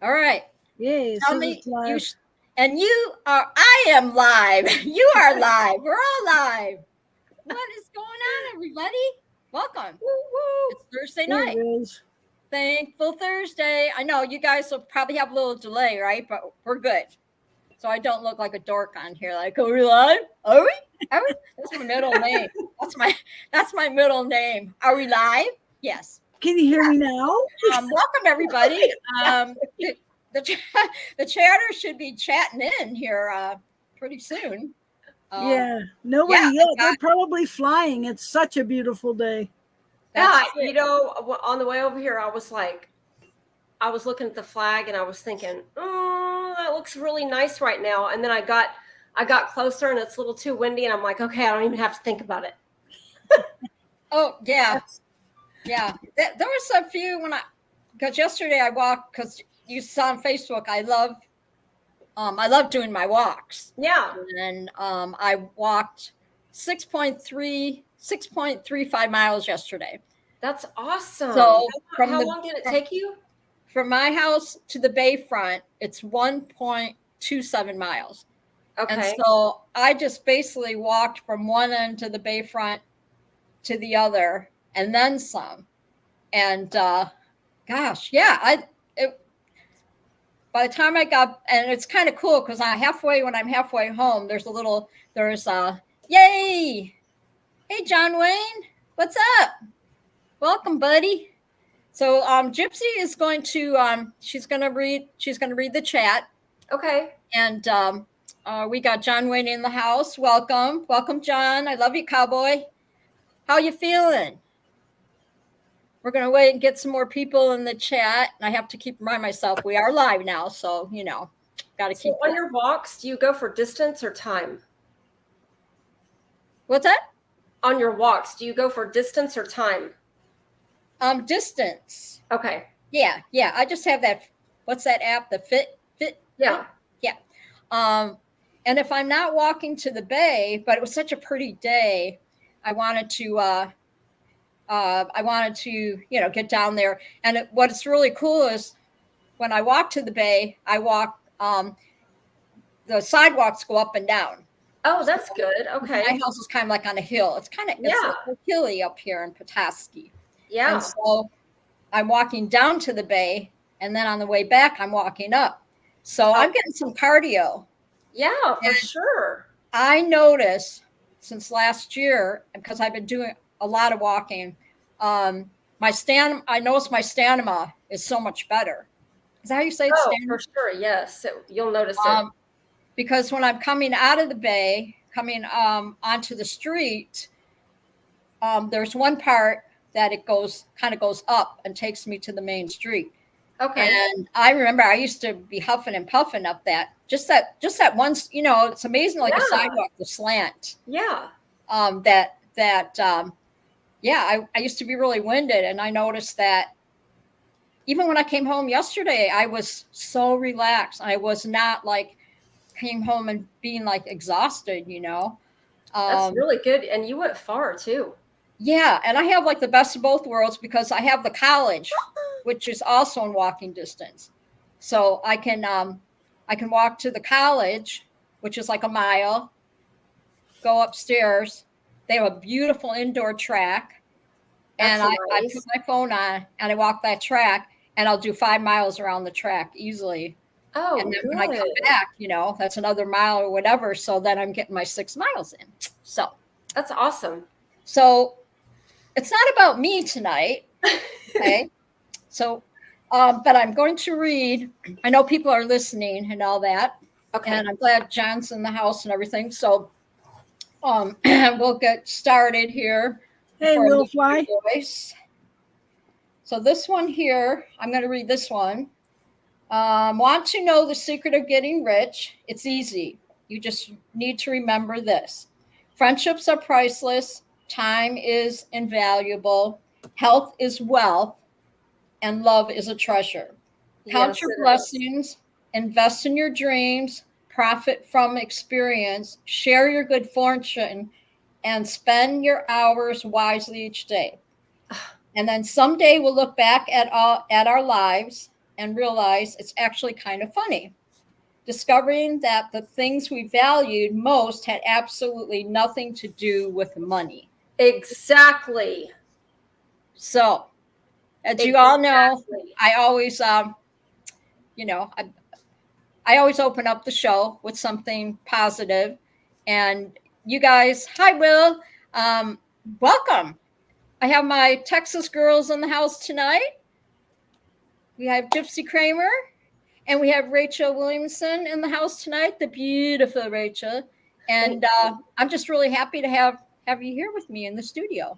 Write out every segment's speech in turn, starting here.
All right. Yay, Tell Susan's me live. and you are. I am live. You are live. We're all live. What is going on, everybody? Welcome. Woo woo. It's Thursday There it night. is. Thankful Thursday. I know you guys will probably have a little delay, right? But we're good. So I don't look like a dork on here. Like, are we live? Are we? Are we? That's my middle name. That's my middle name. Are we live? Yes. Can you hear me now? Welcome everybody. The chatter should be chatting in here pretty soon. Yeah, nobody yeah, yet. They're probably flying. It's such a beautiful day. Yeah, on the way over here, I was looking at the flag and I was thinking, oh, that looks really nice right now. And then I got closer and it's a little too windy, and I'm like, okay, I don't even have to think about it. Oh yeah, yeah. There was a few because yesterday I walked, because you saw on Facebook. I love doing my walks. Yeah. And I walked 6.35 miles yesterday. That's awesome. So how long did it take you? From my house to the bayfront, it's 1.27 miles. Okay. And so I just basically walked from one end to the bayfront to the other, and then some. And gosh, yeah, by the time I got, and it's kind of cool because when I'm halfway home, there's yay. Hey, John Wayne, what's up? Welcome, buddy. So Gypsy is going to she's going to read the chat. Okay. And we got John Wayne in the house. Welcome, John. I love you, cowboy. How you feeling? We're going to wait and get some more people in the chat. And I have to remind myself we are live now. So, got to keep. On your walks, do you go for distance or time? What's that? On your walks, do you go for distance or time? Distance. Okay. Yeah. I just have that. What's that app? The Fit? Yeah. Yeah. And if I'm not walking to the bay, but it was such a pretty day, I wanted to get down there. And what's really cool is when I walk to the bay, the sidewalks go up and down. Oh, that's good. Okay. My house is kind of like on a hill. It's hilly up here in Petoskey. Yeah. And so I'm walking down to the bay, and then on the way back, I'm walking up. So I'm getting some cardio. Yeah, for sure. I noticed since last year, because I've been doing a lot of walking, I noticed my stamina is so much better. Is that how you say it? Oh, for sure. Yes. You'll notice it. Because when I'm coming out of the bay, coming onto the street, there's one part that it goes up and takes me to the main street. Okay. And I remember I used to be huffing and puffing up that once, it's amazing, like a sidewalk, the slant. Yeah. I used to be really winded, and I noticed that even when I came home yesterday, I was so relaxed. I was not like came home and being like exhausted, That's really good. And you went far too. Yeah. And I have like the best of both worlds, because I have the college, which is also in walking distance. So I can walk to the college, which is like a mile, go upstairs. They have a beautiful indoor track. And I put my phone on and I walk that track, and I'll do 5 miles around the track easily. Oh, and then when I come back, that's another mile or whatever. So then I'm getting my 6 miles in. So that's awesome. So it's not about me tonight. Okay. So, but I'm going to read. I know people are listening and all that. Okay. And I'm glad John's in the house and everything. So we'll get started here. Hey, Will Fly. So this one here, I'm going to read this one. Want to know the secret of getting rich? It's easy. You just need to remember this. Friendships are priceless. Time is invaluable. Health is wealth. And love is a treasure. Count your blessings. Invest in your dreams. Profit from experience. Share your good fortune. And spend your hours wisely each day. And then someday we'll look back at our lives and realize it's actually kind of funny. Discovering that the things we valued most had absolutely nothing to do with money. Exactly. So, as you all know, Exactly. I always, you know, I always open up the show with something positive. And you guys, hi, Will. Welcome. I have my Texas girls in the house tonight. We have Gypsy Kramer and we have Rachel Williamson in the house tonight, the beautiful Rachel. And I'm just really happy to have you here with me in the studio.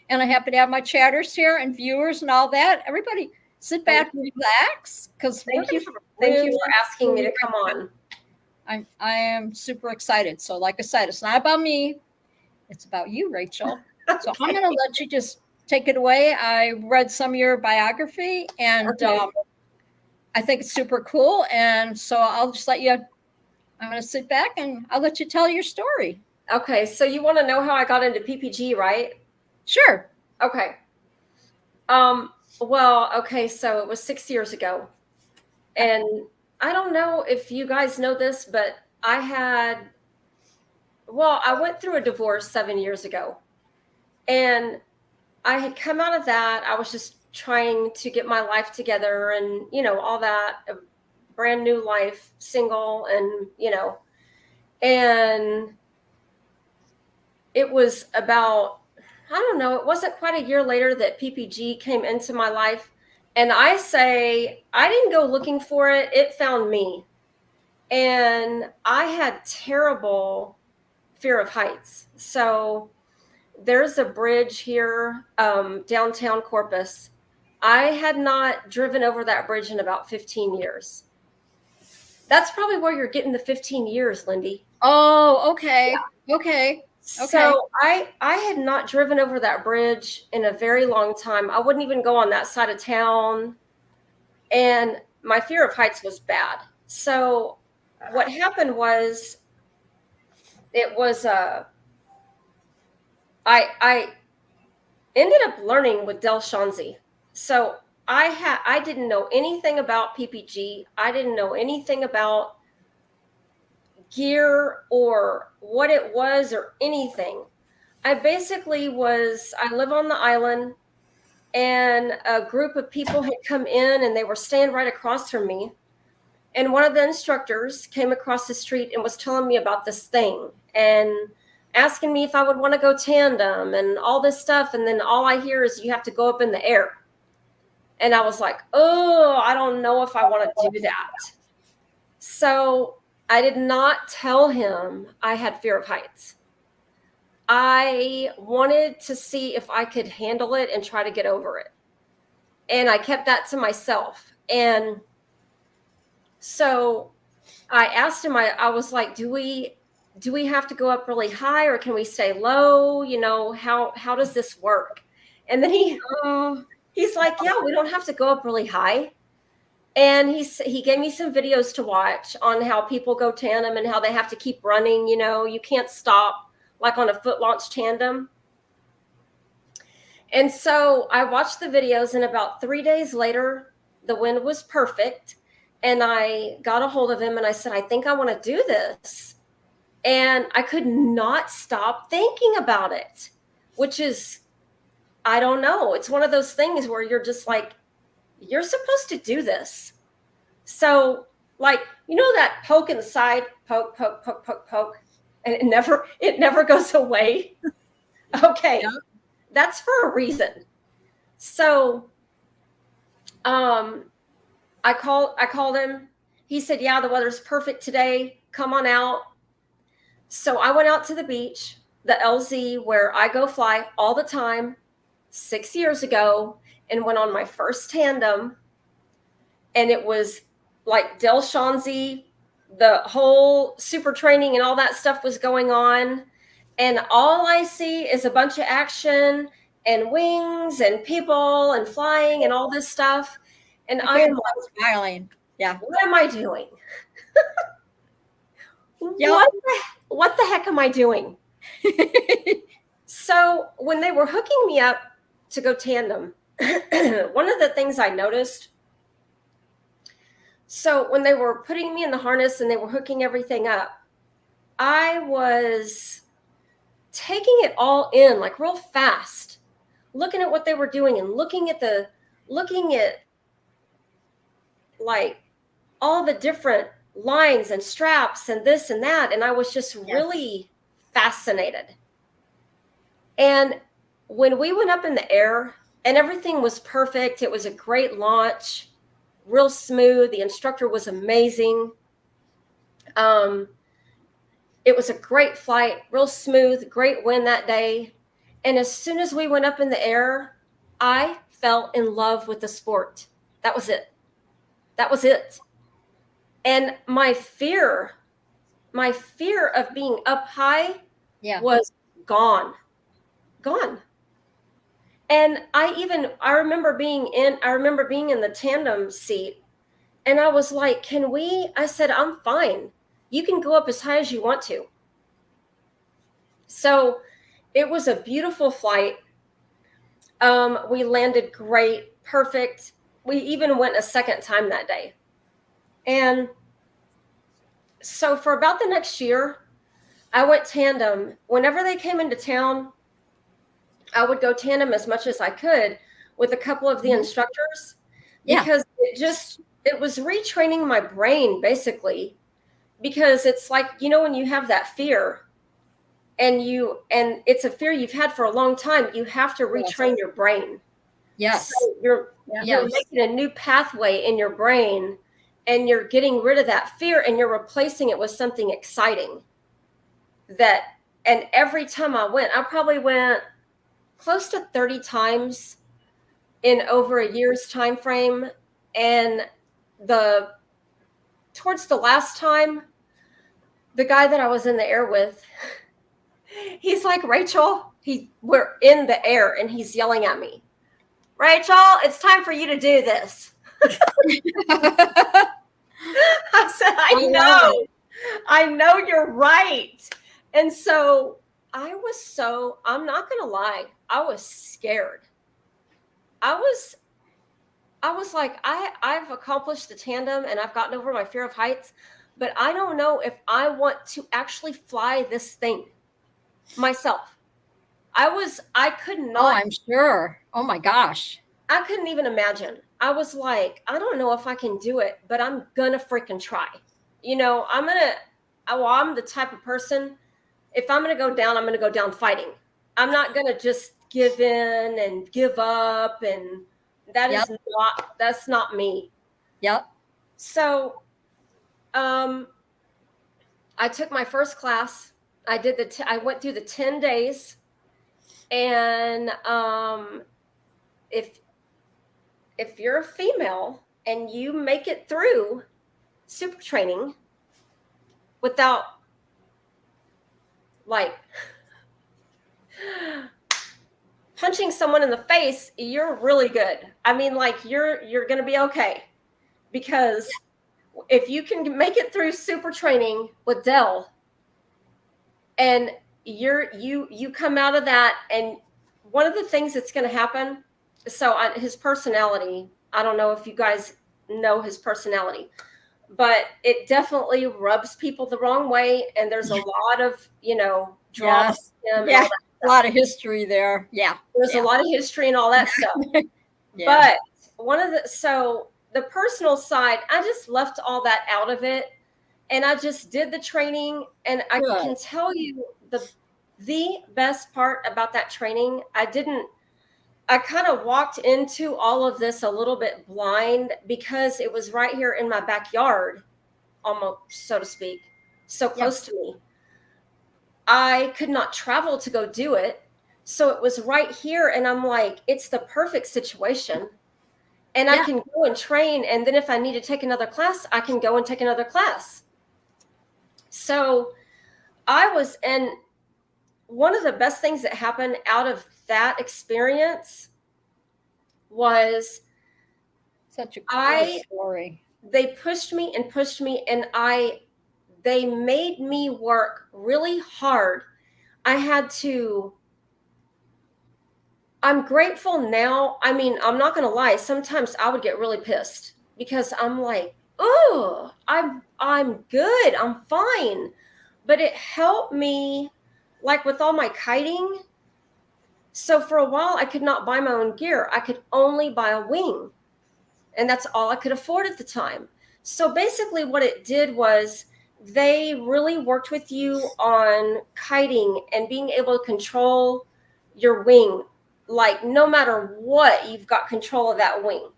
And I'm happy to have my chatters here and viewers and all that. Everybody sit back and relax, because Thank you for asking me to come on. I am super excited. So like I said, it's not about me. It's about you, Rachel. Okay. So I'm going to let you just take it away. I read some of your biography, and okay. I think it's super cool. And so I'll just let you, I'm going to sit back and I'll let you tell your story. Okay. So you want to know how I got into PPG, right? Sure. Okay. Well, okay. So it was 6 years ago. And I don't know if you guys know this, but I went through a divorce 7 years ago. And I had come out of that. I was just trying to get my life together and, all that, a brand new life, single, and, and it was about, I don't know, it wasn't quite a year later that PPG came into my life. And I say, I didn't go looking for it. It found me. And I had terrible fear of heights. So there's a bridge here, downtown Corpus. I had not driven over that bridge in about 15 years. That's probably where you're getting the 15 years, Lindy. Oh, okay. Yeah. Okay. So I had not driven over that bridge in a very long time. I wouldn't even go on that side of town. And my fear of heights was bad. So what happened was, I ended up learning with Del Shanzi. So I didn't know anything about PPG. I didn't know anything about gear or what it was or anything. I live on the island, and a group of people had come in and they were staying right across from me. And one of the instructors came across the street and was telling me about this thing and asking me if I would want to go tandem and all this stuff. And then all I hear is you have to go up in the air. And I was like, oh, I don't know if I want to do that. So I did not tell him I had fear of heights. I wanted to see if I could handle it and try to get over it. And I kept that to myself. And so I asked him, I was like, do we have to go up really high, or can we stay low? How does this work? And then he's like, yeah, we don't have to go up really high. And he gave me some videos to watch on how people go tandem and how they have to keep running. You can't stop like on a foot launch tandem. And so I watched the videos, and about 3 days later, the wind was perfect. And I got a hold of him and I said, I think I want to do this. And I could not stop thinking about it, which is, I don't know. It's one of those things where you're just like, you're supposed to do this. So like, that poke in the side, poke, poke, poke, poke, poke, and it never goes away. Okay. Yeah. That's for a reason. So, I called him. He said, yeah, the weather's perfect today. Come on out. So I went out to the beach, the LZ, where I go fly all the time, 6 years ago, and went on my first tandem. And it was like Del Shanzi, the whole super training and all that stuff was going on. And all I see is a bunch of action and wings and people and flying and all this stuff. And I am like, smiling. Yeah. What am I doing? Yep. What the heck am I doing? So when they were hooking me up to go tandem, one of the things I noticed So when they were putting me in the harness and they were hooking everything up, I was taking it all in like real fast, looking at what they were doing and looking at like all the different lines and straps and this and that. And I was just really fascinated. And when we went up in the air and everything was perfect, it was a great launch, real smooth. The instructor was amazing. It was a great flight, real smooth, great wind that day. And as soon as we went up in the air, I fell in love with the sport. That was it. That was it. And my fear of being up high was gone. And I remember being in the tandem seat, and I was like, I said, I'm fine. You can go up as high as you want to. So it was a beautiful flight. We landed great, perfect. We even went a second time that day. And so for about the next year, I went tandem. Whenever they came into town, I would go tandem as much as I could with a couple of the instructors, because it was retraining my brain basically, because it's like, when you have that fear and it's a fear you've had for a long time, you have to retrain your brain. Yes. So you're making a new pathway in your brain, and you're getting rid of that fear and you're replacing it with something exciting. And every time I probably went close to 30 times in over a year's time frame. And towards the last time, the guy that I was in the air with, he's like, Rachel, we're in the air, and he's yelling at me, Rachel, it's time for you to do this. I said, I know you're right. And so I'm not going to lie, I was scared. I was like, I've accomplished the tandem and I've gotten over my fear of heights, but I don't know if I want to actually fly this thing myself. I could not. Oh, I'm sure. Oh my gosh. I couldn't even imagine. I was like, I don't know if I can do it, but I'm gonna freaking try. I'm the type of person, if I'm gonna go down, I'm gonna go down fighting. I'm not gonna just give in and give up, and that's not me. Yep. So I took my first class. I went through the 10 days, and if you're a female and you make it through super training without like punching someone in the face, you're really good. I mean, like you're going to be okay, because if you can make it through super training with Dell, and you come out of that, and one of the things that's going to happen, his personality, I don't know if you guys know his personality, but it definitely rubs people the wrong way, and there's a lot of drama. Yes. A lot of history there. There's a lot of history and all that stuff. But the personal side, I just left all that out of it, and I just did the training. And I can tell you the best part about that training, I kind of walked into all of this a little bit blind, because it was right here in my backyard, almost, so to speak, so close to me. I could not travel to go do it. So it was right here. And I'm like, it's the perfect situation. And I can go and train. And then if I need to take another class, I can go and take another class. So and one of the best things that happened out of that experience was such a cool story. They pushed me, and they made me work really hard. I'm grateful now. I mean, I'm not going to lie. Sometimes I would get really pissed, because I'm like, oh, I'm good. I'm fine. But it helped me, like with all my kiting. So for a while, I could not buy my own gear. I could only buy a wing, and that's all I could afford at the time. So basically, what it did was they really worked with you on kiting and being able to control your wing. Like no matter what, you've got control of that wing,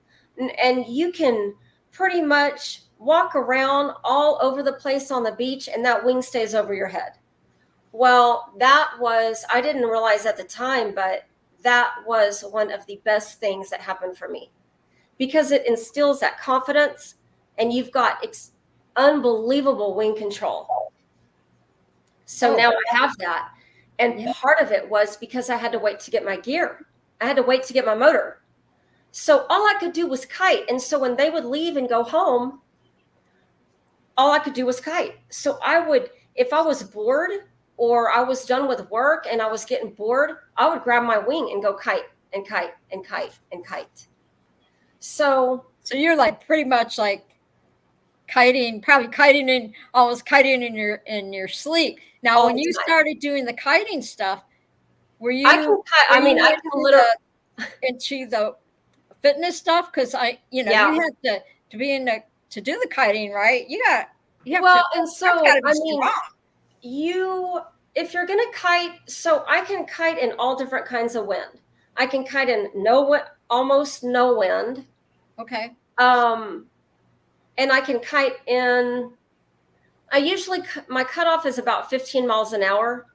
and you can pretty much walk around all over the place on the beach, and that wing stays over your head. Well, I didn't realize at the time, but that was one of the best things that happened for me because it instills that confidence and you've got unbelievable wing control. So now I have that. And part of it was because I had to wait to get my gear. I had to wait to get my motor. So all I could do was kite. And so when they would leave and go home, all I could do was kite. So if I was bored or I was done with work and I was getting bored, I would grab my wing and go kite and kite and kite and kite. So you're like pretty much like kiting, probably almost kiting in your sleep. Now, when you started doing the kiting stuff, were you? I can literally into the fitness stuff because you had to be in to do the kiting, right? You have and so if you're gonna kite, so I can kite in all different kinds of wind. I can kite in almost no wind. Okay. And I can kite in. My cutoff is about 15 miles an hour.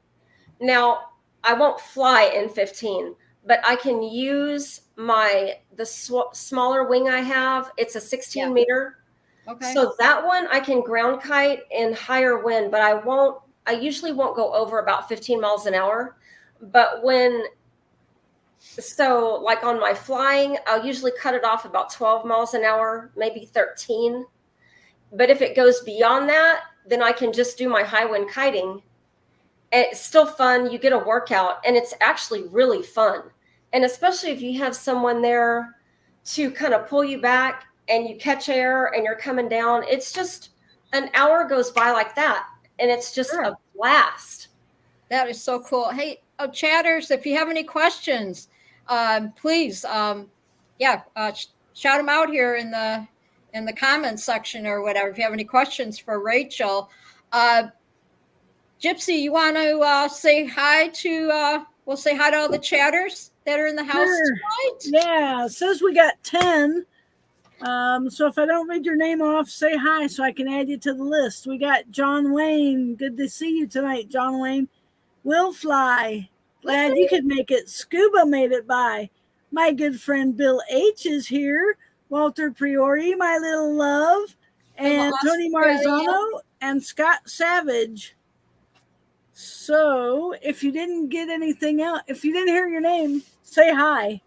Now I won't fly in 15, but I can use the smaller wing I have. It's a 16 meter. Okay. So that one I can ground kite in higher wind, but I usually won't go over about 15 miles an hour. But like on my flying, I'll usually cut it off about 12 miles an hour, maybe 13. But if it goes beyond that, then I can just do my high wind kiting. And it's still fun. You get a workout and it's actually really fun. And especially if you have someone there to kind of pull you back and you catch air and you're coming down, it's just an hour goes by like that. And it's just a blast. That is so cool. Hey, chatters, if you have any questions, please, shout them out here in the comments section or whatever. If you have any questions for Rachel, Gypsy, you want to say hi to? We'll say hi to all the chatters that are in the house tonight. Yeah, it says we got 10. So if I don't read your name off, say hi so I can add you to the list. We got John Wayne. Good to see you tonight, John Wayne. Will Fly. Glad you could make it. Scuba made it by. My good friend Bill H is here. Walter Priori, my little love. And Tony Marzano and Scott Savage. So if you didn't get anything else, if you didn't hear your name, say hi.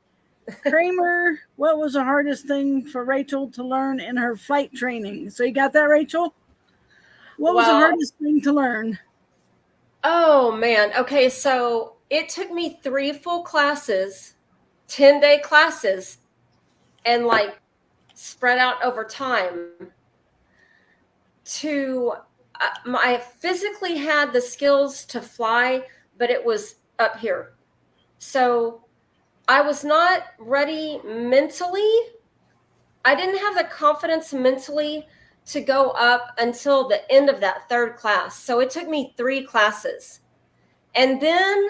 Kramer, what was the hardest thing for Rachel to learn in her flight training? So you got that, Rachel? What was the hardest thing to learn? Oh, man. Okay, so it took me 3 full classes, 10-day classes, and like spread out over time to I physically had the skills to fly, but it was up here. So I was not ready mentally. I didn't have the confidence mentally to go up until the end of that 3rd class. So it took me 3 classes. And then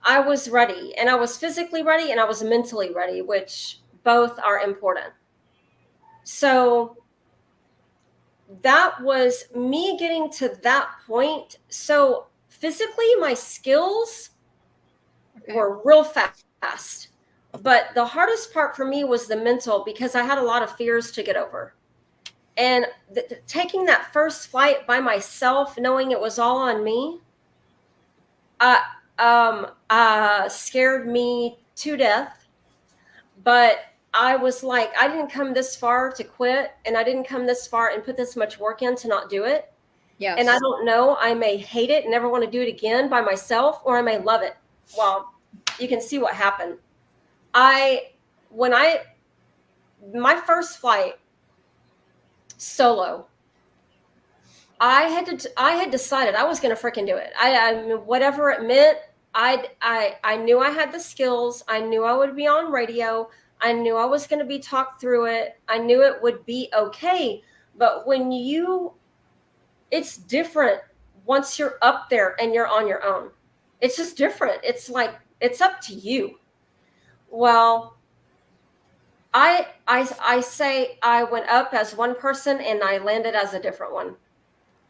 I was ready, and I was physically ready and I was mentally ready, which both are important. So that was me getting to that point. So physically, my skills were real fast. But the hardest part for me was the mental, because I had a lot of fears to get over. And taking that first flight by myself, knowing it was all on me, scared me to death. But I was like, I didn't come this far to quit, and I didn't come this far and put this much work in to not do it. Yes. And I don't know, I may hate it and never want to do it again by myself, or I may love it. Well, you can see what happened. My first flight, solo. I had decided I was going to freaking do it. I whatever it meant. I knew I had the skills. I knew I would be on radio. I knew I was going to be talked through it. I knew it would be okay. But it's different once you're up there and you're on your own. It's just different. It's like, it's up to you. Well, I say I went up as one person and I landed as a different one.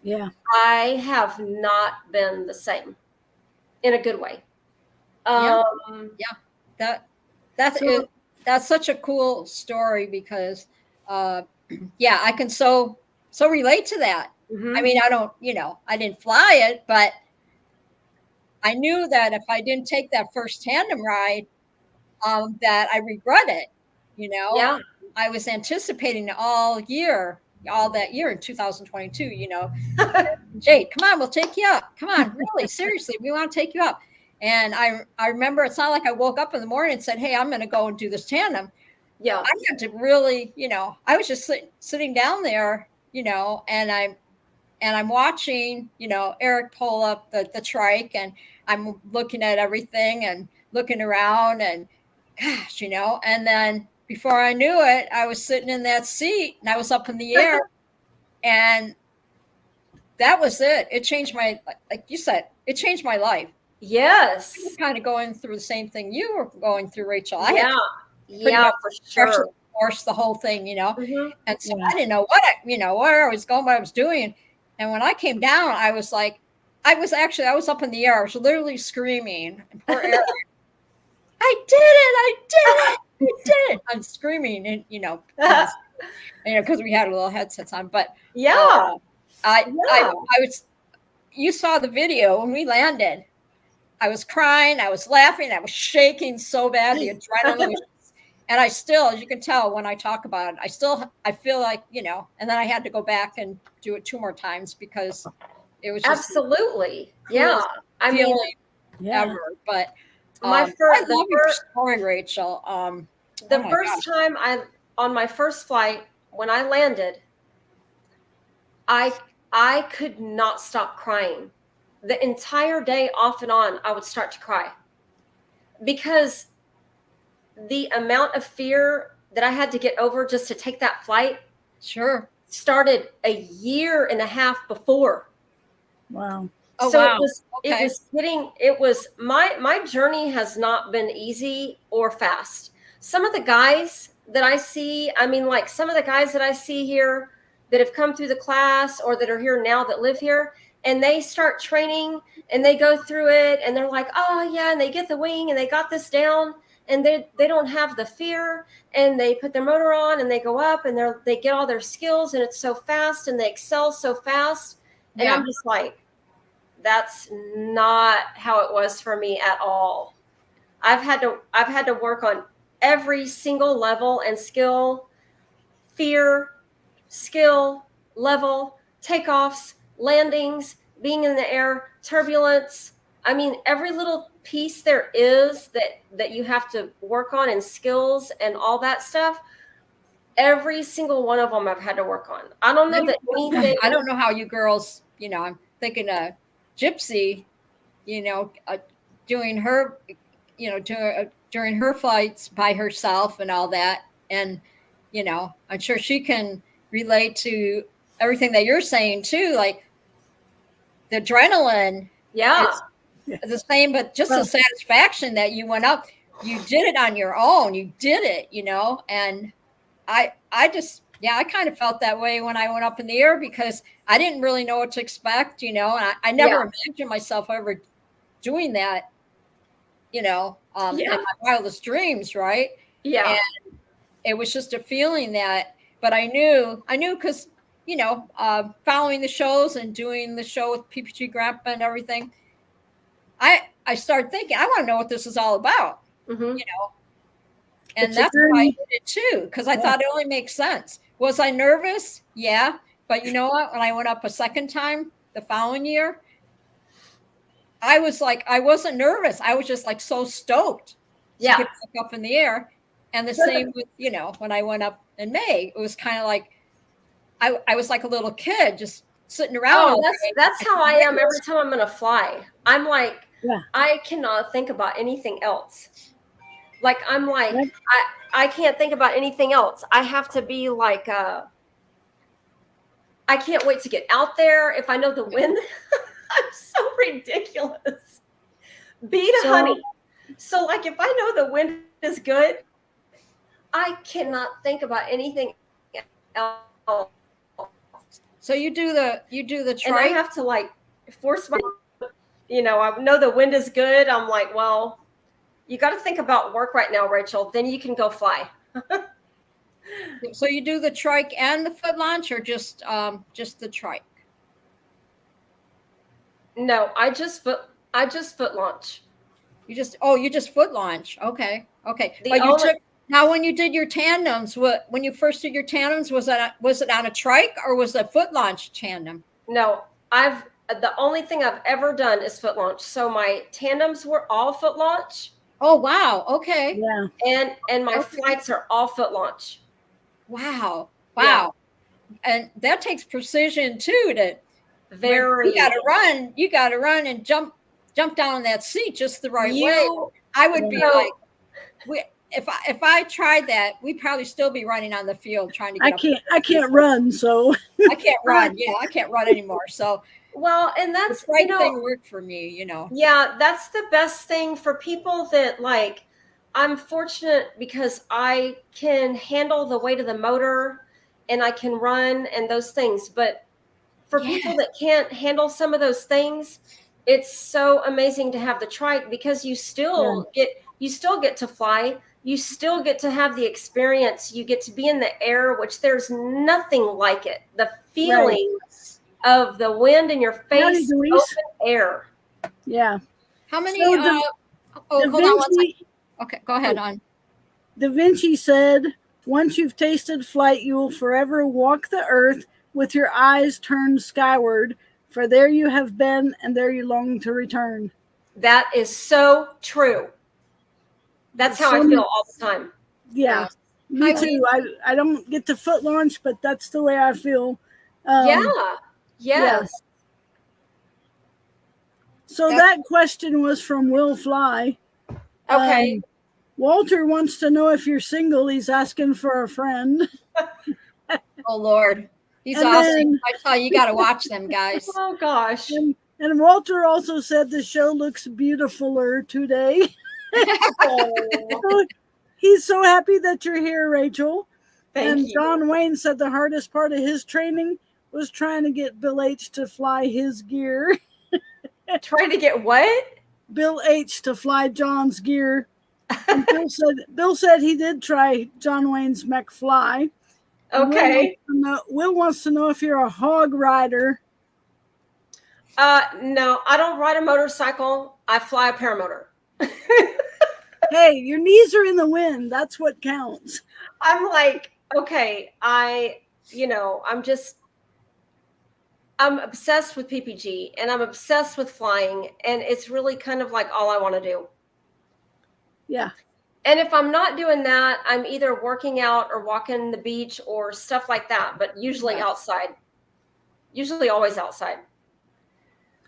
Yeah. I have not been the same in a good way. That's such a cool story because, I can so relate to that. Mm-hmm. I mean, I didn't fly it, but I knew that if I didn't take that first tandem ride, that I regret it. Yeah. I was anticipating all that year in 2022. Jade, come on, we'll take you up. Come on, really, seriously, we want to take you up. And I remember it's not like I woke up in the morning and said, hey, I'm going to go and do this tandem. Yeah. I had to really, I was just sitting down there, and I'm watching, Eric pull up the trike, and I'm looking at everything and looking around, and gosh, and then before I knew it, I was sitting in that seat and I was up in the air, and that was it. It changed like you said, it changed my life. Yes. I was kind of going through the same thing you were going through, Rachel. Yeah. I had For sure. Force the whole thing, Mm-hmm. and so I didn't know where I was going, what I was doing. And when I came down, I was like, I was up in the air. I was literally screaming. And poor Eric, I did it. I'm screaming, and because we had a little headsets on, but yeah. I was. You saw the video when we landed. I was crying. I was laughing. I was shaking so bad. The adrenaline. And I still, as you can tell when I talk about it, I feel like, and then I had to go back and do it 2 more times because it was just absolutely. Yeah. I mean, ever. But I love your story, Rachel. The first time on my first flight, when I landed, I could not stop crying. The entire day off and on, I would start to cry because the amount of fear that I had to get over just to take that flight started a year and a half before. Wow. Oh, so wow. it was my journey has not been easy or fast. Some of the guys that I see, some of the guys that I see here that have come through the class or that are here now that live here, and they start training and they go through it and they're like, oh yeah, and they get the wing and they got this down, and they don't have the fear, and they put their motor on and they go up and they get all their skills, and it's so fast and they excel so fast. And I'm just like, that's not how it was for me at all. I've had to work on every single level and skill, fear, skill, level, takeoffs, landings, being in the air, turbulence. I mean, every little piece there is that you have to work on, and skills and all that stuff. Every single one of them I've had to work on. I don't know that anything. I don't know how you girls, I'm thinking Gypsy, doing her, during her flights by herself and all that. And, I'm sure she can relate to everything that you're saying too. Like the adrenaline. Yeah. The same, but just the satisfaction that you went up, you did it on your own. You did it, and I kind of felt that way when I went up in the air because I didn't really know what to expect, and I never imagined myself ever doing that, in my wildest dreams. Right. Yeah. And it was just a feeling that, but I knew because, following the shows and doing the show with PPG Grandpa and everything, I started thinking, I want to know what this is all about, Mm-hmm. And that's why I did it too, because I thought it only makes sense. Was I nervous? Yeah. But you know what? When I went up a second time the following year, I was like, I wasn't nervous. I was just like so stoked to get back up in the air. And the same with, when I went up in May, it was kind of like, I was like a little kid, just sitting around. Oh, all day. that's how I am every time I'm going to fly. I'm like, Yeah. I cannot think about anything else. Like, I'm like, Yep. I can't think about anything else. I have to be like, I can't wait to get out there. If I know the wind, I'm so ridiculous. Bee to honey. So, like, if I know the wind is good, I cannot think about anything else. So you do the And I trike. have to like force my, I know the wind is good. I'm like, well, you got to think about work right now, Rachel. Then you can go fly. So you do the trike and the foot launch, or just the trike? No, I just foot launch. You just foot launch. Okay. The But you only- took now when you did your tandems. When you first did your tandems, was it on a trike or was it a foot launch tandem? No, the only thing I've ever done is foot launch. So my tandems were all foot launch. Oh wow. Okay. Yeah. And my flights are all foot launch. Wow. Yeah. And that takes precision too. Very. You got to run and jump down on that seat just the right way. I would be like, if I tried that, we'd probably still be running on the field trying to get I can't run, so I can't run. Yeah, I can't run anymore. So well, and that's the right thing worked for me, Yeah, that's the best thing for people that like. I'm fortunate because I can handle the weight of the motor and I can run and those things. But for people that can't handle some of those things, it's so amazing to have the trike because you still get to fly. You still get to have the experience. You get to be in the air, which there's nothing like it. The feeling of the wind in your face, open air. Yeah. How many? So hold on one second. Okay, go ahead on. Da Vinci said, once you've tasted flight, you will forever walk the earth with your eyes turned skyward, for there you have been and there you long to return. That is so true. That's how I feel all the time. Yeah, me too. I don't get to foot launch, but that's the way I feel. Yes. So that question was from Will Fly. Okay. Walter wants to know if you're single. He's asking for a friend. Oh Lord, he's awesome. I tell you, got to watch them, guys. Oh gosh. And Walter also said the show looks beautifuler today. So he's so happy that you're here, Rachel. Thank you. John Wayne said the hardest part of his training was trying to get Bill H to fly his gear. Trying to get what? Bill H to fly John's gear. And Bill said he did try John Wayne's McFly. Okay. Will wants to know if you're a hog rider. No, I don't ride a motorcycle. I fly a paramotor. Hey, your knees are in the wind. That's what counts. I'm like, okay, I'm obsessed with PPG and I'm obsessed with flying. And it's really kind of like all I want to do. Yeah. And if I'm not doing that, I'm either working out or walking the beach or stuff like that, but usually outside. Usually always outside.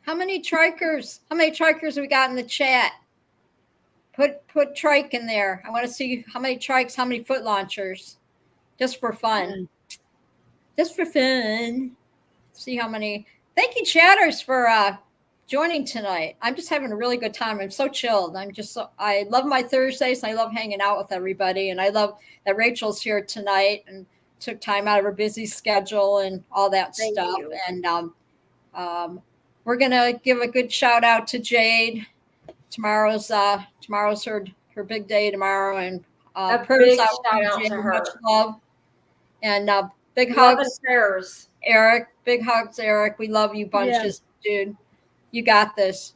How many trikers we got in the chat? Put trike in there. I want to see how many trikes, how many foot launchers. Just for fun. Just for fun. See how many. Thank you, chatters, for joining tonight. I'm just having a really good time. I'm so chilled. I love my Thursdays and I love hanging out with everybody. And I love that Rachel's here tonight and took time out of her busy schedule and all that stuff. You. And we're gonna give a good shout out to Jade. Tomorrow's her big day tomorrow, and big shout out to her. Much love and big Love hugs, and prayers. Eric. Big hugs, Eric. We love you bunches, dude. You got this.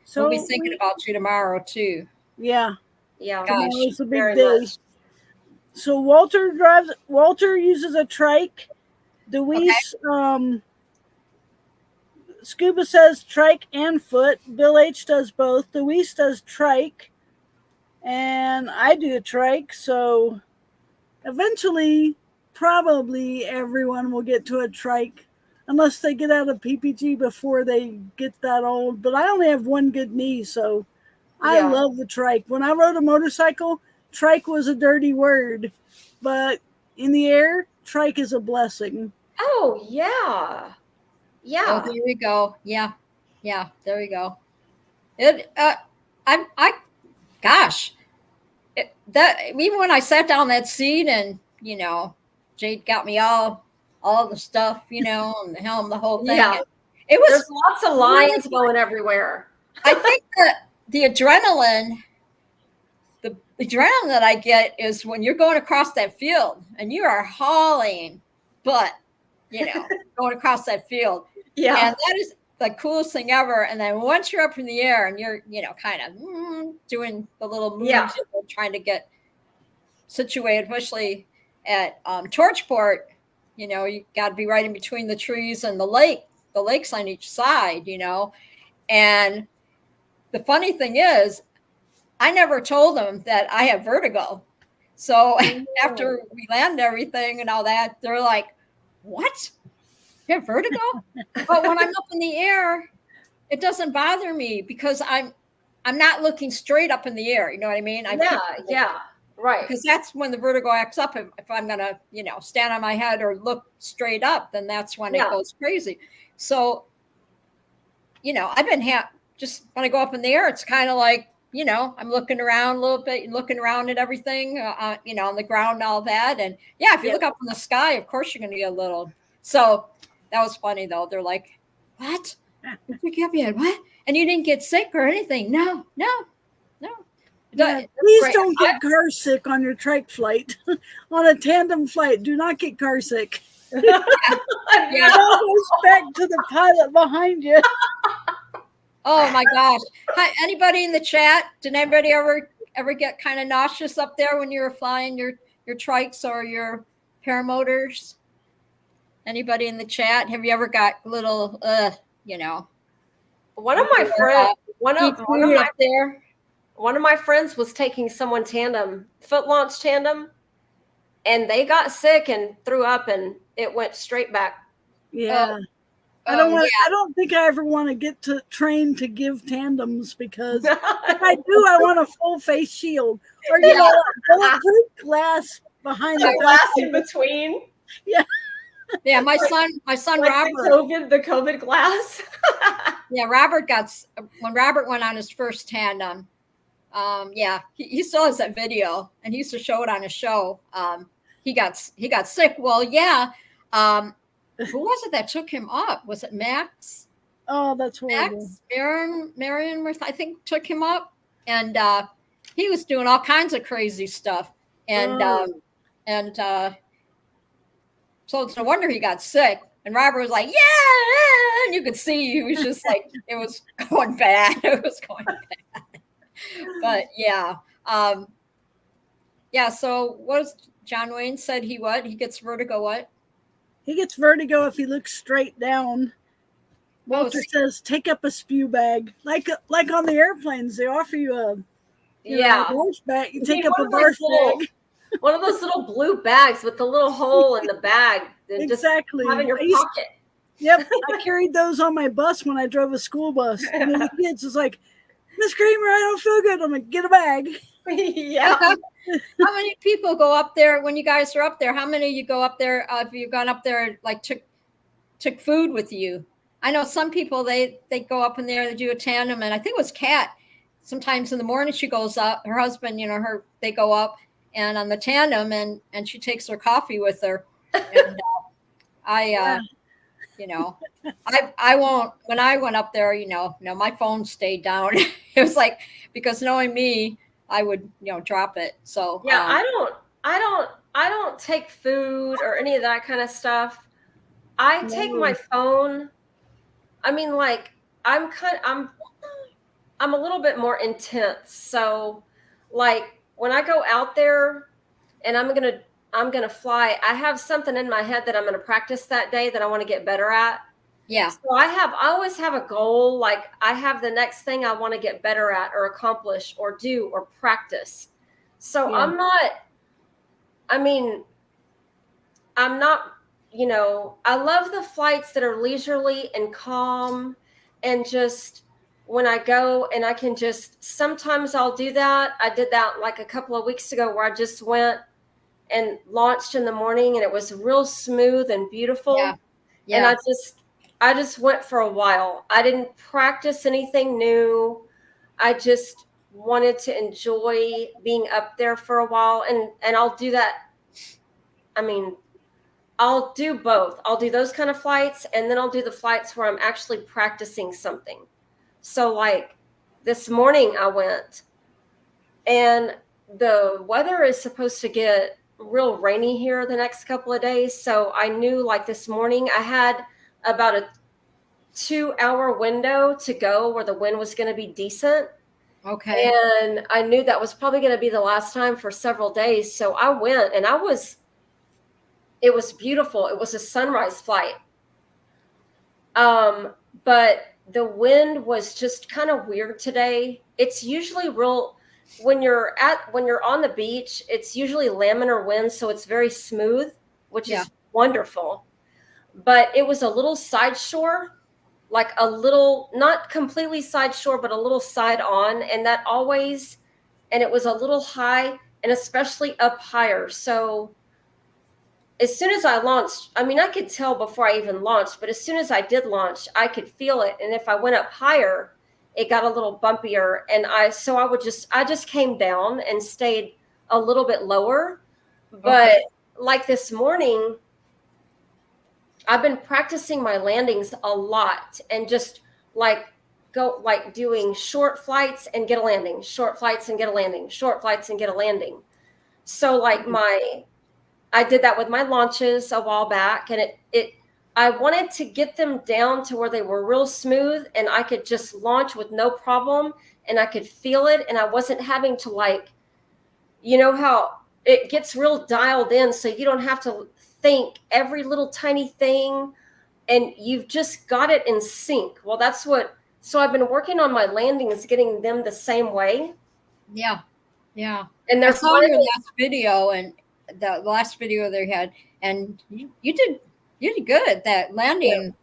So we'll be thinking about you tomorrow too. Yeah. Yeah. Gosh, it's a big very day. much. So Walter uses a trike. Deweese, Scuba says trike and foot. Bill H does both. Deweese does trike. And I do a trike. So eventually probably everyone will get to a trike unless they get out of PPG before they get that old. But I only have one good knee, so I Yeah. love the trike. When I rode a motorcycle, trike was a dirty word, but in the air, trike is a blessing. Oh yeah. Oh, Yeah. there we go. Yeah. Yeah. There we go. It, gosh, that even when I sat down that seat and, Jade got me all the stuff, and the helm, the whole thing. Yeah. And it was, There's lots of lines going everywhere. I think that the adrenaline that I get is when you're going across that field and you are hauling butt, going across that field. Yeah. And that is the coolest thing ever. And then once you're up in the air and you're, kind of doing the little moves, Yeah. trying to get situated, especially at Torchport, you got to be right in between the trees and the lakes on each side, And the funny thing is, I never told them that I have vertigo. So after we land everything and all that, they're like, "What? You have vertigo?" But when I'm up in the air, it doesn't bother me because I'm not looking straight up in the air. You know what I mean? Yeah. Right. Because that's when the vertigo acts up. If I'm gonna, stand on my head or look straight up, then that's when it goes crazy. So, I've been just when I go up in the air, it's kind of like, I'm looking around a little bit, looking around at everything, on the ground and all that. And yeah, if you look up in the sky, of course you're going to get a little. So that was funny though. They're like, "What? Did you get me? What? And you didn't get sick or anything?" No. Yeah, please don't get car sick on your trike flight. On a tandem flight, do not get car sick. Yeah. Respect to the pilot behind you. Oh my gosh. Hi, anybody in the chat? Did anybody ever get kind of nauseous up there when you were flying your trikes or your paramotors? Anybody in the chat? Have you ever got little One of my friends up there? One of my friends was taking someone foot launch tandem, and they got sick and threw up, and it went straight back. Yeah. I don't think I ever want to get to train to give tandems because if I do, I want a full face shield or bulletproof glass behind the glass in between. Yeah. Yeah, my son like Robert. The COVID glass. Yeah, Robert when Robert went on his first tandem. He still has that video, and he used to show it on his show. He got sick. Well, yeah. Who was it that took him up? Was it Max? Oh, that's horrible. Max, Marion, I think, took him up, and he was doing all kinds of crazy stuff, and so it's no wonder he got sick. And Robert was like, "Yeah," and you could see he was just like, it was going bad. It was going bad. But yeah. So John Wayne said he gets vertigo what? He gets vertigo if he looks straight down. Walter says, take up a spew bag. Like on the airplanes, they offer you a barf bag. You take up a barf bag. One of those little blue bags with the little hole in the bag. Exactly. Just have in your pocket. Yep. I carried those on my bus when I drove a school bus. And the kids was like, "Miss Kramer, I don't feel good." I'm like, "Get a bag." Yeah. How many people go up there when you guys are up there? How many you go up there? If you've gone up there, like took food with you? I know some people they go up in there, they do a tandem, and I think it was Kat. Sometimes in the morning she goes up. Her husband, they go up and on the tandem, and she takes her coffee with her. And I won't. When I went up there, my phone stayed down. It was like, because knowing me, I would, drop it. So yeah, I don't take food or any of that kind of stuff. I take my phone. I mean, like I'm a little bit more intense. So like when I go out there and I'm gonna fly, I have something in my head that I'm gonna practice that day that I want to get better at. Yeah. So I always have a goal. Like I have the next thing I want to get better at or accomplish or do or practice. So I'm not, I'm not, I love the flights that are leisurely and calm, and just when I go and I can just, sometimes I'll do that. I did that like a couple of weeks ago where I just went and launched in the morning and it was real smooth and beautiful. Yeah. And Yeah. I just went for a while. I didn't practice anything new. I just wanted to enjoy being up there for a while, and I'll do that. I mean, I'll do both. I'll do those kind of flights, and then I'll do the flights where I'm actually practicing something. So like this morning I went, and the weather is supposed to get real rainy here the next couple of days. So I knew like this morning I had about a 2-hour window to go where the wind was going to be decent. Okay. And I knew that was probably going to be the last time for several days. So I went, and it was beautiful. It was a sunrise flight. But the wind was just kind of weird today. It's usually real when you're on the beach, it's usually laminar wind, so it's very smooth, which is wonderful. But it was a little side shore, like a little, not completely side shore, but a little side on, and it was a little high, and especially up higher. So as soon as I launched, I mean, I could tell before I even launched, but as soon as I did launch, I could feel it. And if I went up higher, it got a little bumpier. And I just came down and stayed a little bit lower. But like this morning, I've been practicing my landings a lot, and just like doing short flights and get a landing, short flights and get a landing, short flights and get a landing. So like I did that with my launches a while back, and I wanted to get them down to where they were real smooth and I could just launch with no problem, and I could feel it, and I wasn't having to how it gets real dialed in, so you don't have to think every little tiny thing, and you've just got it in sync. Well, so I've been working on my landings, getting them the same way. Yeah. Yeah. And I they're saw your last video, and the last video they had, and you did good. That landing,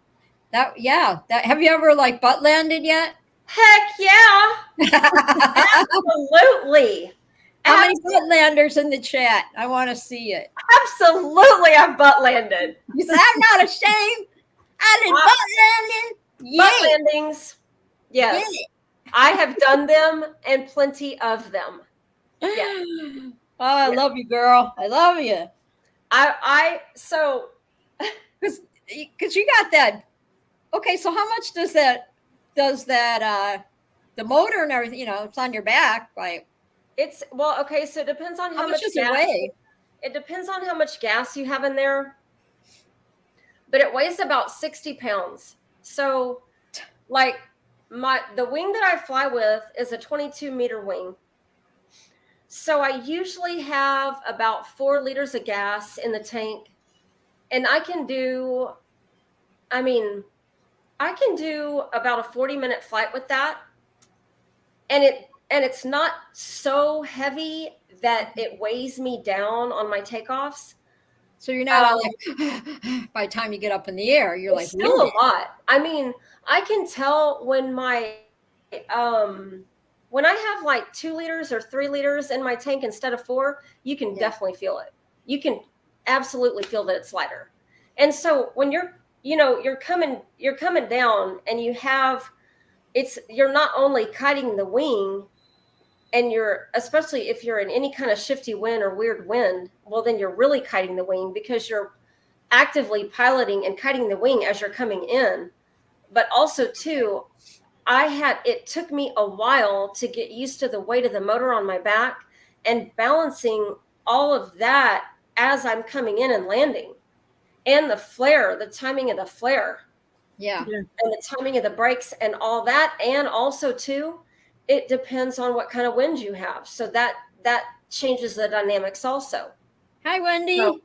have you ever like butt landed yet? Heck yeah. Absolutely. How many butt landers in the chat? I want to see it. Absolutely, I've butt landed. You said, I'm not ashamed. I did butt landing. Butt landings. Yes. Yay. I have done them, and plenty of them. Yeah. Oh, I love you, girl. I love you. So because you got that. Okay, so how much does that the motor and everything, it's on your back, like okay, so it depends on how much does gas. It weigh? It depends on how much gas you have in there. But it weighs about 60 pounds. So like the wing that I fly with is a 22-meter wing. So I usually have about 4 liters of gas in the tank, and I can do about a 40-minute flight with that. And it's not so heavy that it weighs me down on my takeoffs. So you're not like by the time you get up in the air, you're like still a lot. I mean, I can tell when when I have like 2 liters or 3 liters in my tank instead of 4, you can definitely feel it. You can absolutely feel that it's lighter. And so when you're coming down, and you're not only kiting the wing, and especially if you're in any kind of shifty wind or weird wind, well, then you're really kiting the wing, because you're actively piloting and kiting the wing as you're coming in. But also too, it took me a while to get used to the weight of the motor on my back and balancing all of that as I'm coming in and landing, and the timing of the flare. Yeah. And the timing of the brakes and all that. And also too, it depends on what kind of wind you have. So that changes the dynamics also. Hi, Wendy. So,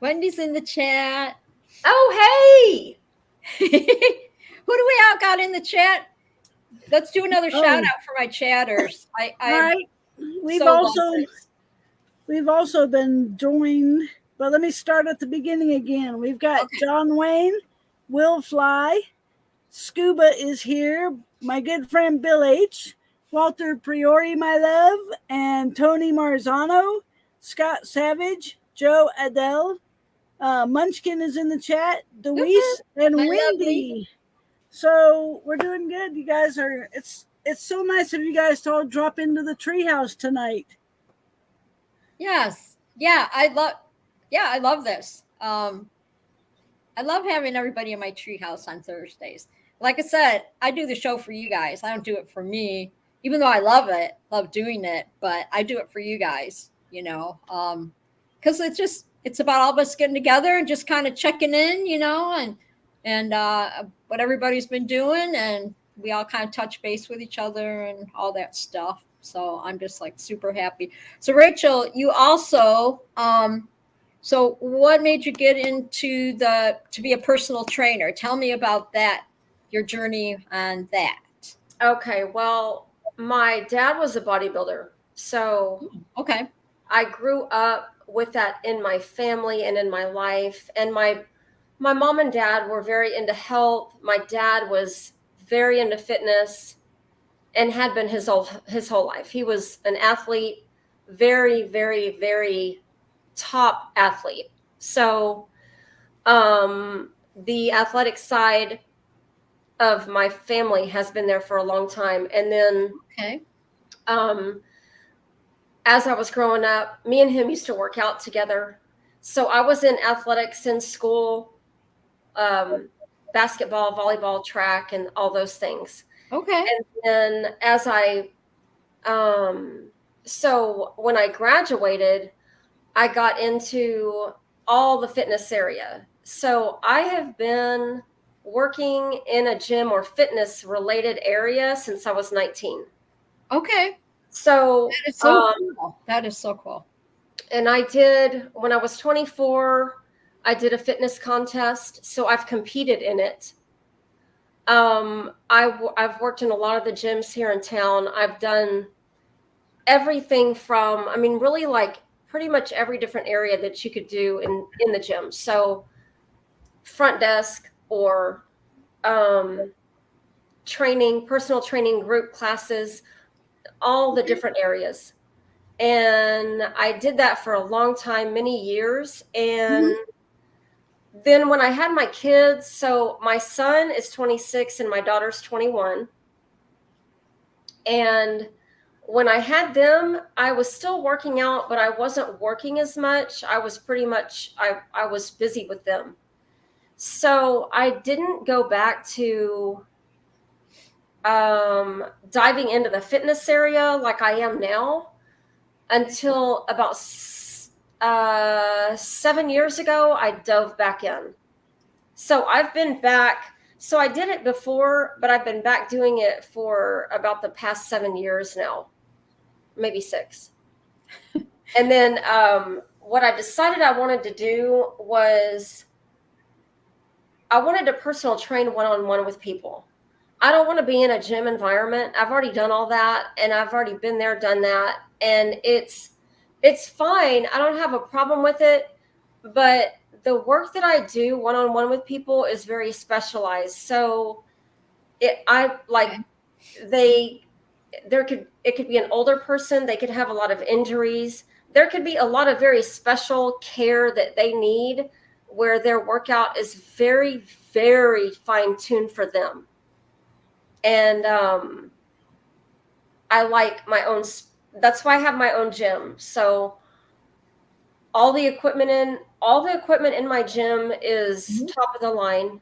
Wendy's in the chat. Oh, hey. Who do we all got in the chat? Let's do another shout out for my chatters. We've also been joined But let me start at the beginning again. We've got John Wayne, Will Fly, Scuba is here, my good friend Bill H., Walter Priori, my love, and Tony Marzano, Scott Savage, Joe Adele, Munchkin is in the chat, Deweese, and My Wendy. lovely. So we're doing good. You guys are. It's so nice of you guys to all drop into the treehouse tonight. Yes. Yeah, I love this. I love having everybody in my treehouse on Thursdays. Like I said, I do the show for you guys. I don't do it for me, even though I love it, love doing it, but I do it for you guys, because it's about all of us getting together and just kind of checking in, and what everybody's been doing, and we all kind of touch base with each other and all that stuff. So I'm just like super happy. So Rachel, you also so what made you get into to be a personal trainer? Tell me about that, your journey on that. Okay, well, my dad was a bodybuilder. So Okay. I grew up with that in my family and in my life. And my mom and dad were very into health. My dad was very into fitness and had been his whole life. He was an athlete, very, very, very top athlete. So the athletic side of my family has been there for a long time. And then Okay. As I was growing up, me and him used to work out together. So I was in athletics in school, basketball, volleyball, track, and all those things. Okay. And then so when I graduated, I got into all the fitness area. So I have been working in a gym or fitness related area since I was 19. Okay. So That is so cool. That is so cool. And I did, when I was 24, I did a fitness contest. So I've competed in it. I've worked in a lot of the gyms here in town. I've done everything from, really like pretty much every different area that you could do in the gym. So front desk or training, personal training, group classes, all the different areas. And I did that for a long time, many years. And then when I had my kids, so my son is 26 and my daughter's 21. And when I had them, I was still working out, but I wasn't working as much. I was pretty much, I was busy with them. So I didn't go back to diving into the fitness area like I am now until about 7 years ago. I dove back in. So I've been back. So I did it before, but I've been back doing it for about the past 7 years now, maybe 6. And then what I decided I wanted to do was I wanted to personal train one-on-one with people. I don't want to be in a gym environment. I've already done all that, and I've already been there, done that. And it's fine. I don't have a problem with it, but the work that I do one-on-one with people is very specialized. So it could be an older person. They could have a lot of injuries. There could be a lot of very special care that they need where their workout is very, very fine-tuned for them. And I like my own, that's why I have my own gym. So all the equipment in my gym is top of the line.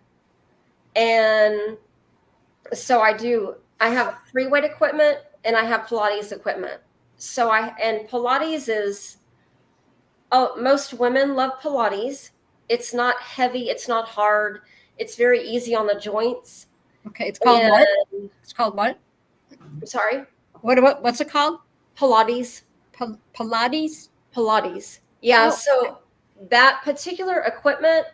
And so I have free weight equipment and I have Pilates equipment. And Pilates is, most women love Pilates. It's not heavy. It's not hard. It's very easy on the joints. Okay. It's called what? It's called what? I'm sorry. What's it called? Pilates. Pilates? Pilates. Yeah. Oh, so that particular equipment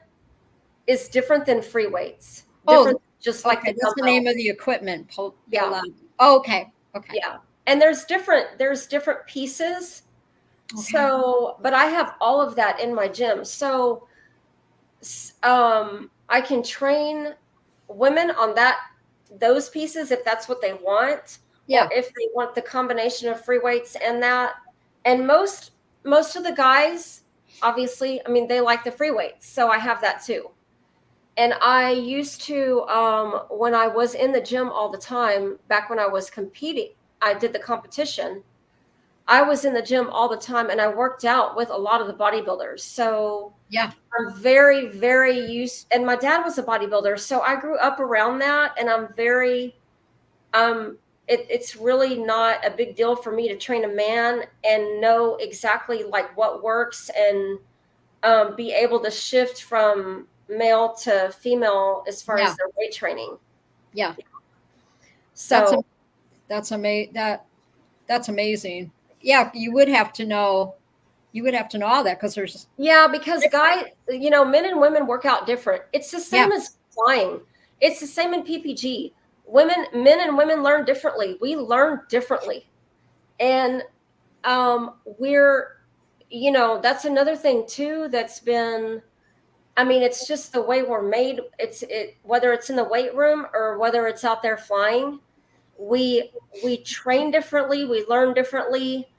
is different than free weights. Different, just like that's the name of the equipment. Yeah. Oh, okay. Okay. Yeah. And there's different pieces. So, but I have all of that in my gym. So, I can train women on those pieces if that's what they want, Yeah. or if they want the combination of free weights and that. And most of the guys, obviously, I mean, they like the free weights, so I have that too. And I used to, when I was in the gym all the time, back when I was competing, I did the competition. I was in the gym all the time, and I worked out with a lot of the bodybuilders. So Yeah. I'm very, very used, and my dad was a bodybuilder, so I grew up around that, and I'm very, it's really not a big deal for me to train a man and know exactly like what works, and be able to shift from male to female as far as their weight training. Yeah. So that's amazing. Yeah, you would have to know all that, because there's because men and women work out different. It's the same as flying. It's the same in PPG. Men and women learn differently. We learn differently. And that's another thing too that's been, I mean, it's just the way we're made. Whether it's in the weight room or whether it's out there flying, we train differently, we learn differently,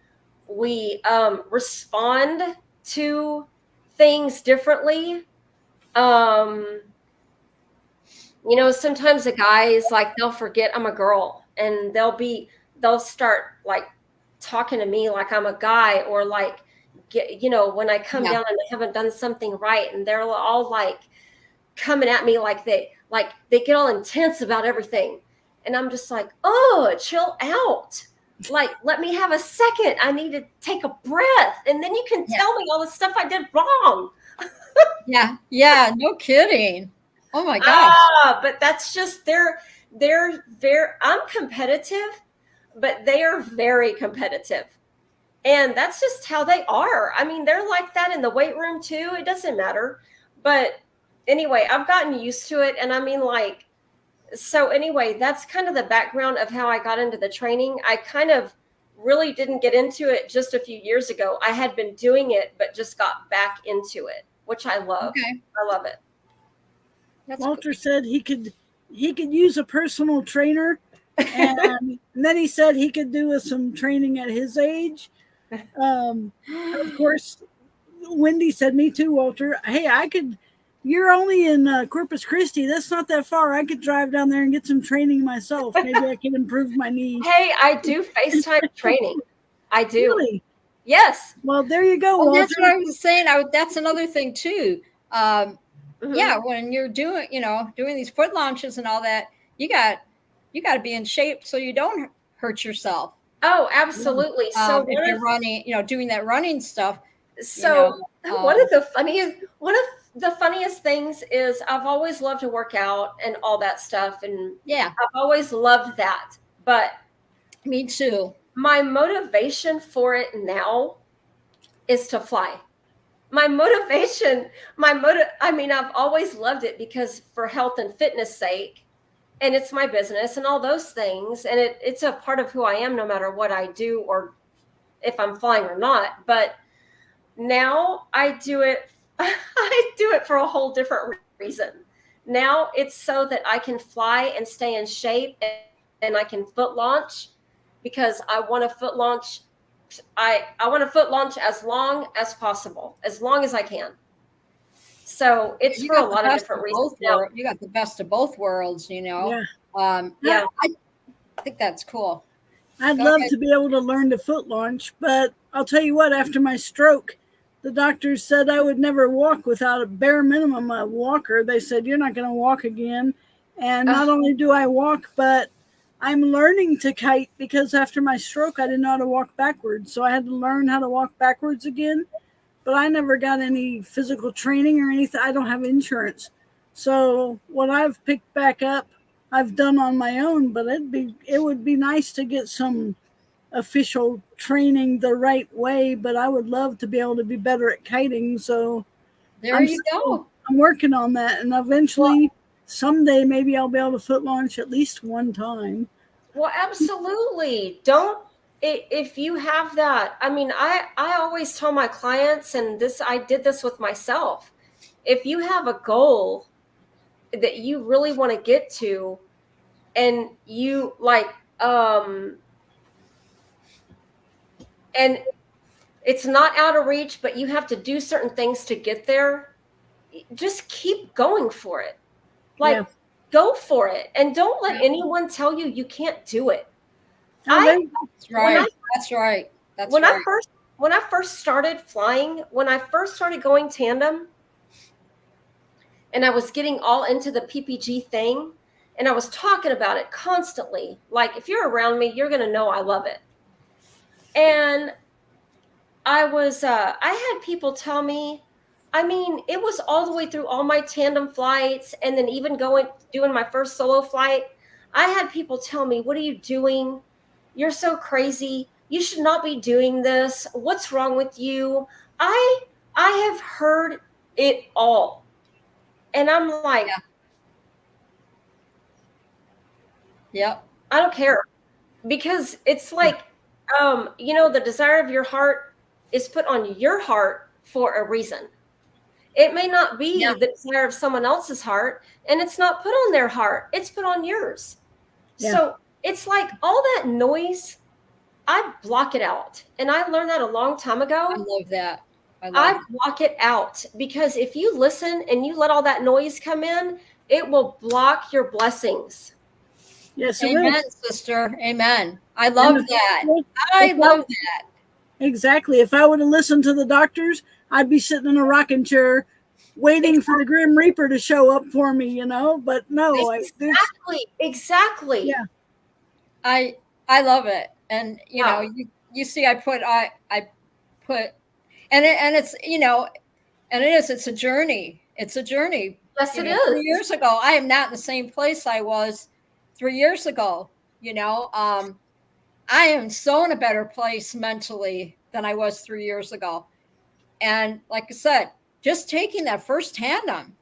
we respond to things differently. Sometimes the guys, like, they'll forget I'm a girl, and they'll start like talking to me like I'm a guy, or like, when I come down and I haven't done something right, and they're all like coming at me like they get all intense about everything. And I'm just like, oh, chill out. Like, let me have a second. I need to take a breath. And then you can tell me all the stuff I did wrong. Yeah. No kidding. Oh my gosh. But that's just, they're very, I'm competitive, but they are very competitive. And that's just how they are. I mean, they're like that in the weight room too. It doesn't matter. But anyway, I've gotten used to it. And I mean, so anyway, that's kind of the background of how I got into the training. I kind of really didn't get into it just a few years ago. I had been doing it, but just got back into it, which I love. Okay. I love it. Walter said he could use a personal trainer, and then he said he could do with some training at his age. Of course, Wendy said, me too, Walter. Hey, you're only in Corpus Christi. That's not that far. I could drive down there and get some training myself. Maybe I can improve my knee. Hey, I do FaceTime training. I do. Really? Yes. Well, there you go, Well, Walter. that's what I was saying. That's another thing too. Yeah, when you're doing these foot launches and all that, you got to be in shape so you don't hurt yourself. Oh, absolutely. So if you're running, doing that running stuff. So one of the funniest things is, I've always loved to work out and all that stuff, and I've always loved that. But me too. My motivation for it now is to fly. I mean, I've always loved it because for health and fitness sake, and it's my business and all those things. And it's a part of who I am, no matter what I do or if I'm flying or not. But now I do it for a whole different reason. Now it's so that I can fly and stay in shape, and I can foot launch, because I want to foot launch. I want to foot launch as long as possible, as long as I can. So it's for a lot of different reasons. You got the best of both worlds, Yeah. I think that's cool. I'd love to be able to learn to foot launch, but I'll tell you what, after my stroke, the doctors said I would never walk without a bare minimum a walker. They said, you're not going to walk again. And not only do I walk, but I'm learning to kite, because after my stroke, I didn't know how to walk backwards. So I had to learn how to walk backwards again. But I never got any physical training or anything. I don't have insurance. So what I've picked back up, I've done on my own, but it would be nice to get some official training the right way. But I would love to be able to be better at kiting. So there you go. I'm working on that. And eventually, someday, maybe I'll be able to foot launch at least one time. Well, absolutely. if you have that, I mean, I always tell my clients, and I did this with myself. If you have a goal that you really want to get to, and you like, and it's not out of reach, but you have to do certain things to get there, just keep going for it. Like, go for it, and don't let anyone tell you can't do it. That's right. That's right. That's when right. When I first started flying, when I first started going tandem, and I was getting all into the PPG thing, and I was talking about it constantly. Like, if you're around me, you're gonna know I love it. And I had people tell me, I mean, it was all the way through all my tandem flights, and then even doing my first solo flight, I had people tell me, "What are you doing? You're so crazy. You should not be doing this. What's wrong with you?" I have heard it all. And I'm like, Yep. I don't care, because it's like, the desire of your heart is put on your heart for a reason. It may not be the desire of someone else's heart, and it's not put on their heart. It's put on yours. Yeah. So it's like all that noise, I block it out. And I learned that a long time ago. I love that. I block it out, because if you listen and you let all that noise come in, it will block your blessings. Yes, amen, sister. Amen. I love that. I love that. Exactly. If I would have listened to the doctors, I'd be sitting in a rocking chair waiting for the Grim Reaper to show up for me, but no. Exactly. Yeah. I love it. And, you see, I put, and it's, and it is, it's a journey. It's a journey. Yes, it is. 3 years ago, I am not in the same place I was 3 years ago. I am so in a better place mentally than I was 3 years ago. And like I said, just taking that first tandem,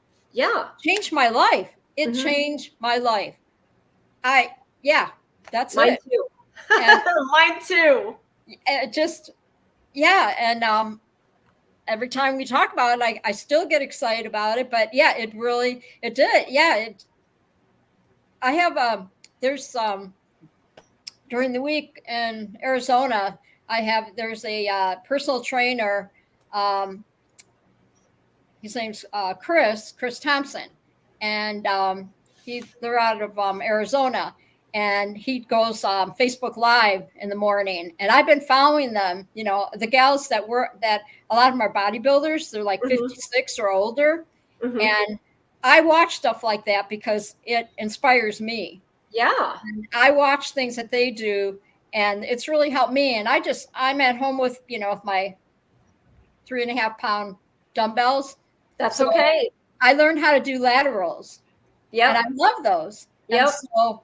changed my life. It changed my life. That's Mine it. Too. And, mine too. And every time we talk about it, I still get excited about it. But it did. Yeah, I have there's during the week in Arizona, there's a personal trainer. His name's Chris Thompson, and they're out of Arizona, and he goes Facebook Live in the morning, and I've been following them. The gals that a lot of them are bodybuilders. They're like 56 or older, and I watch stuff like that because it inspires me. Yeah. And I watch things that they do, and it's really helped me. And I'm at home with, with my 3.5 pound dumbbells. That's okay. I learned how to do laterals. Yeah. And I love those. Yep. And so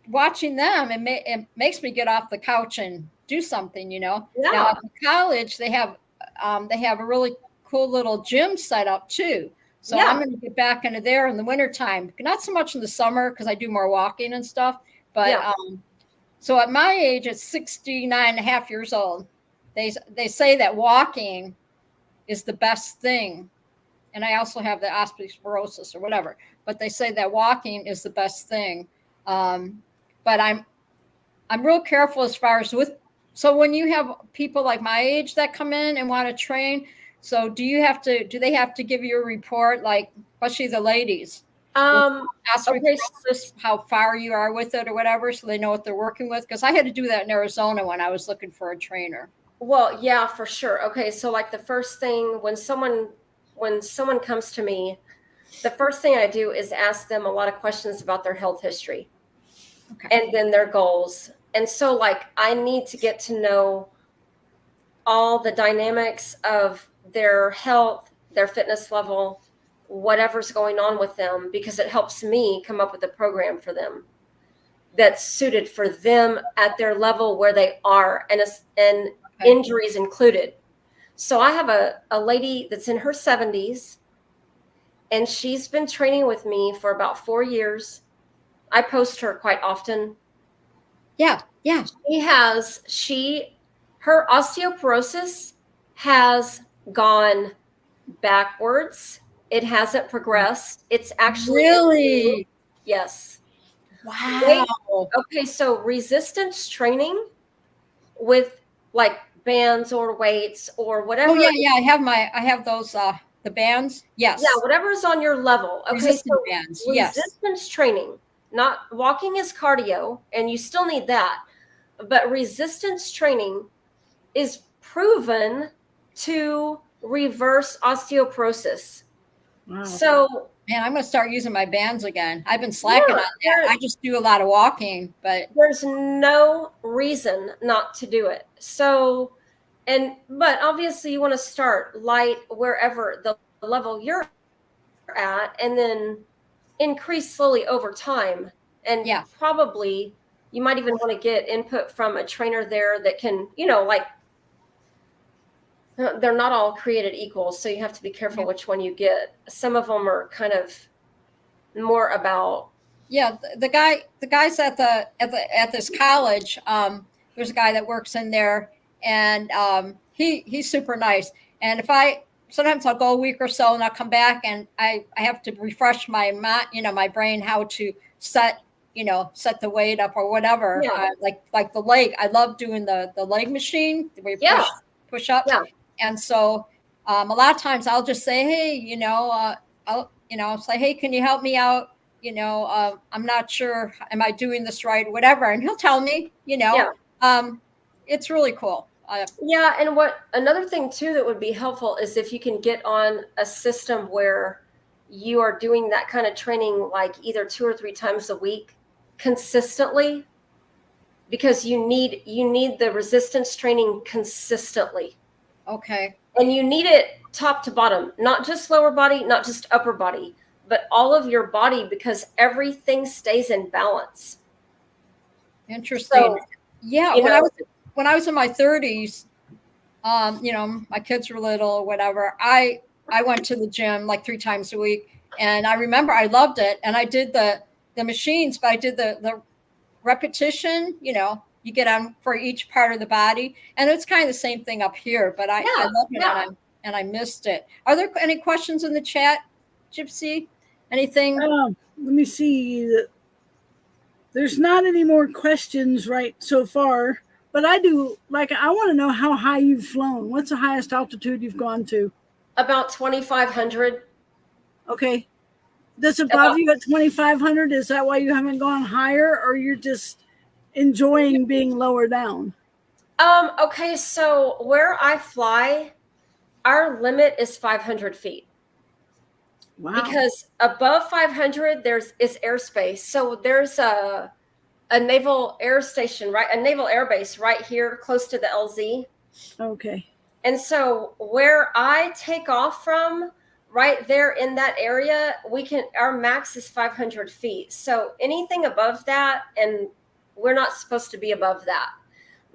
watching them, it makes me get off the couch and do something, Yeah. Now at the college, they have a really cool little gym set up too. So I'm going to get back into there in the wintertime. Not so much in the summer because I do more walking and stuff. But so at my age, at 69 and a half years old, they say that walking is the best thing. And I also have the osteoporosis or whatever. But they say that walking is the best thing. But I'm real careful as far as so when you have people like my age that come in and want to train, so do they have to give you a report, like especially the ladies? How far you are with it or whatever, so they know what they're working with? Because I had to do that in Arizona when I was looking for a trainer. Well, yeah, for sure. Okay, so like the first thing when someone comes to me, the first thing I do is ask them a lot of questions about their health history, and then their goals. And so like I need to get to know all the dynamics of their health, their fitness level, whatever's going on with them, because it helps me come up with a program for them that's suited for them at their level where they are, and injuries included. So I have a lady that's in her 70s, and she's been training with me for about 4 years. I post her quite often. Yeah. Yeah. Her osteoporosis has gone backwards. It hasn't progressed. It's actually Really? yes. Wow. Okay, so resistance training with like bands or weights or whatever. Oh yeah. I have those the bands. Yes. Yeah, whatever's on your level. Okay, Resistance so bands. Yes. resistance training, not walking is cardio, and you still need that. But resistance training is proven to reverse osteoporosis. Wow. So, Man, I'm going to start using my bands again. I've been slacking on that. I just do a lot of walking, but there's no reason not to do it. So, but obviously you want to start light wherever the level you're at, and then increase slowly over time. And yeah. probably you might even want to get input from a trainer there that can, like, they're not all created equal, so you have to be careful which one you get. Some of them are kind of more about the guys at this college. There's a guy that works in there, and he's super nice. And if sometimes I'll go a week or so and I'll come back and I have to refresh my my brain how to set the weight up or whatever. Like the leg. I love doing the leg machine where you push up. Yeah. And so a lot of times I'll just say, hey, I'll say, hey, can you help me out? I'm not sure, am I doing this right, whatever. And he'll tell me, it's really cool. Yeah. And another thing too, that would be helpful is if you can get on a system where you are doing that kind of training, like either 2 or 3 times a week consistently, because you need the resistance training consistently. Okay. And you need it top to bottom, not just lower body, not just upper body, but all of your body, because everything stays in balance. Interesting. So, yeah. When I was in my 30s, my kids were little or whatever, I went to the gym like 3 times a week, and I remember I loved it, and I did the machines, but I did the repetition, you get on for each part of the body, and it's kind of the same thing up here, but I love it, and I missed it. Are there any questions in the chat, Gypsy? Anything? Let me see. There's not any more questions right so far, but I want to know how high you've flown. What's the highest altitude you've gone to? About 2,500. Okay. Does it bother you at 2,500? Is that why you haven't gone higher, or you're just enjoying being lower down? Okay, so where I fly, our limit is 500 feet. Wow. Because above 500 is airspace. So there's a naval air station, right? A naval air base right here close to the LZ. Okay. And so where I take off from, right there in that area, our max is 500 feet. So anything above that, and we're not supposed to be above that.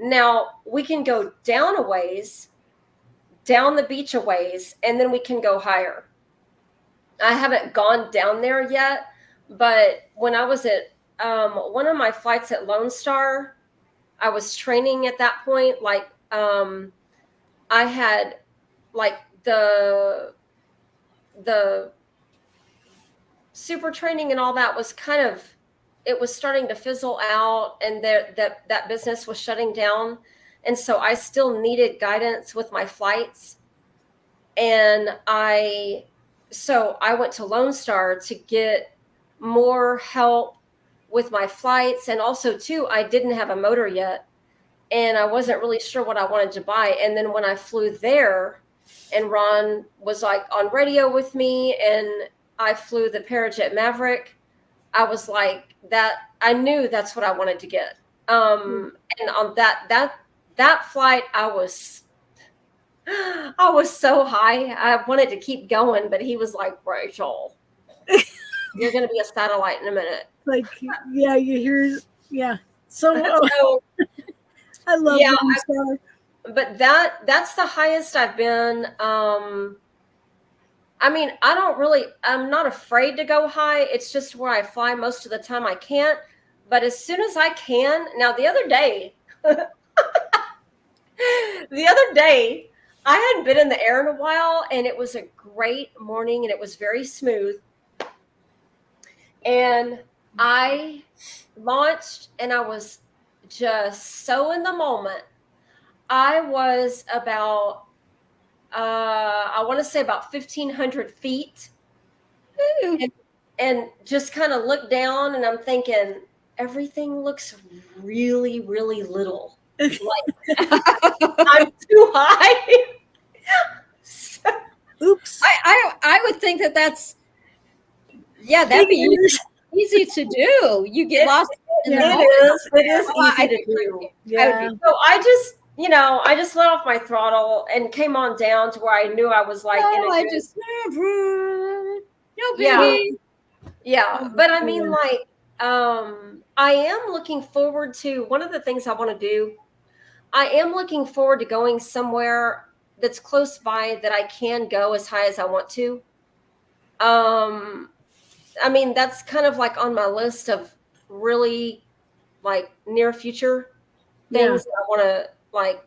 Now we can go down a ways, down the beach a ways, and then we can go higher. I haven't gone down there yet, but when I was at one of my flights at Lone Star, I was training at that point. Like I had like the super training and all that was it was starting to fizzle out, and that business was shutting down. And so I still needed guidance with my flights. And so I went to Lone Star to get more help with my flights. And also too, I didn't have a motor yet, and I wasn't really sure what I wanted to buy. And then when I flew there, and Ron was like on radio with me, and I flew the Parajet Maverick, I was like, I knew that's what I wanted to get. And on that flight, I was so high. I wanted to keep going, but he was like, Rachel, you're going to be a satellite in a minute. Like, yeah, you hear, yeah. So I love Lone Star. But that's the highest I've been. I mean, I'm not afraid to go high. It's just where I fly most of the time I can't. but as soon as I can. Now, the other day, I hadn't been in the air in a while, and it was a great morning, and it was very smooth. And I launched, and I was just so in the moment. I was about, I want to say about 1,500 feet, and just kind of looked down, and I'm thinking, everything looks really, really little. Like, I'm too high. So, Oops. I would think that's that'd be easy to do. You get lost in the moment. It is easy to do. Yeah. So I just let off my throttle and came on down to where I knew I was like no biggie. Yeah. But I mean, like, I am looking forward to one of the things I want to do. I am looking forward to going somewhere that's close by that I can go as high as I want to. I mean, that's kind of like on my list of really like near future things that I want to, like,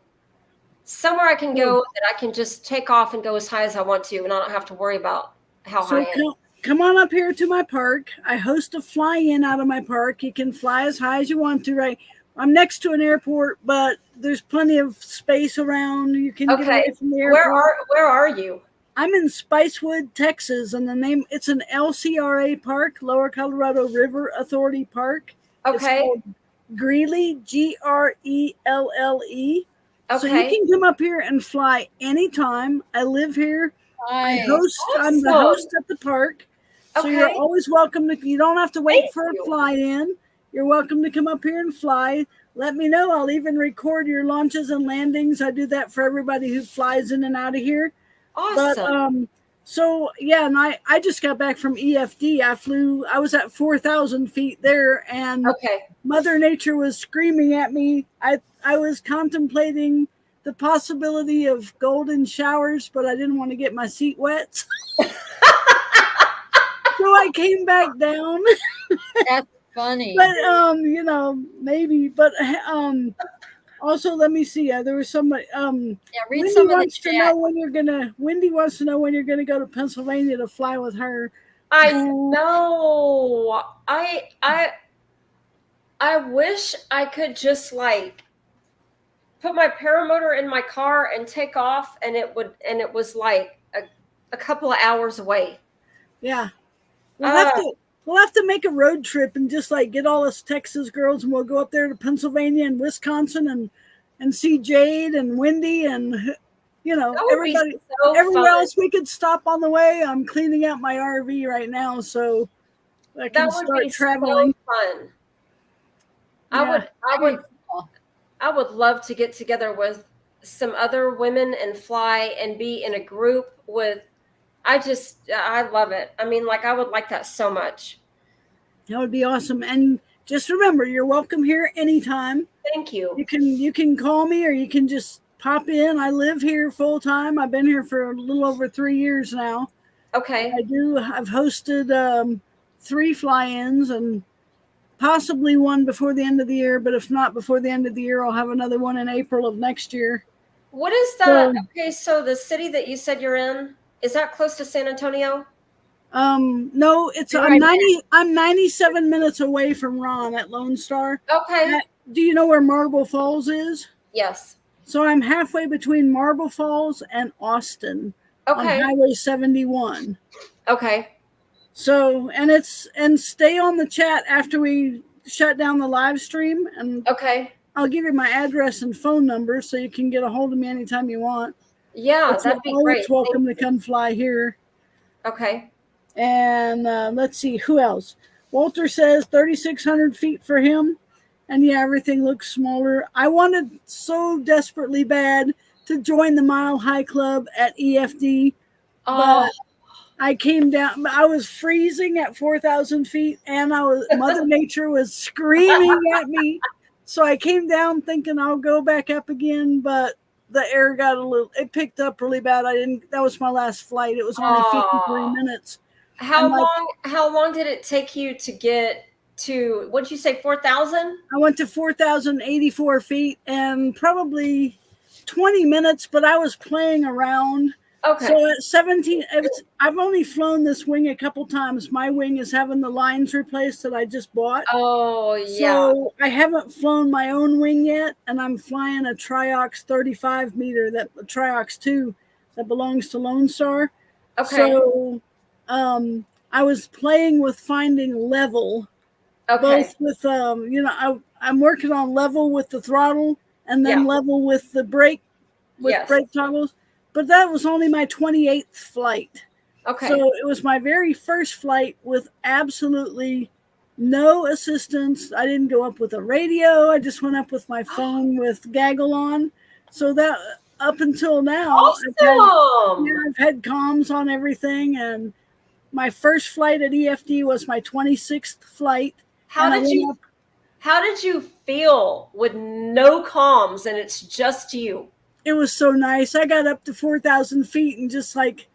somewhere I can go that I can just take off and go as high as I want to, and I don't have to worry about how high I am. Come on up here to my park. I host a fly-in out of my park. You can fly as high as you want to, right? I'm next to an airport, but there's plenty of space around. You can get away from the airport. Where are you? I'm in Spicewood, Texas, and it's an LCRA park, Lower Colorado River Authority Park. Okay. It's called Greeley, Grelle. Okay. So you can come up here and fly anytime. I live here. Nice. I'm the host at the park. So you're always welcome you don't have to wait for a fly in. You're welcome to come up here and fly. Let me know. I'll even record your launches and landings. I do that for everybody who flies in and out of here. Awesome. But and I just got back from EFD. I was at 4,000 feet there, and Mother Nature was screaming at me. I was contemplating the possibility of golden showers, but I didn't want to get my seat wet. So I came back down. That's funny. But maybe. But also, let me see. There was somebody. Read Wendy some of the wants to chat. know when you're gonna. Wendy wants to know when you're gonna go to Pennsylvania to fly with her. I know. I wish I could just like put my paramotor in my car and take off, and it was like a couple of hours away. Yeah, we'll have to make a road trip and just like get all us Texas girls, and we'll go up there to Pennsylvania and Wisconsin and see Jade and Wendy and everybody. Everywhere else we could stop on the way. I'm cleaning out my RV right now, so I can start traveling. So fun. Yeah. I would love to get together with some other women and fly and be in a group with. I love it. I mean, like, I would like that so much. That would be awesome. And just remember, you're welcome here anytime. Thank you. You can call me, or you can just pop in. I live here full time. I've been here for a little over 3 years now. Okay. I've hosted 3 fly-ins and possibly one before the end of the year. But if not before the end of the year, I'll have another one in April of next year. What is that? So the city that you said you're in, is that close to San Antonio? No, I'm 97 minutes away from Ron at Lone Star. Okay. Do you know where Marble Falls is? Yes. So I'm halfway between Marble Falls and Austin on Highway 71. Okay. So, and stay on the chat after we shut down the live stream, and I'll give you my address and phone number so you can get a hold of me anytime you want. Yeah, that'd be great. It's welcome to come fly here. Okay. And let's see, who else? Walter says 3,600 feet for him. And yeah, everything looks smaller. I wanted so desperately bad to join the Mile High Club at EFD. But I came down, I was freezing at 4,000 feet, and Mother Nature was screaming at me. So I came down thinking I'll go back up again, but the air it picked up really bad. That was my last flight. It was only 53 minutes. How long did it take you to get to, what'd you say, 4,000? I went to 4,084 feet and probably 20 minutes, but I was playing around. Okay. So at 17, I've only flown this wing a couple times. My wing is having the lines replaced that I just bought. Oh, yeah. So I haven't flown my own wing yet, and I'm flying a Triox 35 meter, that Triox 2 that belongs to Lone Star. Okay. So I was playing with finding level. Okay. Both with, I'm working on level with the throttle and then level with the brake, with brake toggles. But that was only my 28th flight. Okay. So it was my very first flight with absolutely no assistance. I didn't go up with a radio. I just went up with my phone with gaggle on. So that up until now, awesome. I've had comms on everything. And my first flight at EFD was my 26th flight. How did you feel with no comms and it's just you? It was so nice. I got up to 4,000 feet and just like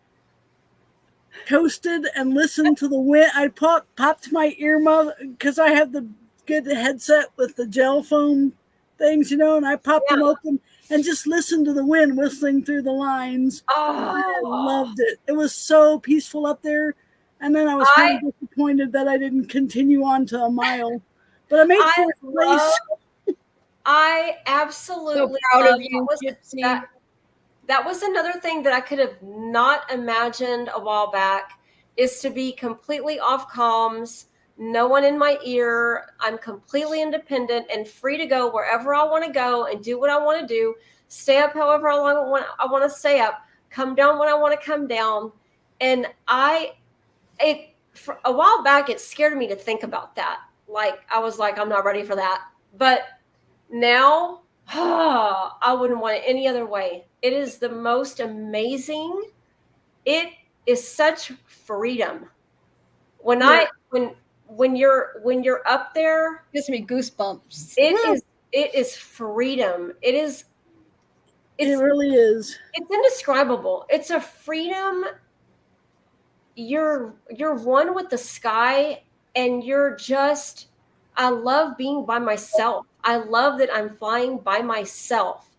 coasted and listened to the wind. I popped my earmuff because I have the good headset with the gel foam things, and I popped them open and just listened to the wind whistling through the lines. I loved it. It was so peaceful up there. And then I was kind of disappointed that I didn't continue on to a mile. But I made fourth place. I absolutely so proud of you, Gypsy. That was another thing that I could have not imagined a while back, is to be completely off comms, no one in my ear. I'm completely independent and free to go wherever I want to go and do what I want to do, stay up however long I want to stay up, come down when I want to come down. And for a while back, it scared me to think about that. Like, I was like, I'm not ready for that. But now, I wouldn't want it any other way. It is the most amazing. It is such freedom. When you're up there, gives me goosebumps. It is freedom. It really is. It's indescribable. It's a freedom. You're one with the sky, and I love being by myself. I love that I'm flying by myself,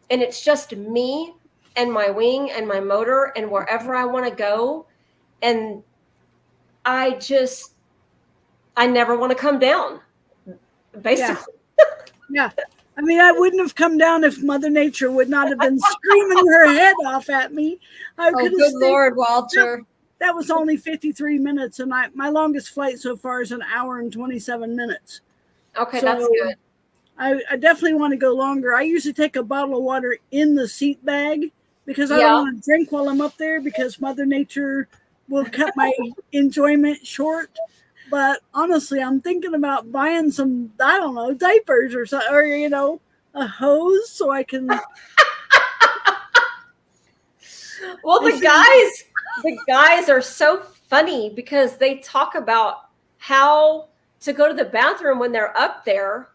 and it's just me and my wing and my motor and wherever I want to go. And I never want to come down, basically. Yeah. I mean, I wouldn't have come down if Mother Nature would not have been screaming her head off at me. Good Lord, Walter. That was only 53 minutes, and my longest flight so far is 1 hour and 27 minutes. Okay, so that's good. I definitely want to go longer. I usually take a bottle of water in the seat bag because I don't want to drink while I'm up there, because Mother Nature will cut my enjoyment short. But honestly, I'm thinking about buying some, I don't know, diapers or something, or, a hose so I can. Well, the guys are so funny because they talk about how to go to the bathroom when they're up there,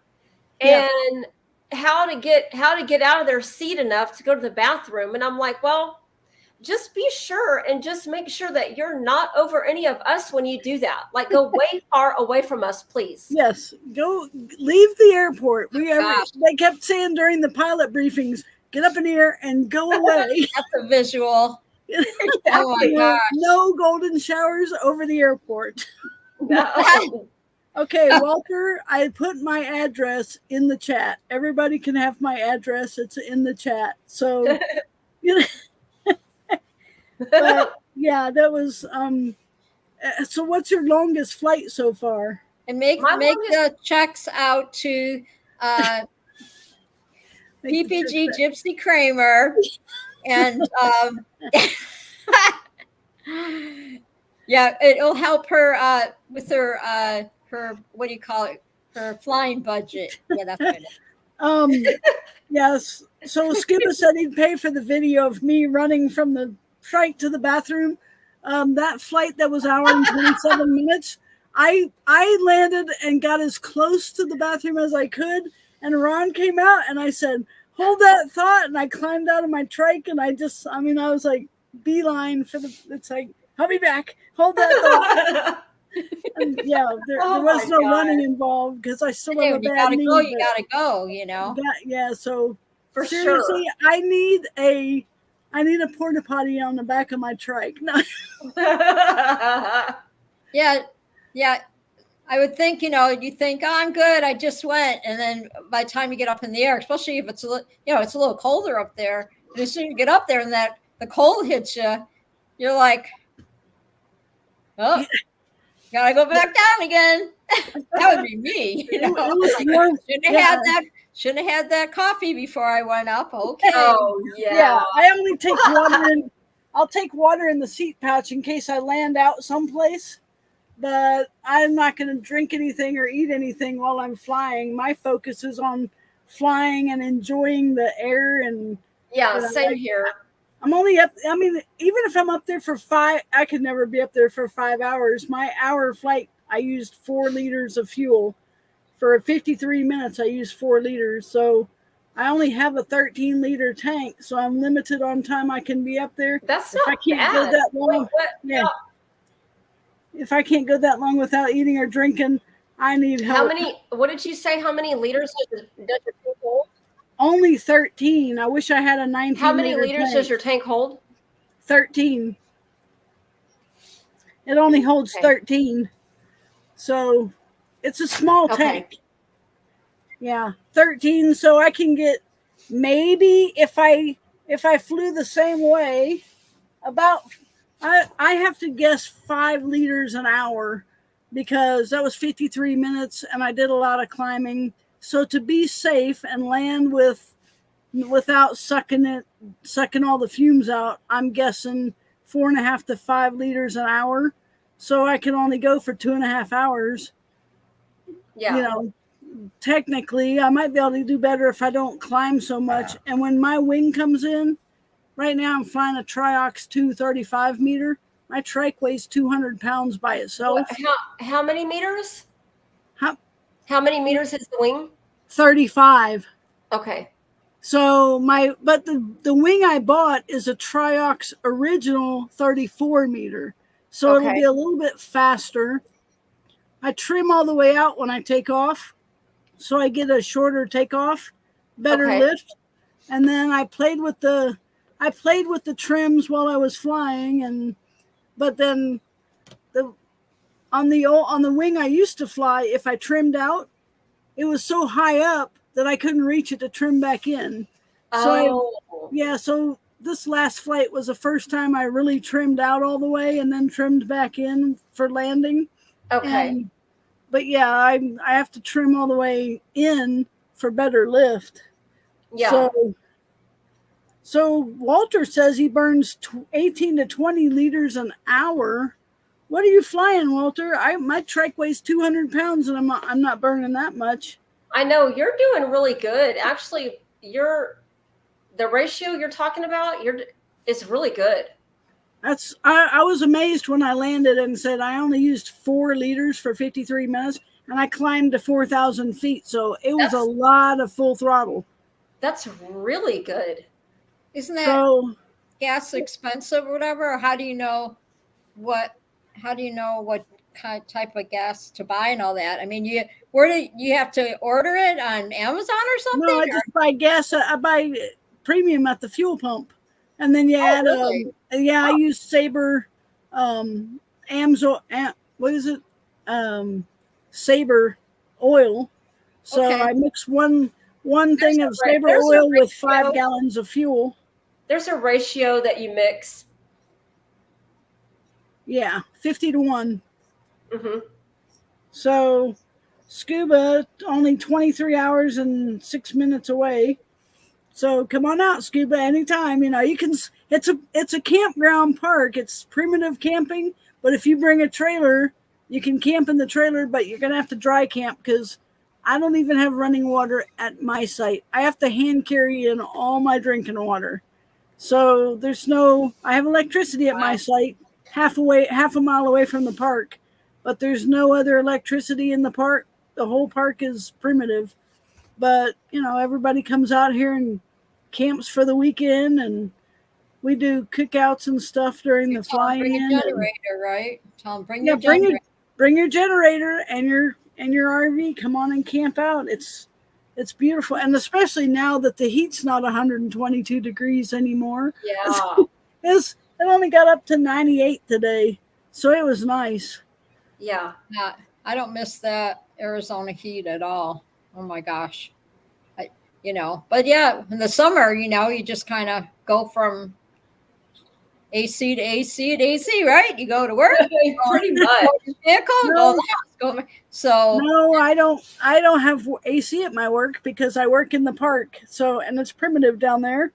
and how to get out of their seat enough to go to the bathroom. And I'm like, well, just be sure and just make sure that you're not over any of us when you do that. Like, go way far away from us, please. Yes, leave the airport. They kept saying during the pilot briefings, get up in the air and go away. That's a visual. Exactly. Oh my gosh. No golden showers over the airport. No. Okay, Walter, I put my address in the chat. Everybody can have my address. It's in the chat. So, but yeah, that was, so what's your longest flight so far? And make the checks out to PPG Gypsy Kramer. And yeah, it'll help her with her what do you call it? Her flying budget. Yeah, that's good. Yes. So Scuba said he'd pay for the video of me running from the trike to the bathroom. That flight that was 1 hour and 27 minutes. I landed and got as close to the bathroom as I could, and Ron came out and I said, hold that thought, and I climbed out of my trike, and I was like beeline for it's like, I'll be back. Hold that thought. And yeah, there Oh was my no God. running involved because I still have a Dude, you bad gotta knee. go. You but gotta go. You know. yeah, so For seriously, sure. I need a porta potty on the back of my trike. No. Yeah, yeah. I would think, you think, oh, I'm good. I just went, and then by the time you get up in the air, especially if it's it's a little colder up there, and as soon as you get up there and that the cold hits you, you're like, oh, gotta go back down again. That would be me. It was Like, warm. shouldn't have had that coffee before I went up. Okay. Oh Yeah, I only take water in. I'll take water in the seat pouch in case I land out someplace. But I'm not going to drink anything or eat anything while I'm flying. My focus is on flying and enjoying the air. And Yeah, same here. I'm only up. I mean, even if I'm up there for I could never be up there for 5 hours. My hour flight, I used 4 liters of fuel. For 53 minutes, I used 4 liters. So I only have a 13-liter tank. So I'm limited on time I can be up there. That's if not I can't bad. go that long, Yeah. If I can't go that long without eating or drinking, I need help. What did you say? How many liters does your tank hold? Only 13. I wish I had a 19. How many liters does your tank hold? 13. It only holds 13. So it's a small tank. Yeah, 13. So I can get, maybe if I flew the same way, about, I have to guess 5 liters an hour, because that was 53 minutes and I did a lot of climbing. So to be safe and land without sucking all the fumes out, I'm guessing 4.5 to 5 liters an hour. So I can only go for 2.5 hours. Yeah. Technically, I might be able to do better if I don't climb so much. And when my wing comes in, right now I'm flying a Treehouse 235 meter. My trike weighs 200 pounds by itself. How many meters? How many meters is the wing? 35. Okay. So the wing I bought is a Treehouse original 34 meter. So it'll be a little bit faster. I trim all the way out when I take off, so I get a shorter takeoff, better lift. And then I played with the trims while I was flying, but then on the wing I used to fly, if I trimmed out, it was so high up that I couldn't reach it to trim back in. So so this last flight was the first time I really trimmed out all the way and then trimmed back in for landing. Okay. But yeah, I have to trim all the way in for better lift. Yeah. So Walter says he burns 18 to 20 liters an hour. What are you flying, Walter? My trike weighs 200 pounds and I'm not burning that much. I know you're doing really good. Actually, the ratio you're talking about, is really good. I was amazed when I landed and said I only used 4 liters for 53 minutes, and I climbed to 4,000 feet. So it was a lot of full throttle. That's really good. Isn't that gas expensive or whatever? Or how do you know what type of gas to buy and all that? I mean, where do you have to order it on Amazon or something? No, I just buy gas. I buy premium at the fuel pump, and then you add I use Sabre, Amsoil. What is it? Sabre oil. So I mix one thing of Sabre oil with 5 gallons of fuel. There's a ratio that you mix. Yeah, 50 to 1. Mm-hmm. So Scuba only 23 hours and 6 minutes away. So come on out, Scuba, anytime. You can. It's a campground park. It's primitive camping, but if you bring a trailer, you can camp in the trailer, but you're gonna have to dry camp because I don't even have running water at my site. I have to hand carry in all my drinking water. So I have electricity at my site, half a mile away from the park, but there's no other electricity in the park. The whole park is primitive, but everybody comes out here and camps for the weekend, and we do cookouts and stuff during the flying in. Bring a generator, right? Tell them bring your generator. bring your generator and your RV. Come on and camp out. It's beautiful, and especially now that the heat's not 122 degrees anymore. Yeah. It only got up to 98 today, so it was nice. Yeah. I don't miss that Arizona heat at all. Oh my gosh. But yeah, in the summer, you just kind of go from AC to AC to AC, right? You go to work, Pretty much. vehicle, go to the house, go. So no, I don't have AC at my work because I work in the park. So, and it's primitive down there.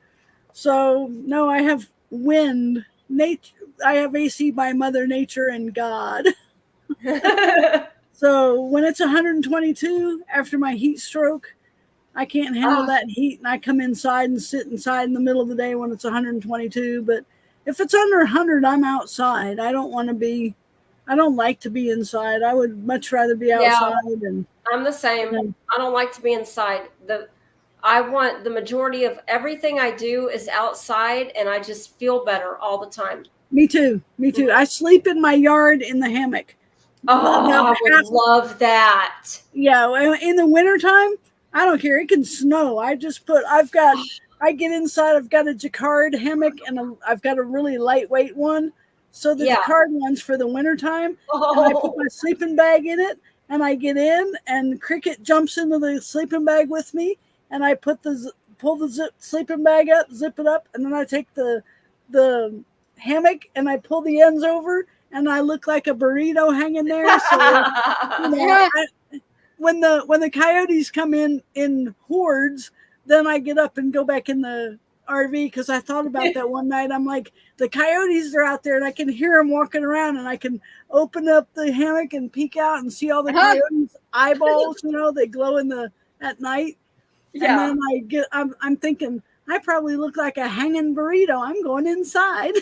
So no, I have wind, nature. I have AC by Mother Nature and God. So when it's 122 after my heat stroke, I can't handle that heat, and I come inside and sit inside in the middle of the day when it's 122. But if it's under 100, I'm outside. I don't like to be inside. I would much rather be outside. Yeah, and I'm the same. I don't like to be inside. I want the majority of everything I do is outside, and I just feel better all the time. Me too. I sleep in my yard in the hammock. Oh, I would love that. Yeah, in the wintertime, I don't care. It can snow. I get inside. I've got a jacquard hammock, and I've got a really lightweight one. So the jacquard one's for the wintertime. And I put my sleeping bag in it, and I get in, and Cricket jumps into the sleeping bag with me, and I pull the sleeping bag up, zip it up, and then I take the hammock and I pull the ends over, and I look like a burrito hanging there. So when the coyotes come in hordes, then I get up and go back in the RV, because I thought about that one night. I'm like, the coyotes are out there, and I can hear them walking around, and I can open up the hammock and peek out and see all the coyotes' eyeballs. They glow at night. Yeah. And then I'm thinking, I probably look like a hanging burrito. I'm going inside.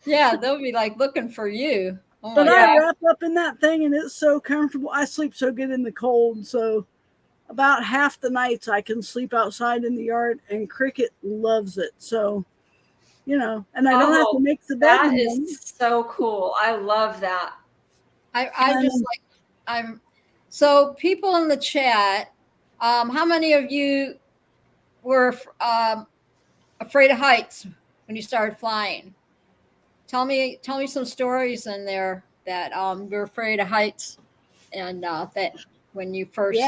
Yeah, they'll be like looking for you. Oh but I wrap up in that thing, and it's so comfortable. I sleep so good in the cold. So about half the nights I can sleep outside in the yard, and Cricket loves it. So, and I don't have to make the bed. That is so cool. I love that. So people in the chat, how many of you were afraid of heights when you started flying? Tell me some stories in there that you're afraid of heights, and that when you first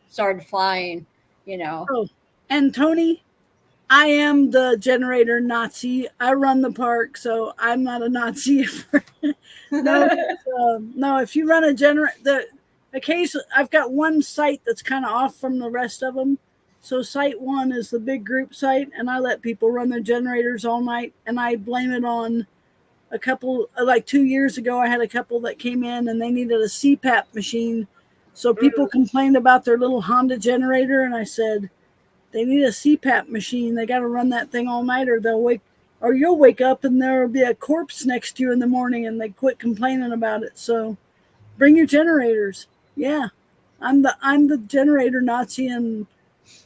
started flying, Oh, and Tony, I am the generator Nazi. I run the park, so I'm not a Nazi. No, if you run a generator, occasionally I've got one site that's kind of off from the rest of them. So site one is the big group site, and I let people run their generators all night, and I blame it on a couple. Like 2 years ago, I had a couple that came in, and they needed a CPAP machine. So people complained about their little Honda generator, and I said, they need a CPAP machine. They got to run that thing all night, or you'll wake up and there'll be a corpse next to you in the morning, and they quit complaining about it. So bring your generators. Yeah, I'm the generator Nazi, and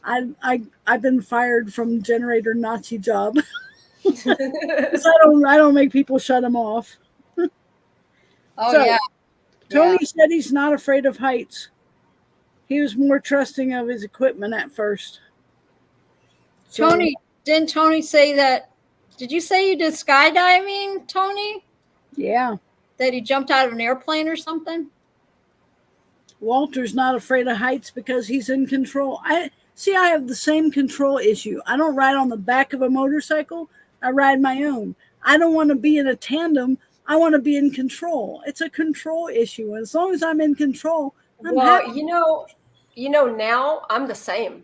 I've been fired from generator Nazi job. I don't make people shut them off. Tony said he's not afraid of heights. He was more trusting of his equipment at first. Tony, didn't Tony say that? Did you say you did skydiving, Tony? Yeah. That he jumped out of an airplane or something? Walter's not afraid of heights because he's in control. I have the same control issue. I don't ride on the back of a motorcycle. I ride my own. I don't want to be in a tandem. I want to be in control. It's a control issue. As long as I'm in control, I'm happy. Now I'm the same.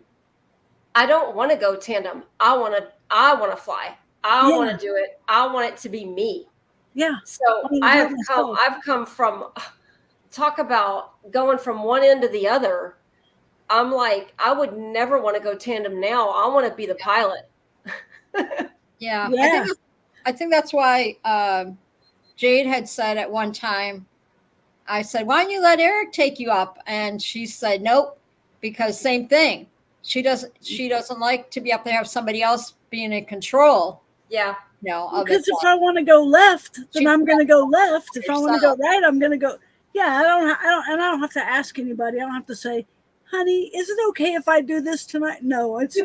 I don't want to go tandem. I want to fly. I want to do it. I want it to be me. Yeah. So I've come from, talk about going from one end to the other. I'm like, I would never want to go tandem now. I want to be the pilot. Yeah. I think that's why Jade had said at one time, I said, why don't you let Eric take you up? And she said, nope, because same thing. She doesn't like to be up there, have somebody else being in control. Yeah. No, Because if I want to go left, then You I'm going to go left. If I want to go yourself. right, I'm going to go. Yeah, I don't have to ask anybody. I don't have to say, honey, is it okay if I do this tonight? No, it's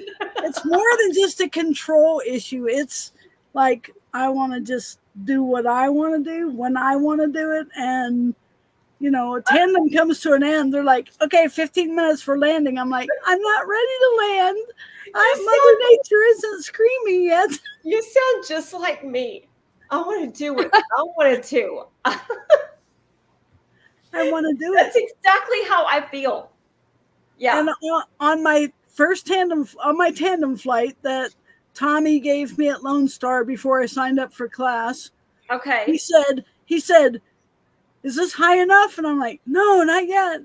more than just a control issue. It's like I want to just do what I want to do when I want to do it. And, a tandem comes to an end. They're like, okay, 15 minutes for landing. I'm like, I'm not ready to land. Mother Nature isn't screaming yet. You sound just like me. I want to do what I want to do. I want to do That's it. exactly how I feel. Yeah. And on my tandem flight that Tommy gave me at Lone Star before I signed up for class, Okay. he said, is this high enough? And I'm like, no, not yet.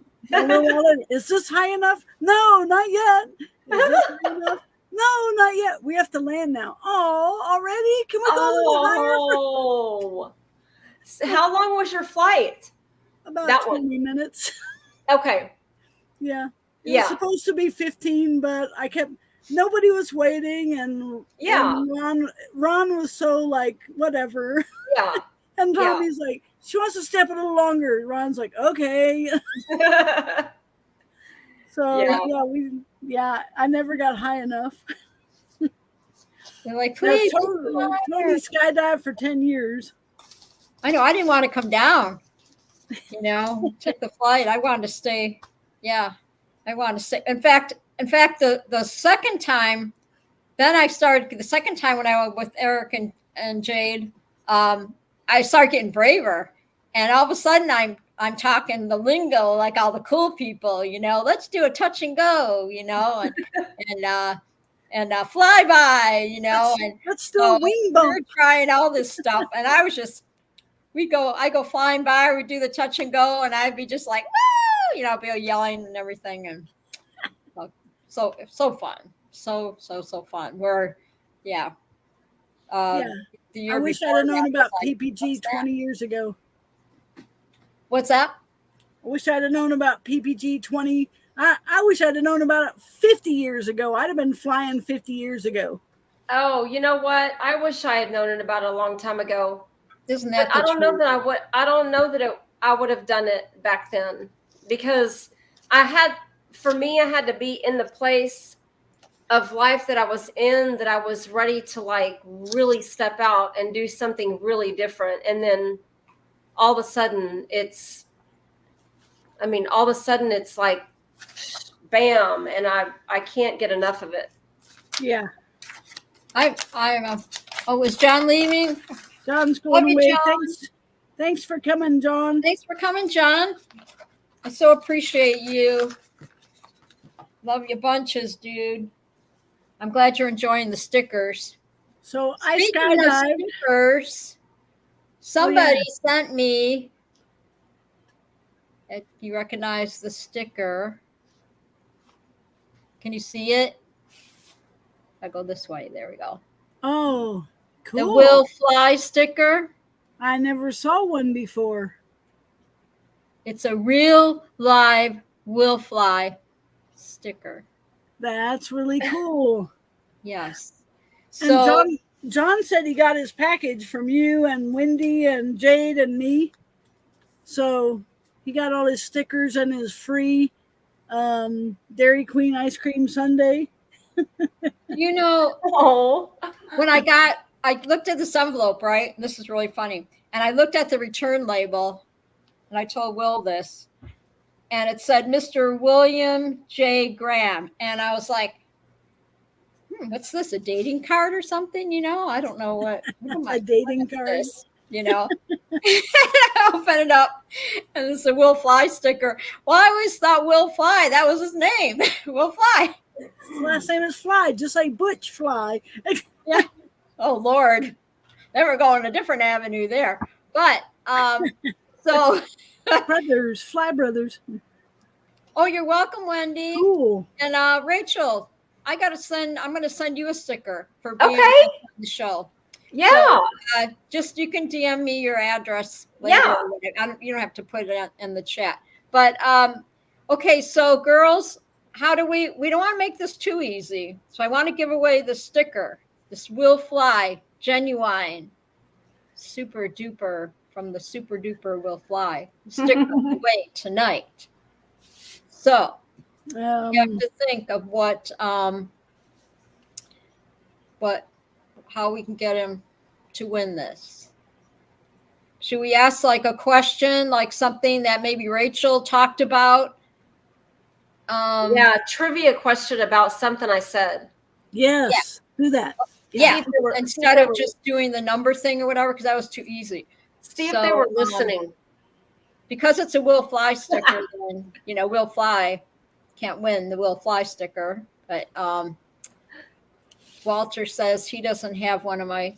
Is this high enough? No, not yet. Is this high enough? No, not yet. We have to land now. Oh, already? Can we go a little higher? Oh. So how long was your flight? About That 20 minutes. Okay. Yeah. It Yeah. was supposed to be 15, but nobody was waiting. And Ron was so like, whatever. Yeah. And Tommy's like, she wants to step a little longer. Ron's like, okay. So I never got high enough. They're like, please. Tony skydived for 10 years. I know. I didn't want to come down. Took the flight. I wanted to stay. Yeah, I wanted to stay. In fact, the second time, the second time when I went with Eric and Jade, I started getting braver, and all of a sudden I'm talking the lingo like all the cool people. Let's do a touch and go. And flyby. Let's do a wing bump. We're trying all this stuff, and I was just. I go flying by, we do the touch and go, and I'd be just like, woo, I'll be yelling and everything. And so fun. So fun. The year I wish I'd before have known that about was like, PPG 20 years ago. What's that? I wish I'd have known about PPG 20. I wish I'd have known about it 50 years ago. I'd have been flying 50 years ago. Oh, you know what? I wish I had known it about a long time ago. Isn't that I don't know that I would have done it back then, because I had to be in the place of life that I was in, that I was ready to like really step out and do something really different. And then all of a sudden it's like, bam. And I can't get enough of it. Yeah. Is John leaving? John's going away. John. Thanks for coming, John. Thanks for coming, John. I so appreciate you. Love you bunches, dude. I'm glad you're enjoying the stickers. So Speaking I skydived. of stickers, somebody sent me. You recognize the sticker? Can you see it? I go this way. There we go. Oh, cool. The Will Fly sticker. I never saw one before. It's a real live Will Fly sticker. That's really cool. Yes. So and John said he got his package from you and Wendy and Jade and me. So he got all his stickers and his free Dairy Queen ice cream sundae. When I looked at this envelope, right? And this is really funny. And I looked at the return label, and I told Will this, and it said Mr. William J. Graham. And I was like, what's this, a dating card or something? I don't know what a dating card. This, I open it up, and it's a Will Fly sticker. Well, I always thought Will Fly, that was his name. Will Fly. His last name is Fly, just like Butch Fly. Yeah. Oh Lord, they were going a different avenue there. But so Fly brothers. Oh, you're welcome, Wendy. Cool. And Rachel, I'm going to send you a sticker for being on the show. Yeah. So, you can DM me your address later. Yeah. You don't have to put it in the chat. But okay, so girls, we don't want to make this too easy. So I want to give away the sticker, this Will Fly genuine, super duper from the super duper will fly sticker away tonight. So you have to think of how we can get him to win this. Should we ask like a question, like something that maybe Rachel talked about? Yeah, trivia question about something I said. Yes, do that. Yeah, instead of just doing the number thing or whatever, because that was too easy. See if they were listening. Because it's a Will Fly sticker, then Will Fly can't win the Will Fly sticker. But Walter says he doesn't have one of my.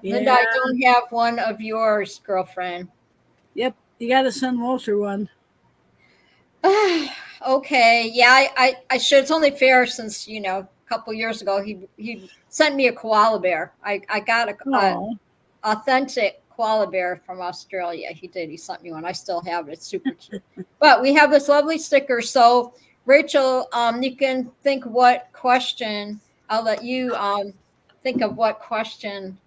Yeah. Linda, I don't have one of yours, girlfriend. Yep, you got to send Walter one. Okay, yeah, I should. It's only fair since a couple years ago he sent me a koala bear. I got a authentic koala bear from Australia. He did. He sent me one. I still have it. It's super cute. But we have this lovely sticker. So Rachel, you can think what question. I'll let you think of what question.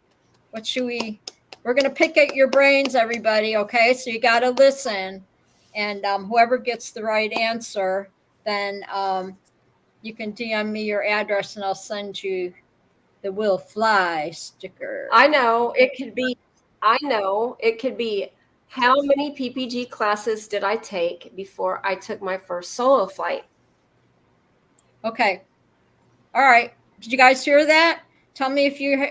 What should we? We're gonna pick at your brains, everybody. Okay, so you got to listen, and whoever gets the right answer, then you can DM me your address, and I'll send you the Will Fly sticker. I know it could be. How many PPG classes did I take before I took my first solo flight? Okay. All right. Did you guys hear that? Tell me if you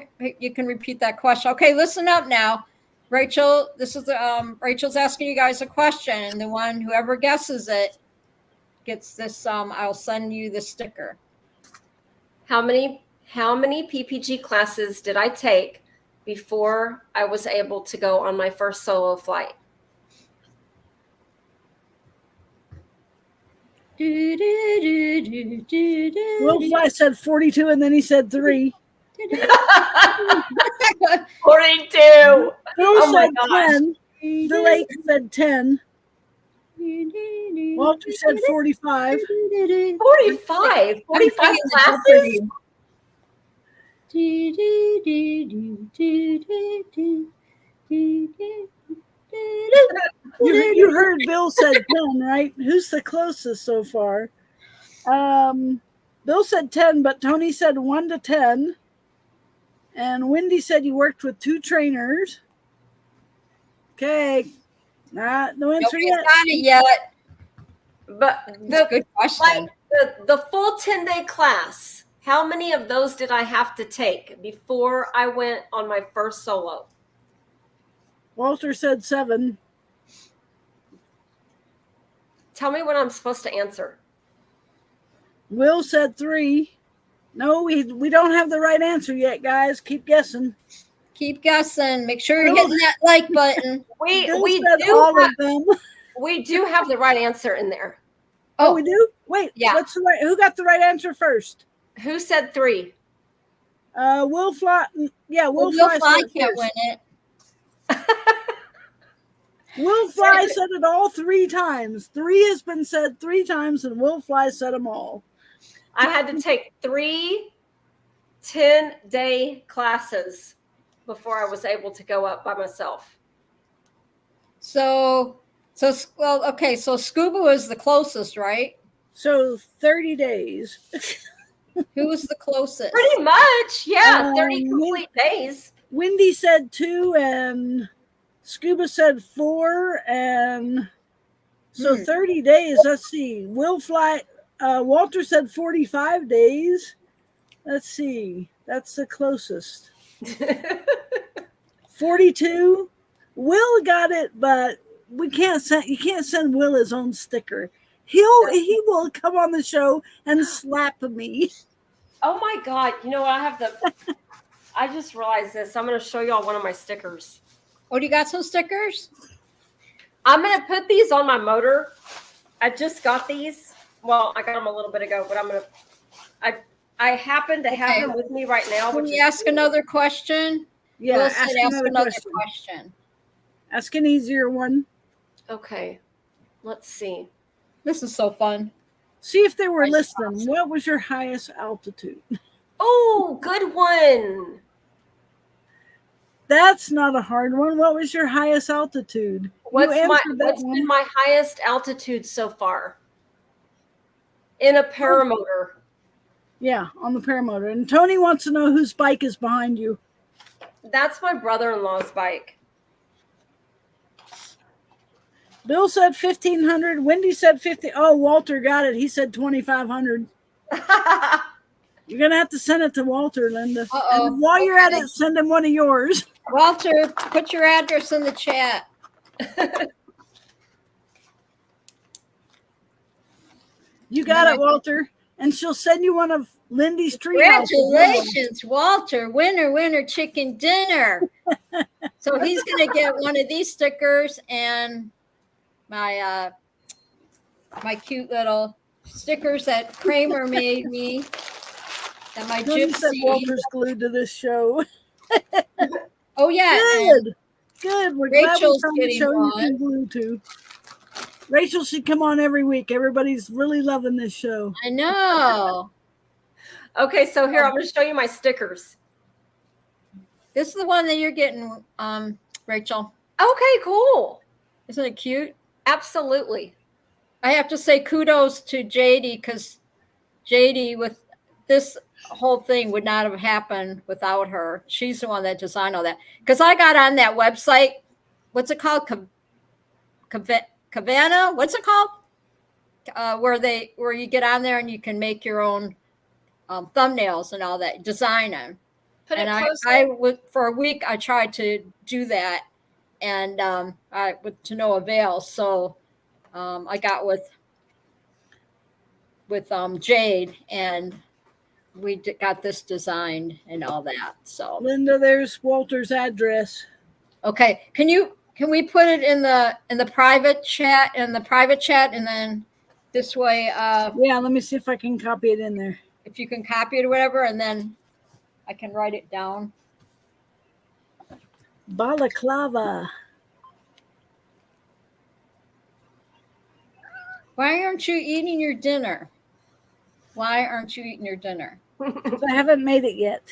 can repeat that question. Okay, listen up now. Rachel, this is Rachel's asking you guys a question, and the one whoever guesses it gets this. I'll send you the sticker. How many PPG classes did I take before I was able to go on my first solo flight? Will Fly said 42, and then he said 3. 42. Bill said 10. The lake said 10. Walter said 45. 45 classes? You heard Bill said 10, right? Who's the closest so far? Bill said 10, but Tony said 1 to 10. And Wendy said you worked with 2 trainers. Okay. No answer yet. Got it yet. But good question. Like the full 10-day class, how many of those did I have to take before I went on my first solo? Walter said 7. Tell me what I'm supposed to answer. Will said 3. No, we don't have the right answer yet, guys. Keep guessing. Keep guessing. Make sure you're hitting that like button. We do have the right answer in there. Oh, we do? Wait, yeah. What's the right? Who got the right answer first? Who said 3? Will Fly. Yeah, Will Fly first. can't win it. Will Fly said it all 3 times. 3 has been said 3 times, and Will Fly said them all. I had to take 3 10-day classes before I was able to go up by myself. So Scuba was the closest, right? So 30 days. Who was the closest? Pretty much, yeah. 30 complete days. Wendy said 2, and Scuba said 4, and so 30 days. Let's see. Will Fly. Walter said 45 days. Let's see. That's the closest. 42. Will got it, but you can't send Will his own sticker. He will come on the show and slap me. Oh my God. You know what? I just realized this. I'm going to show y'all one of my stickers. Oh, do you got some stickers? I'm going to put these on my motor. I just got these. Well, I got them a little bit ago, but I happen to have them with me right now. Can we ask another question? Yeah, ask another question. Ask an easier one. Okay. Let's see. This is so fun. See if they were listening. What was your highest altitude? Oh, good one. That's not a hard one. What was your highest altitude? What's answered that what's one. been my highest altitude so far? In a paramotor. Yeah, on the paramotor. And Tony wants to know whose bike is behind you. That's my brother-in-law's bike. Bill said 1,500. Wendy said 50. Oh, Walter got it. He said 2,500. You're going to have to send it to Walter, Linda. Uh-oh. And while you're at it, send him one of yours. Walter, put your address in the chat. You got it, Walter. And she'll send you one of Lindy's Treehouse. Congratulations, Walter. Winner, chicken dinner. So he's going to get one of these stickers and my cute little stickers that Kramer made me. And my Tony said gypsy. Walter's glued to this show. Oh, yeah. Good. We're Rachel's glad we found a getting show you one. can glue to. Rachel should come on every week. Everybody's really loving this show. I know. Okay, so here I'm going to show you my stickers. This is the one that you're getting, Rachel. Okay, cool. Isn't it cute? Absolutely. I have to say kudos to JD because JD with this whole thing would not have happened without her. She's the one that designed all that. Because I got on that website. What's it called? Kavana? What's it called? Where you get on there and you can make your own thumbnails and all that, design them. Put And it I would for a week I tried to do that, and to no avail. So I got with Jade, and we got this designed and all that. So Linda, there's Walter's address. okay, can we put it in the private chat and then this way Yeah, let me see if I can copy it in there. if you can copy it or whatever, and then I can write it down. Balaclava. Why aren't you eating your dinner? Why aren't you eating your dinner? I haven't made it yet.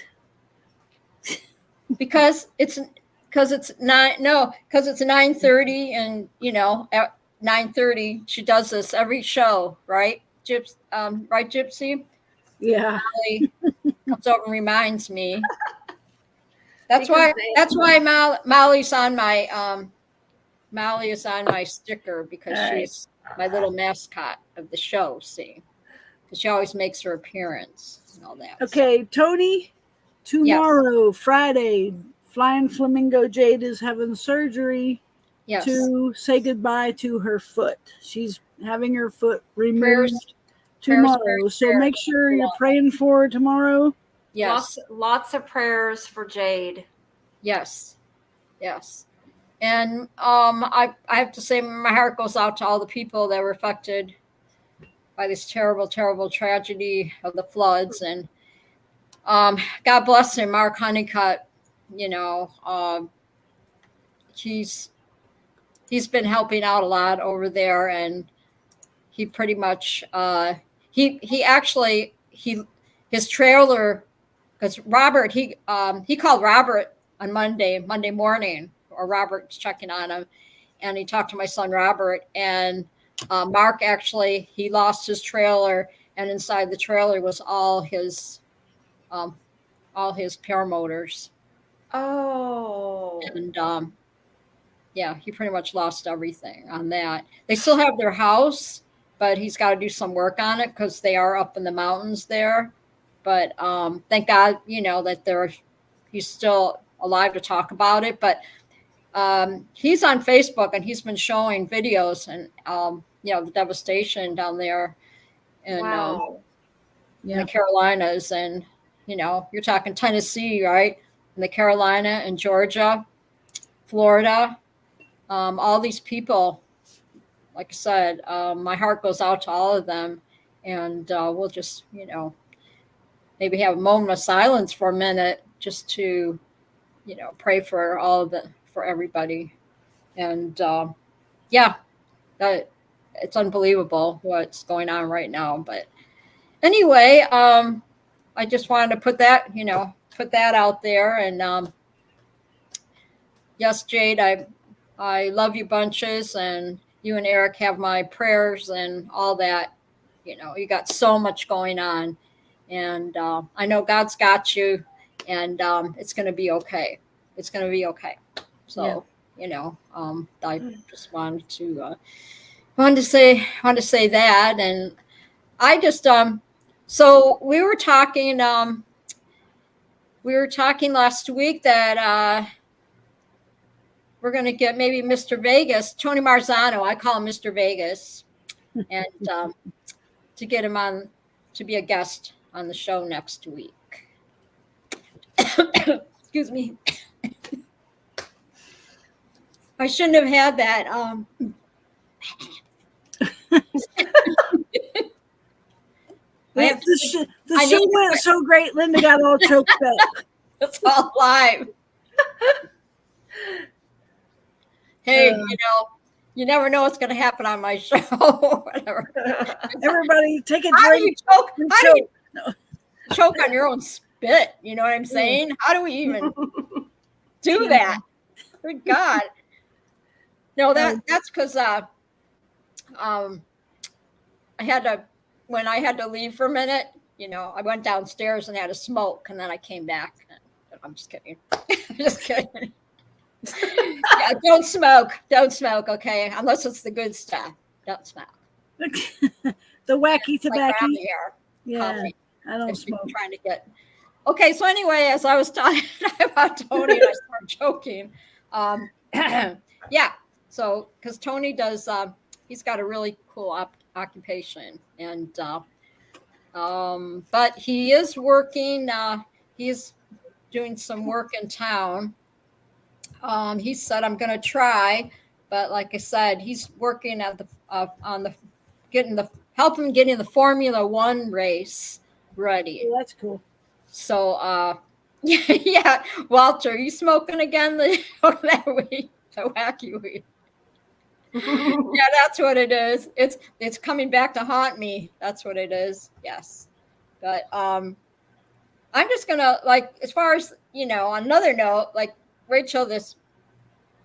Because it's 9:30, and at 9:30 she does this every show, right? Right, Gypsy? Yeah. Molly comes over and reminds me. That's why Molly's on my Molly is on my sticker because she's my little mascot of the show, see. Because she always makes her appearance and all that. Okay, Tony, tomorrow, Friday, Flying Flamingo Jade is having surgery to say goodbye to her foot. She's having her foot removed tomorrow. So make sure you're praying for her tomorrow. Yes. Lots of prayers for Jade. Yes. And I have to say my heart goes out to all the people that were affected by this terrible, terrible tragedy of the floods. And God bless him, Mark Honeycutt. He's been helping out a lot over there, and he pretty much his trailer, because Robert he called Robert on Monday morning, or Robert was checking on him, and he talked to my son Robert, and Mark actually he lost his trailer, and inside the trailer was all his paramotors. Oh. And yeah, he pretty much lost everything on that. They still have their house, but he's got to do some work on it because they are up in the mountains there. But thank God, that he's still alive to talk about it. But he's on Facebook, and he's been showing videos and the devastation down there in the Carolinas, and you're talking Tennessee, right? And the Carolina and Georgia, Florida, all these people. Like I said, my heart goes out to all of them, and we'll just maybe have a moment of silence for a minute just to pray for for everybody. And it's unbelievable what's going on right now. But anyway, I just wanted to put that out there, and yes, Jade, I love you bunches, and you and Eric have my prayers and all that. You know, you got so much going on, and I know God's got you, and it's going to be okay. It's going to be okay. So, you know, I just wanted to say that, and I just so we were talking last week that we're going to get maybe Mr. Vegas, Tony Marzano. I call him Mr. Vegas, and to get him on to be a guest on the show next week. Excuse me. I shouldn't have had that. The show went so great, Linda got all choked up. It's all live. Hey, you know, you never know what's going to happen on my show. Whatever. Everybody, take a drink. How do you choke on your own spit? You know what I'm saying? How do we even do that? Good God. No, that's because I when I had to leave for a minute, you know, I went downstairs and had a smoke, and then I came back. I'm just kidding. I'm just kidding. Yeah, don't smoke, okay? Unless it's the good stuff. Don't smoke. The wacky tobacco. Like yeah, coffee. I don't smoke. Trying to get. Okay, so anyway, as I was talking about Tony, I started joking. Yeah, so because Tony does, he's got a really cool occupation, and but he is working. He's doing some work in town. He said, I'm going to try, but like I said, he's working at the on the helping getting the Formula One race ready. Oh, that's cool. So, yeah, Walter, are you smoking again that week? The wacky week. Yeah, that's what it is. It's coming back to haunt me. That's what it is. Yes, but I'm just gonna, like, as far as, you know, on another note, like Rachel,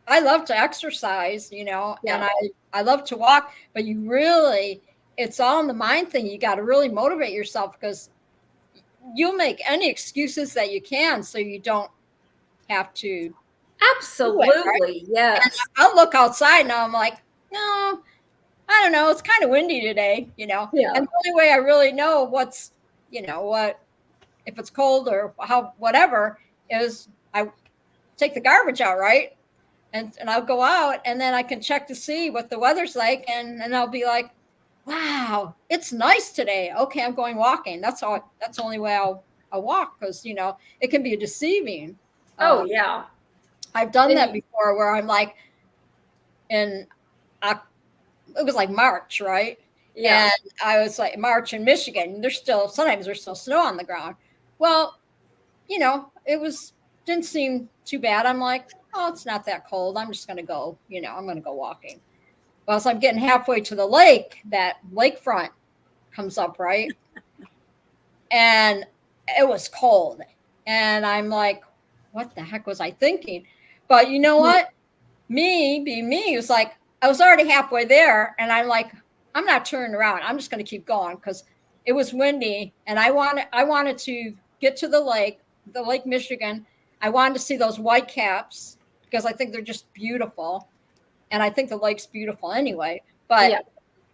I love to exercise, you know, and I love to walk, but it's all in the mind thing. You got to really motivate yourself, because you'll make any excuses that you can so you don't have to. Absolutely, right? Yes. And I'll look outside and I'm like, no, I don't know. It's kind of windy today, you know. Yeah. And the only way I really know what's, you know, what if it's cold or whatever is I take the garbage out, right? And I'll go out, and then I can check to see what the weather's like, and I'll be like, wow, it's nice today. Okay, I'm going walking. That's the only way I'll walk, because, you know, it can be deceiving. Oh, yeah. I've done that before, where I'm like, it was like March, right? Yeah. And I was like, March in Michigan, sometimes there's still snow on the ground. Well, you know, didn't seem too bad. I'm like, oh, it's not that cold. I'm just going to go, you know, I'm going to go walking. Well, so I'm getting halfway to the lake, that lakefront comes up, right? And it was cold. And I'm like, what the heck was I thinking? But you know what? Me being me, it was like, I was already halfway there. And I'm like, I'm not turning around. I'm just going to keep going, because it was windy. And I wanted to get to the Lake Michigan. I wanted to see those white caps, because I think they're just beautiful. And I think the lake's beautiful anyway. But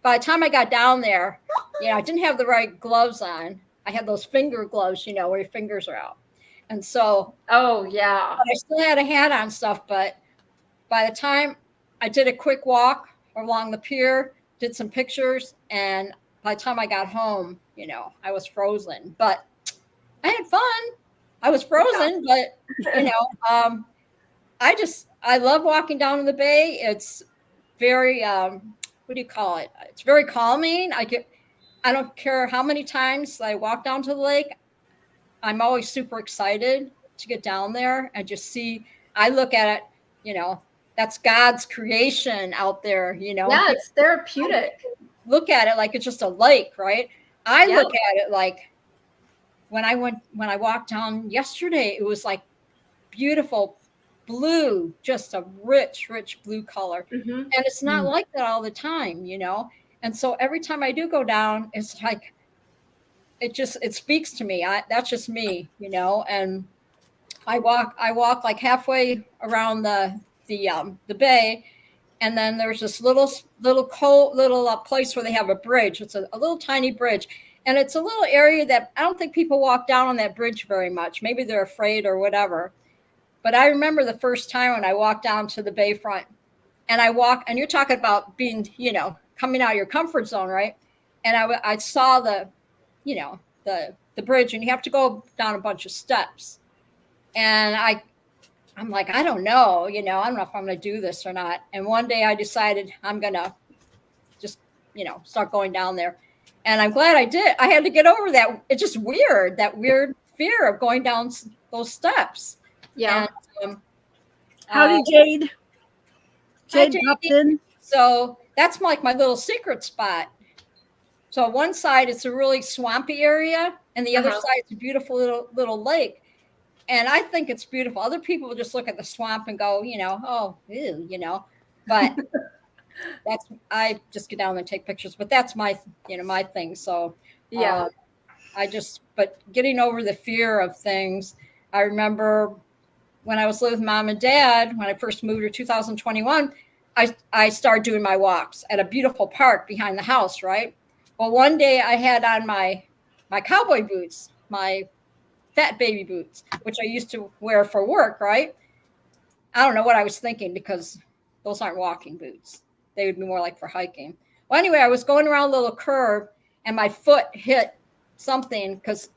by the time I got down there, you know, I didn't have the right gloves on. I had those finger gloves, you know, where your fingers are out. And so, oh, yeah. But I still had a hat on stuff. But by the time I did a quick walk along the pier, did some pictures, and by the time I got home, you know, I was frozen. But I had fun. I was frozen, but, you know, I love walking down in the bay. It's very, what do you call it? It's very calming. I don't care how many times I walk down to the lake. I'm always super excited to get down there and just see. I look at it, you know, that's God's creation out there, you know. Yeah, it's therapeutic. Look at it like it's just a lake, right? I look at it like when I walked down yesterday, it was like beautiful blue, just a rich, rich blue color. Mm-hmm. And it's not like that all the time, you know? And so every time I do go down, it's like, it speaks to me. That's just me, you know? And I walk like halfway around the bay. And then there's this little place where they have a bridge. It's a little tiny bridge. And it's a little area that I don't think people walk down on that bridge very much. Maybe they're afraid or whatever. But I remember the first time when I walked down to the bayfront, and and you're talking about being, you know, coming out of your comfort zone, right? And I saw the bridge, and you have to go down a bunch of steps. And I'm like, I don't know, you know, I don't know if I'm going to do this or not. And one day I decided I'm going to just, you know, start going down there. And I'm glad I did. I had to get over that. It's just weird, that weird fear of going down those steps. Yeah. And, howdy, Jade. Jade popped in. So that's like my little secret spot. So one side it's a really swampy area, and the other side is a beautiful little lake. And I think it's beautiful. Other people will just look at the swamp and go, you know, oh, ew, you know. But I just get down there and take pictures. But that's my, you know, my thing. So yeah, but getting over the fear of things. I remember when I was living with Mom and Dad, when I first moved to 2021, I started doing my walks at a beautiful park behind the house, right? Well, one day I had on my cowboy boots, my fat baby boots, which I used to wear for work, right? I don't know what I was thinking, because those aren't walking boots. They would be more like for hiking. Well, anyway, I was going around a little curve, and my foot hit something because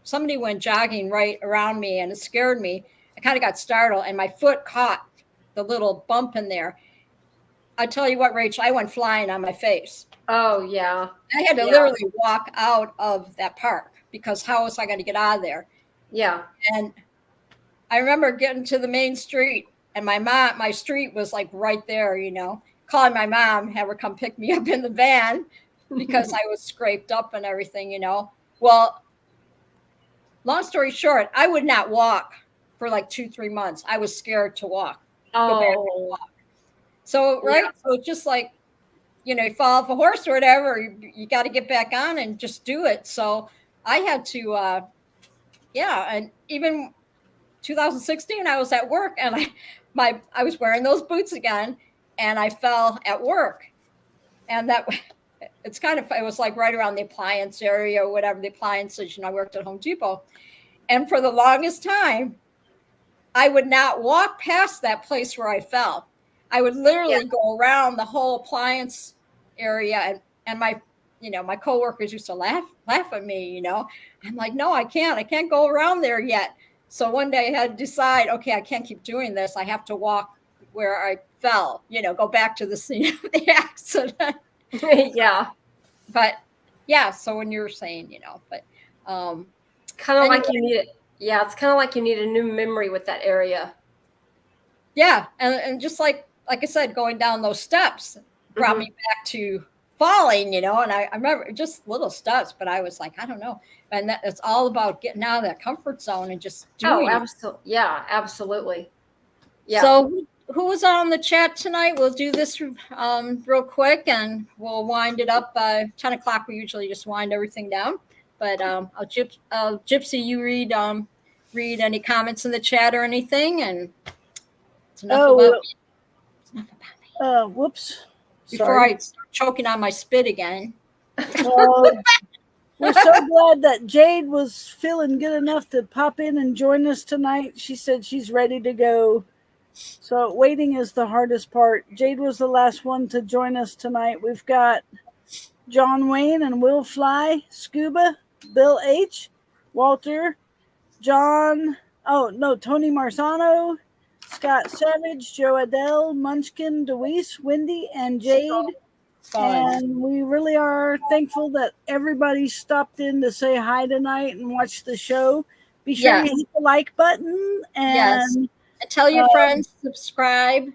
somebody went jogging right around me, and it scared me. I kind of got startled, and my foot caught the little bump in there. I tell you what, Rachel, I went flying on my face. Oh, yeah. I had to literally walk out of that park, because how was I going to get out of there? Yeah. And I remember getting to the main street, and my street was like right there, you know, calling my mom, have her come pick me up in the van because I was scraped up and everything, you know. Well, long story short, I would not walk for like 2-3 months. I was scared to walk. Go back and walk. So, right. Yeah. So it's just like, you know, you fall off a horse or whatever, you got to get back on and just do it. So I had to, and even 2016, I was at work, and I was wearing those boots again, and I fell at work. And it was like right around the appliance area or whatever, the appliances, you know, I worked at Home Depot. And for the longest time, I would not walk past that place where I fell. I would literally go around the whole appliance area, and my coworkers used to laugh at me, you know. I'm like, no, I can't go around there yet. So one day I had to decide, okay, I can't keep doing this. I have to walk where I fell, you know, go back to the scene of the accident. Yeah. But yeah, so when you were saying, you know, but it's kind of like you need it. Yeah, it's kind of like you need a new memory with that area. Yeah, and just like I said, going down those steps brought me back to falling, you know. And I remember just little steps, but I was like, I don't know. And it's all about getting out of that comfort zone and just doing. Oh, absolutely. Yeah, absolutely. Yeah. So who was on the chat tonight? We'll do this real quick, and we'll wind it up. 10 o'clock, we usually just wind everything down. But Gypsy, you read any comments in the chat or anything, and it's enough about me. It's enough about me. Whoops. Before I start choking on my spit again. We're so glad that Jade was feeling good enough to pop in and join us tonight. She said she's ready to go. So waiting is the hardest part. Jade was the last one to join us tonight. We've got John Wayne and Will Fly, Scuba, Bill H, Walter, Tony Marzano, Scott Savage, Joe Adele, Munchkin, Deweese, Wendy, and Jade. And we really are thankful that everybody stopped in to say hi tonight and watch the show. Be sure you hit the like button and tell your friends, subscribe.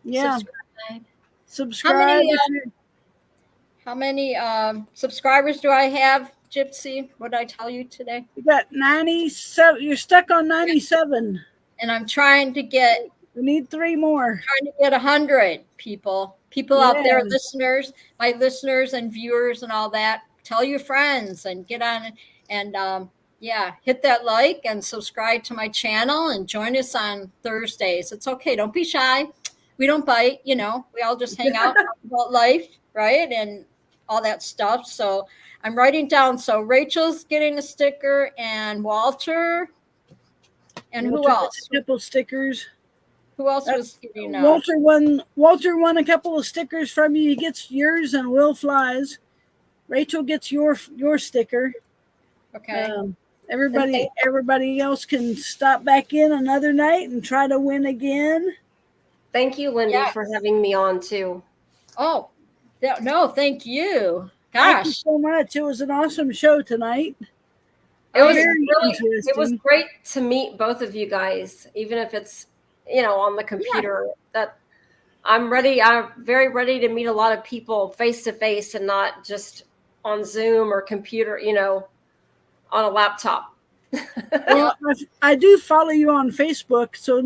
Yeah. Subscribe. How many subscribers do I have, Gypsy? What did I tell you today? You got 97. You're stuck on 97. and I'm trying to get We need 3 more. 100 people out there, Yeah. my listeners and viewers and all that. Tell your friends and get on and hit that like and subscribe to my channel and join us on Thursdays. It's okay, don't be shy. We don't bite, we all just hang out, talk about life, right, and all that stuff. So I'm writing down. So Rachel's getting a sticker, and Walter, and who Walter else? gets a couple stickers. Who else was getting? Walter won a couple of stickers from you. He gets yours, and Will flies. Rachel gets your sticker. Okay. Everybody else can stop back in another night and try to win again. Thank you, Lindy, for having me on too. Oh, no, thank you. Gosh. Thank you so much. It was an awesome show tonight. It was great to meet both of you guys, even if it's, on the computer. That I'm very ready to meet a lot of people face to face and not just on Zoom or computer, on a laptop. Well, I do follow you on Facebook. So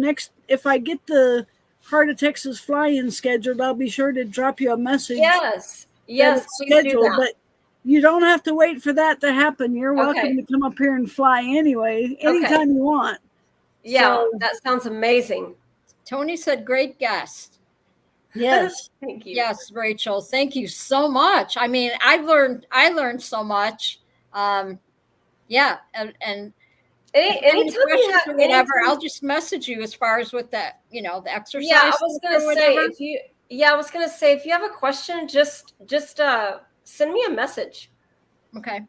if I get the Heart of Texas fly-in scheduled, I'll be sure to drop you a message. Yes, scheduled, but you don't have to wait for that to happen. You're welcome to come up here and fly anyway, anytime you want. Yeah, so, that sounds amazing. Tony said, great guest. Yes. Thank you. Yes, Rachel. Thank you so much. I mean, I learned so much. And anytime you have whatever, I'll just message you as far as with that, the exercise. Yeah, I was gonna say if you have a question, just send me a message. Okay.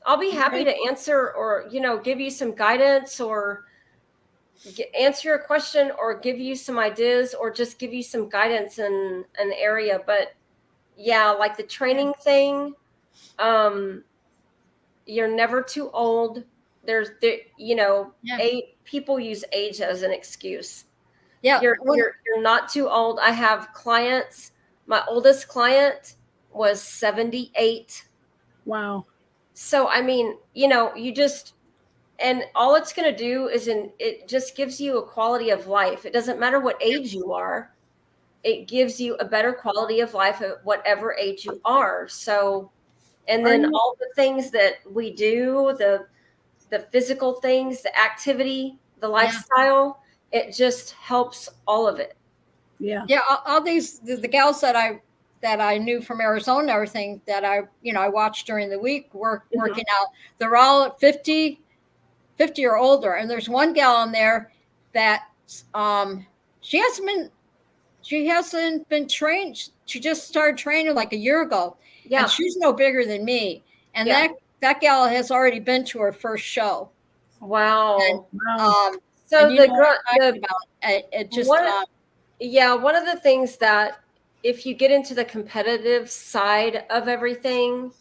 I'll be happy to answer or give you some guidance or answer your question or give you some ideas or just give you some guidance in an area. But yeah, like the training thing, you're never too old. People use age as an excuse. Yeah, you're not too old. I have clients. My oldest client was 78. Wow. So I mean, and all it's going to do is it just gives you a quality of life. It doesn't matter what age you are. It gives you a better quality of life at whatever age you are. So, and then all the things that we do, the physical things, the activity, the lifestyle, it just helps all of it. Yeah. Yeah. All these, the gals that I knew from Arizona and everything that I watched during the week working out, they're all at 50 or older. And there's one gal in there that she hasn't been trained. She just started training like a year ago. Yeah. And she's no bigger than me. And that gal has already been to her first show. Wow. And, so one of the things that if you get into the competitive side of everything,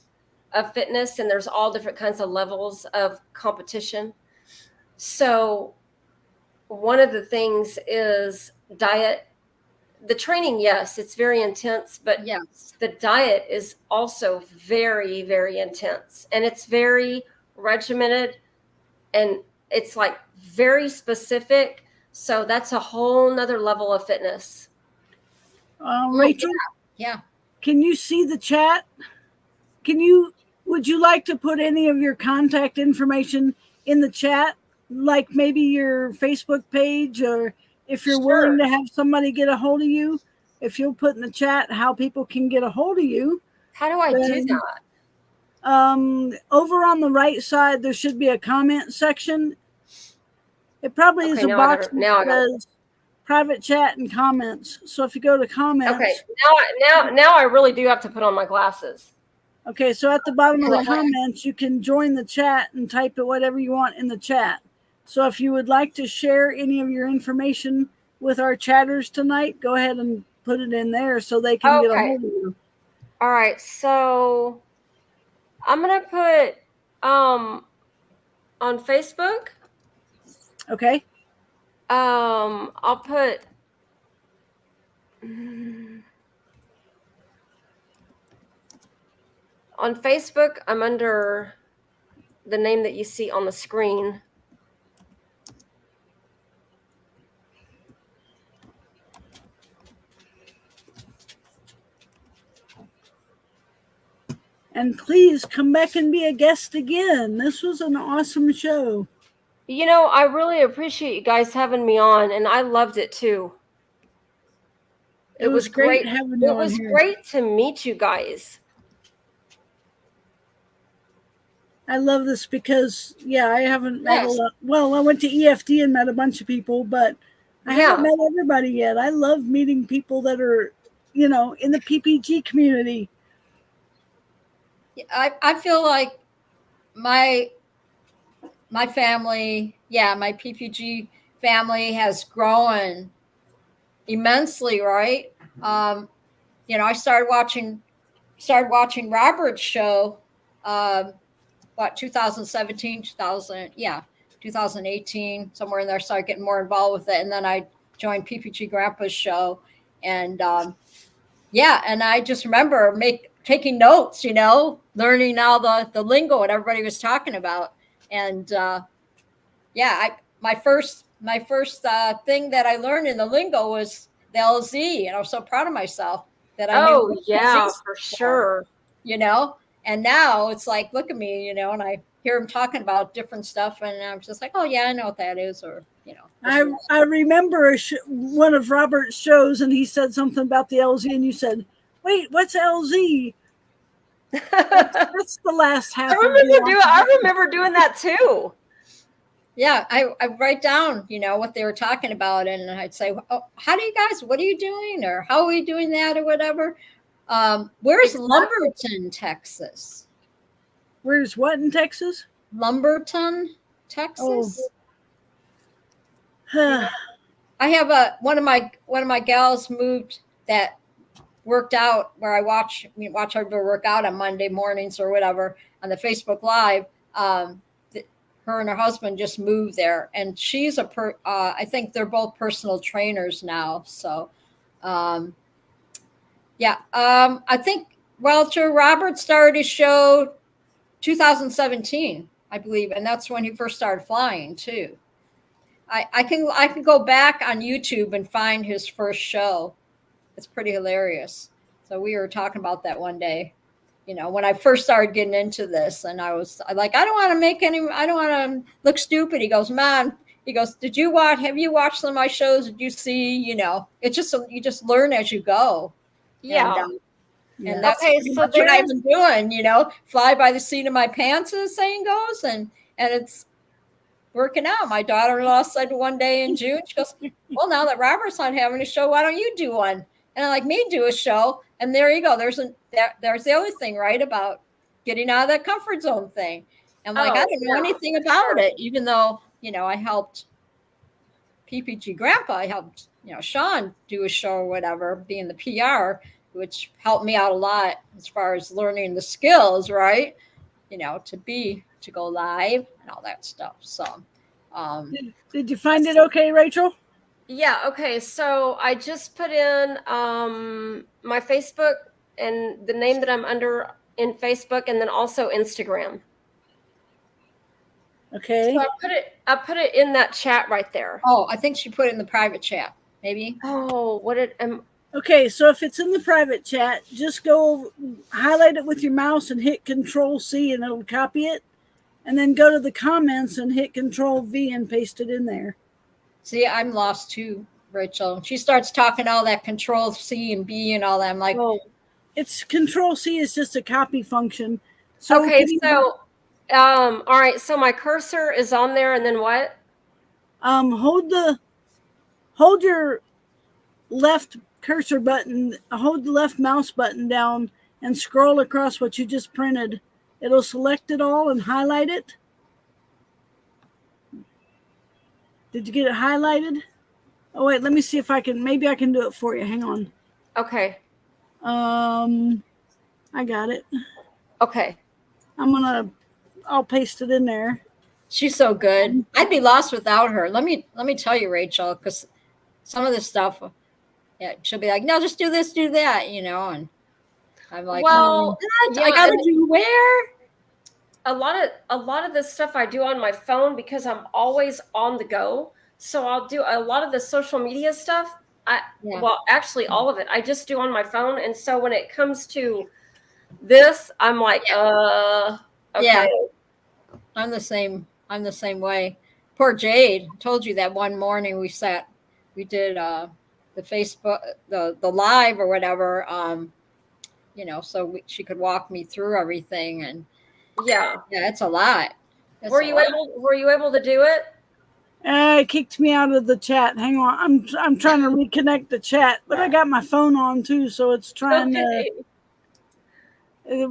of fitness, and there's all different kinds of levels of competition. So one of the things is diet. The training, yes, it's very intense, but the diet is also very, very intense, and it's very regimented, and it's like very specific. So that's a whole nother level of fitness. Rachel, can you see the chat? Would you like to put any of your contact information in the chat, like maybe your Facebook page, or if you're willing to have somebody get a hold of you, if you'll put in the chat how people can get a hold of you. How do I do that? Over on the right side, there should be a comment section. It probably is a box that says private chat and comments. So if you go to comments. Okay, now I really do have to put on my glasses. Okay, so at the bottom of the comments, you can join the chat and type whatever you want in the chat. So if you would like to share any of your information with our chatters tonight, go ahead and put it in there so they can get a hold of you. All right, so I'm going to put on Facebook. Okay. I'll put on Facebook, I'm under the name that you see on the screen. And please come back and be a guest again. This was an awesome show. I really appreciate you guys having me on, and I loved it too. It was great having you It on was here. great to meet you guys. I love this because, I haven't met a lot. Well, I went to EFD and met a bunch of people, but I haven't met everybody yet. I love meeting people that are, in the PPG community. I feel like my family, my PPG family has grown immensely, right? I started watching Robert's show, 2017, 2018, somewhere in there. Started getting more involved with it, and then I joined PPG Grandpa's show, and and I just remember taking notes, learning all the lingo and everybody was talking about, and my first thing that I learned in the lingo was the LZ, and I was so proud of myself that I knew. Oh yeah, for sure. And now it's like, look at me, and I hear him talking about different stuff, and I'm just like, oh yeah, I know what that is, or I remember one of Robert's shows, and he said something about the LZ, and you said, "Wait, what's LZ?" That's the last half. I remember doing that too. Yeah, I write down, what they were talking about, and I'd say, oh, what are you doing, or how are we doing that, or whatever. Where's Lumberton, Texas? Where's what in Texas? Lumberton, Texas. Oh. I have one of my gals moved that worked out where I watch everybody work out on Monday mornings or whatever on the Facebook Live. Her and her husband just moved there, and she's I think they're both personal trainers now. So, I think Walter Robert started his show 2017, I believe, and that's when he first started flying too. I can go back on YouTube and find his first show. It's pretty hilarious. So we were talking about that one day, when I first started getting into this, and I was like, I don't want to look stupid. He goes, Mom, he goes, have you watched some of my shows? Did you see, it's just, you just learn as you go. Yeah. And that's what I've been doing, fly by the seat of my pants, as the saying goes. And it's working out. My daughter-in-law said one day in June, she goes, well, now that Robert's not having a show, why don't you do one? And I'm like, me do a show. And there you go. There's the other thing, right, about getting out of that comfort zone thing. And I didn't know anything about it, even though, I helped PPG Grandpa. I helped, Sean do a show or whatever, being the PR, which helped me out a lot as far as learning the skills, right? To go live and all that stuff. So, did you find it okay, Rachel? Yeah. Okay. So I just put in my Facebook and the name that I'm under in Facebook, and then also Instagram. Okay. So I put it in that chat right there. Oh, I think she put it in the private chat, maybe. Oh, okay, so if it's in the private chat, just go highlight it with your mouse and hit Control-C, and it'll copy it. And then go to the comments and hit Control-V and paste it in there. See, I'm lost too, Rachel. She starts talking all that Control-C and B and all that. I'm like, oh, it's Control-C is just a copy function. So okay, so all right, so my cursor is on there, and then what? Hold your left cursor button, hold the left mouse button down, and scroll across what you just printed. It'll select it all and highlight it. Did you get it highlighted? Oh, wait, let me see if maybe I can do it for you. Hang on. Okay. I got it. Okay. I'll paste it in there. She's so good. I'd be lost without her. Let me tell you, Rachel, because some of this stuff, she'll be like, no, just do this, do that, and I'm like, well, I gotta do where? A lot of this stuff I do on my phone because I'm always on the go. So I'll do a lot of the social media stuff. Well, actually all of it I just do on my phone. And so when it comes to This, I'm like, okay. Yeah. I'm the same way. Poor Jade. I told you that one morning we did the Facebook, the live or whatever, so she could walk me through everything. And yeah, it's a lot. Were you able to do it? It kicked me out of the chat. Hang on, I'm trying to reconnect the chat, but I got my phone on too, so it's trying to.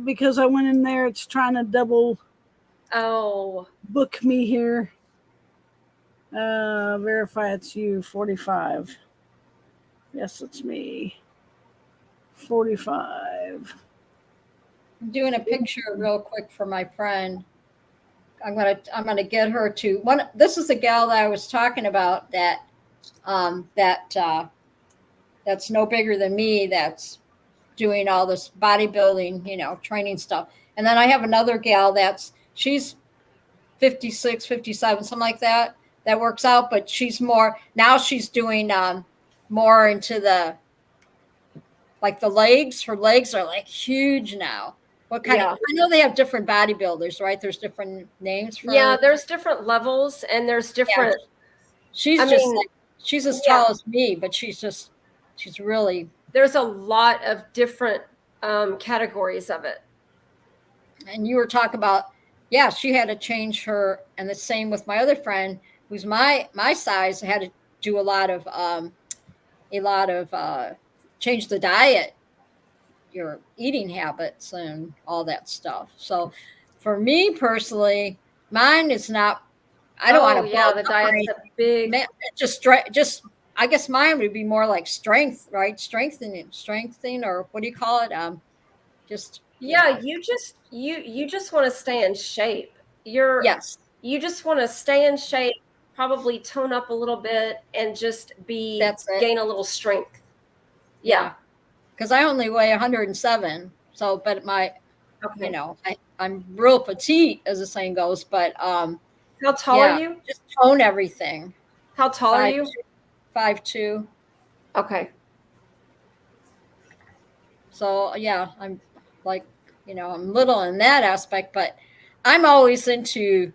Because I went in there, it's trying to double. Oh. Book me here. Verify it's you. 45. Yes, it's me. 45. I'm doing a picture real quick for my friend. I'm gonna get her to one. This is the gal that I was talking about that's no bigger than me. That's doing all this bodybuilding, training stuff. And then I have another gal she's 56, 57, something like that works out, but she's doing more into the legs. Her legs are like huge now. What kind of, I know they have different bodybuilders, right? There's different names for there's different levels and there's different. Yeah. She's as tall as me, but she's really. There's a lot of different categories of it. And you were talking about, she had to change her, and the same with my other friend who's my size, had to do a lot of change the diet, your eating habits and all that stuff. So for me personally, mine is not, I don't want to. Yeah, the diet's a big. Just I guess mine would be more like strength, right? Strengthening, or what do you call it? You just want to stay in shape. You just want to stay in shape, probably tone up a little bit and just gain a little strength. Yeah. Because I only weigh 107. So, but I'm real petite, as the saying goes, but how tall are you? Just tone everything. How tall are you? 5'2". Okay. So I'm like, I'm little in that aspect, but I'm always into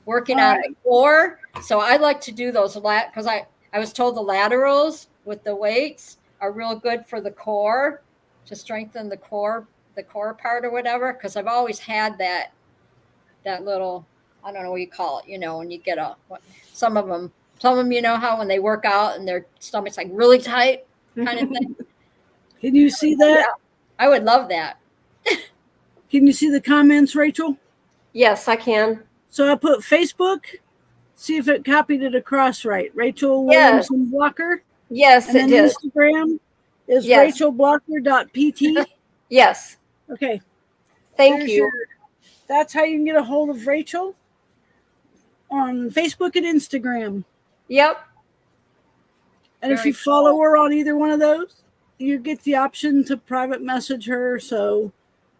working on the core. So I like to do those because I was told the laterals with the weights are real good for the core, to strengthen the core part or whatever. Because I've always had that little, I don't know what you call it, when you get some of them, how when they work out and their stomach's like really tight kind of thing. Can you see that? Yeah, I would love that. Can you see the comments, Rachel? Yes, I can. So I put Facebook. See if it copied it across right. Rachel Williamson Blocker. Yes, and it did. Instagram is rachelblocker.pt. Yes. Okay. Thank you. That's how you can get a hold of Rachel on Facebook and Instagram. Yep. And if you follow her on either one of those, you get the option to private message her. So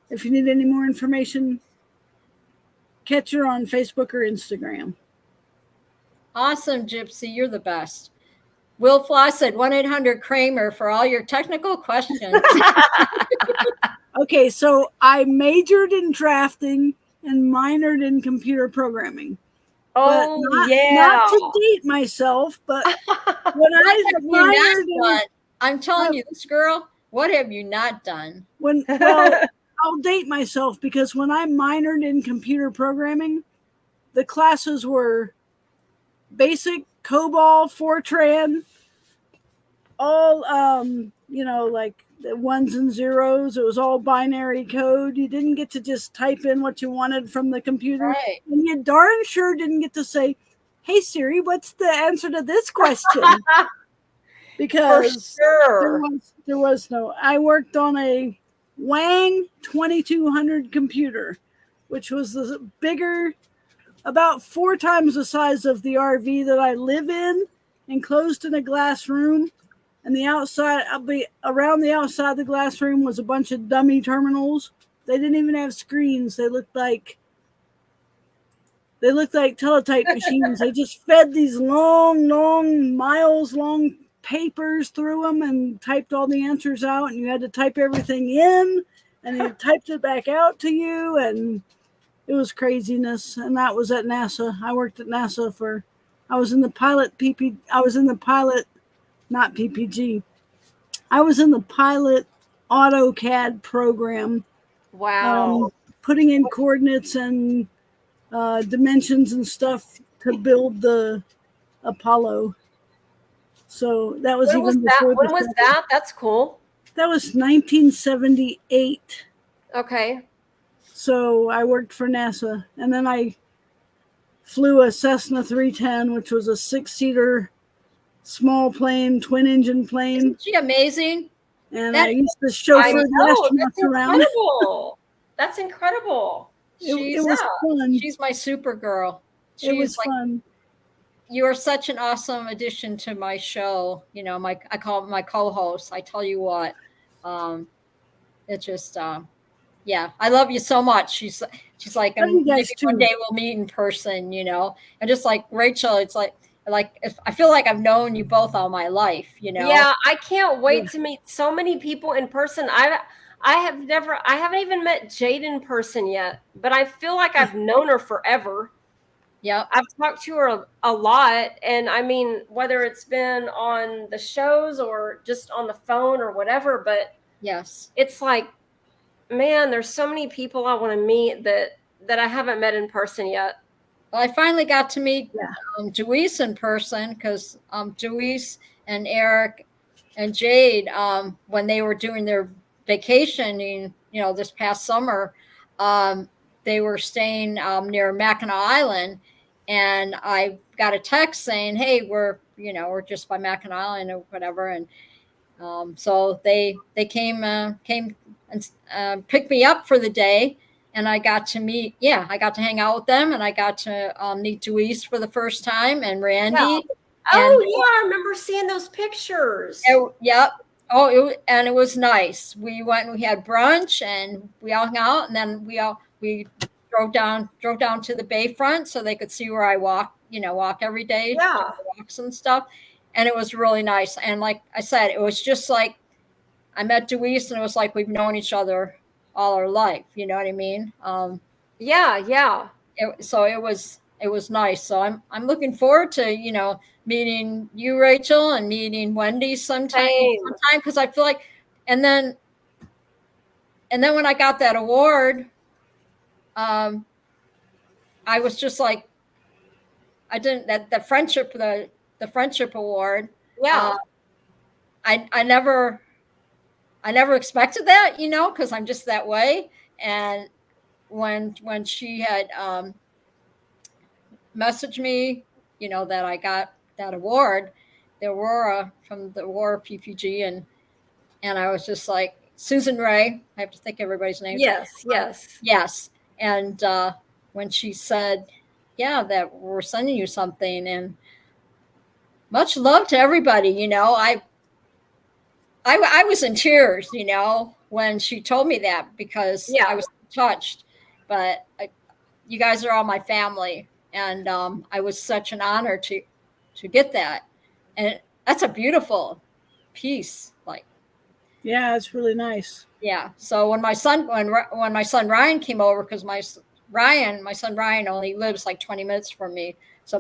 if you need any more information, catch her on Facebook or Instagram. Awesome, Gypsy. You're the best. Will Floss said 1-800-Kramer for all your technical questions. Okay, so I majored in drafting and minored in computer programming. Oh, not to date myself, but when I minored I'm telling you, this girl, what have you not done? I'll date myself because when I minored in computer programming, the classes were Basic, COBOL, Fortran, all like the ones and zeros. It was all binary code. You didn't get to just type in what you wanted from the computer. Right. And you darn sure didn't get to say, "Hey Siri, what's the answer to this question?" Because there was no. I worked on a Wang 2200 computer, which was the bigger, about 4 times the size of the RV that I live in, enclosed in a glass room. And the outside, around the outside of the glass room was a bunch of dummy terminals. They didn't even have screens. They looked like teletype machines. They just fed these long, miles long papers through them and typed all the answers out, and you had to type everything in, and they typed it back out to you, and it was craziness. And that was at NASA. I worked at NASA I was in the pilot not PPG. I was in the pilot AutoCAD program, Wow. putting in coordinates and dimensions and stuff to build the Apollo. So that was When was even that? before When was that? That's cool. That was 1978. Okay. So I worked for NASA, and then I flew a Cessna 310, which was a 6-seater small plane, twin engine plane. Isn't she amazing? And I used to chauffeur the astronauts that's around. incredible. That's incredible. It was fun. She's my super girl. It was fun. You are such an awesome addition to my show. You know, I call it my co-host. I tell you what, it's just, yeah, I love you so much. She's like, maybe one day we'll meet in person, you know, and just like Rachel, it's like if I feel like I've known you both all my life, you know. Yeah, I can't wait to meet so many people in person. I haven't even met Jade in person yet, but I feel like I've known her forever. Yeah, I've talked to her a lot, and I mean, whether it's been on the shows or just on the phone or whatever, but yes, it's like, man, there's so many people I want to meet that I haven't met in person yet. Well, I finally got to meet Deweese in person because Deweese and Eric and Jade, when they were doing their vacationing, you know, this past summer, they were staying near Mackinac Island, and I got a text saying, "Hey, we're just by Mackinac Island or whatever," and so they came and picked me up for the day. And I got to hang out with them, and I got to meet Deweese for the first time, and Randy. Yeah. I remember seeing those pictures. Yep. Oh, it was nice. We went and we had brunch, and we all hung out, and then we drove down to the bayfront so they could see where I walk every day. Yeah. Walks and stuff, and it was really nice. And like I said, it was just like I met Deweese, and it was like we've known each other all our life, you know what I mean? Yeah. So it was nice. So I'm looking forward to meeting you, Rachel, and meeting Wendy sometime because I feel like, and then when I got that award, I was just like, the friendship award. Yeah. I never expected that, because I'm just that way. And when she had messaged me, that I got that award, the Aurora from the Aurora PPG, and I was just like, Susan Ray, I have to think everybody's name. Yes. And when she said, yeah, that we're sending you something, and much love to everybody, I was in tears, when she told me that, because I was touched. But you guys are all my family, and I was such an honor to get that, and that's a beautiful piece. Like, yeah, it's really nice. Yeah. So when my son Ryan came over, because my son Ryan only lives like 20 minutes from me, so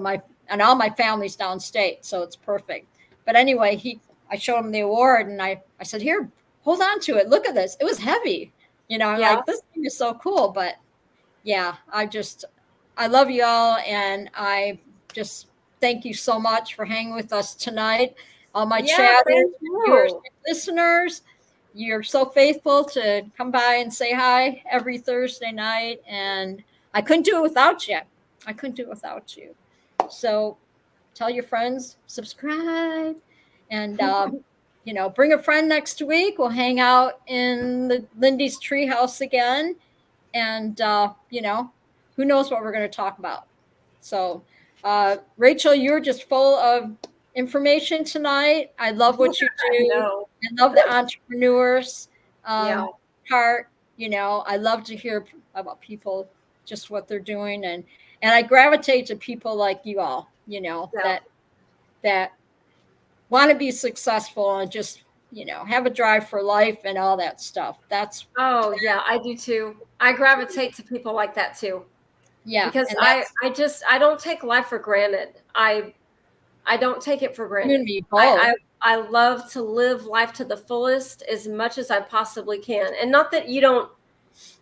all my family's downstate, so it's perfect. But anyway, I showed him the award, and I said, here, hold on to it. Look at this. It was heavy. I'm like, this thing is so cool. But yeah, I love you all. And I just thank you so much for hanging with us tonight. All my chatters, viewers, listeners, you're so faithful to come by and say hi every Thursday night. And I couldn't do it without you. So tell your friends, subscribe. And, bring a friend next week. We'll hang out in the Lindy's Treehouse again. And, who knows what we're going to talk about. So, Rachel, you're just full of information tonight. I love what you do. I love the entrepreneurs part. I love to hear about people, just what they're doing. And I gravitate to people like you all, that want to be successful and just, have a drive for life and all that stuff. That's, Oh yeah, I do too. I gravitate to people like that too. yeah. Because And I don't take life for granted. I don't take it for you granted. and me both. I love to live life to the fullest as much as I possibly can. And not that you don't,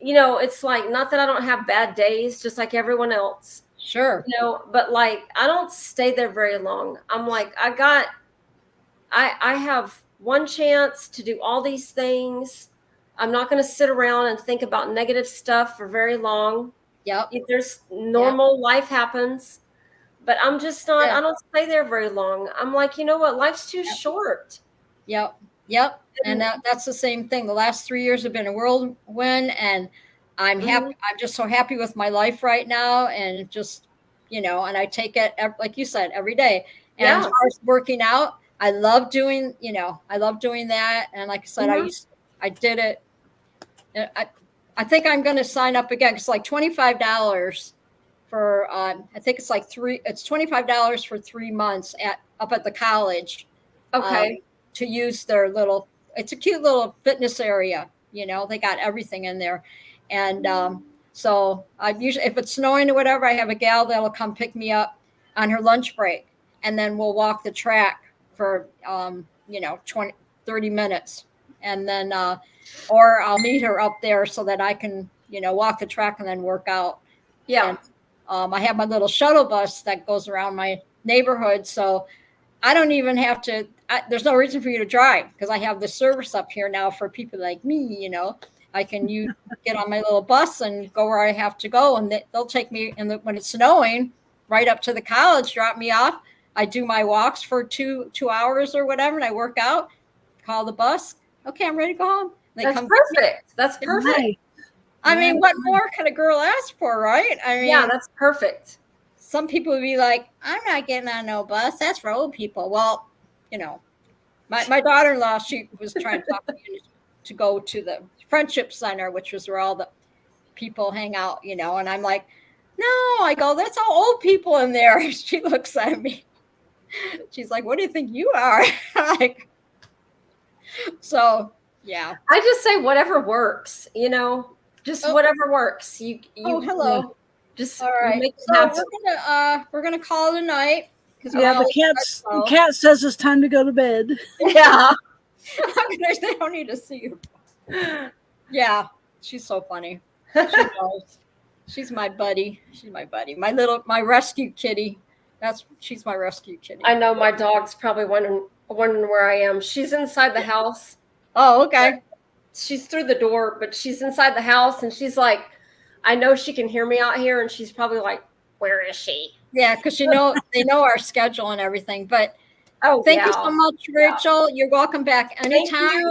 it's like, not that I don't have bad days, just like everyone else, Sure. but like, I don't stay there very long. I'm like, I have one chance to do all these things. I'm not going to sit around and think about negative stuff for very long. Yep. If there's normal life happens, but I'm just not, I don't stay there very long. I'm like, you know what? Life's too short. Yep. Yep. And that's the same thing. The last 3 years have been a whirlwind, and I'm happy. I'm just so happy with my life right now. And just, and I take it, like you said, every day. And as far as working out, I love doing, that. And like I said, I did it. I think I'm going to sign up again. It's like $25 for, I think it's like it's $25 for 3 months up at the college. Okay. To use their it's a cute little fitness area. They got everything in there. And so I usually, if it's snowing or whatever, I have a gal that'll come pick me up on her lunch break. And then we'll walk the track for, 30 minutes. And then, or I'll meet her up there so that I can, walk the track and then work out. Yeah. And, I have my little shuttle bus that goes around my neighborhood. So I don't even have to, there's no reason for you to drive because I have the service up here now for people like me, I can get on my little bus and go where I have to go. And they'll take me when it's snowing right up to the college, drop me off. I do my walks for two hours or whatever. And I work out, call the bus. Okay, I'm ready to go home. That's perfect. That's perfect. Nice. I mean, what more can a girl ask for, right? I mean, yeah, that's perfect. Some people would be like, I'm not getting on no bus. That's for old people. Well, my daughter-in-law, she was trying to talk me to go to the Friendship Center, which was where all the people hang out, and I'm like, no, I go, that's all old people in there. She looks at me. She's like, what do you think you are? Like, so, yeah. I just say whatever works, just whatever works. You hello. Just all right. Make So we're gonna call it a night. Yeah, the cat says it's time to go to bed. Yeah. They don't need to see you. Yeah, she's so funny. She knows. She's my buddy. She's my buddy. My rescue kitty. She's my rescue kitty. I know my dog's probably wondering where I am. She's inside the house. Oh, okay. She's through the door, but she's inside the house, and she's like, I know she can hear me out here, and she's probably like, where is she? Yeah, because they know our schedule and everything. But thank you so much, Rachel. Yeah. You're welcome back anytime.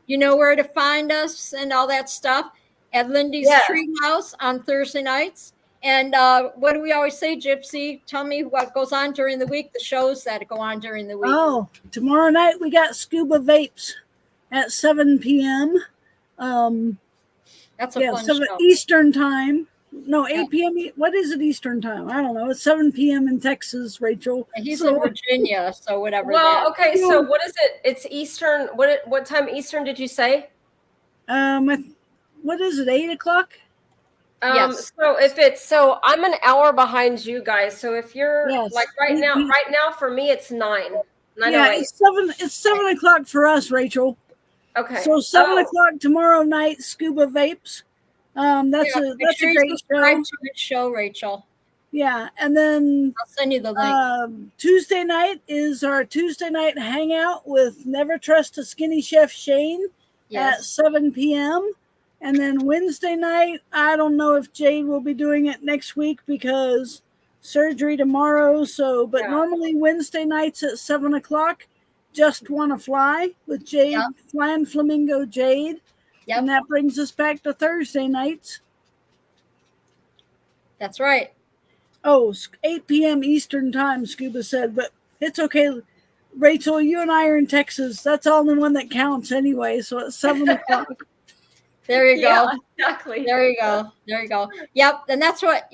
You know where to find us and all that stuff at Lindy's Treehouse on Thursday nights. And what do we always say, Gypsy? Tell me what goes on during the week, the shows that go on during the week. Oh, tomorrow night we got Scuba Vapes at 7 p.m. That's a fun show. Eastern time. No, 8 p.m. What is it Eastern time? I don't know. It's 7 p.m. in Texas, Rachel. He's in Virginia, so whatever. Well, okay. So what is it? It's Eastern. What time Eastern did you say? What is it? 8 o'clock? Yes. So I'm an hour behind you guys. So if you're like right now for me it's 9. Yeah, it's 7 o'clock for us, Rachel. Okay. So 7 o'clock tomorrow night, Scuba Vapes. That's a great show, Rachel. Yeah, and then I'll send you the link. Tuesday night is our Tuesday night hangout with Never Trust a Skinny Chef Shane at 7 p.m. And then Wednesday night, I don't know if Jade will be doing it next week because surgery tomorrow. But normally Wednesday nights at 7 o'clock, Just Wanna Fly with Jade, Flying Flamingo Jade. Yep. And that brings us back to Thursday nights. That's right. Oh, 8 p.m. Eastern time, Scuba said, but it's okay. Rachel, you and I are in Texas. That's all the one that counts anyway. So it's 7 o'clock. There you go. Yeah, exactly. There you go. Yep. And that's what,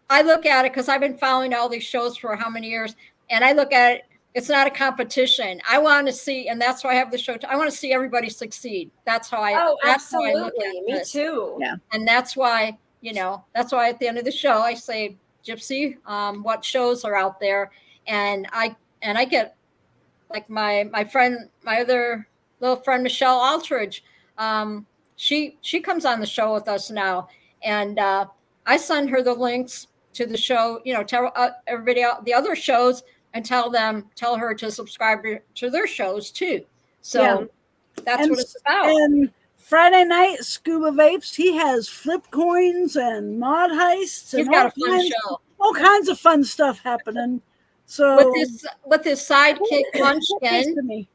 I look at it because I've been following all these shows for how many years. And I look at it. It's not a competition. I want to see, and that's why I have the show. I want to see everybody succeed. That's how I. Oh, That's how I look absolutely. at Me this. too. Yeah. And that's why, that's why at the end of the show I say, Gypsy, what shows are out there, and I get like my other little friend Michelle Aldridge. She comes on the show with us now, and I send her the links to the show. Tell everybody the other shows, and tell her to subscribe to their shows too. So that's what it's about. And Friday night, Scuba Vapes, he has flip coins and mod heists. He's and got a fun show. All kinds of fun stuff happening. So with his sidekick Munchkin.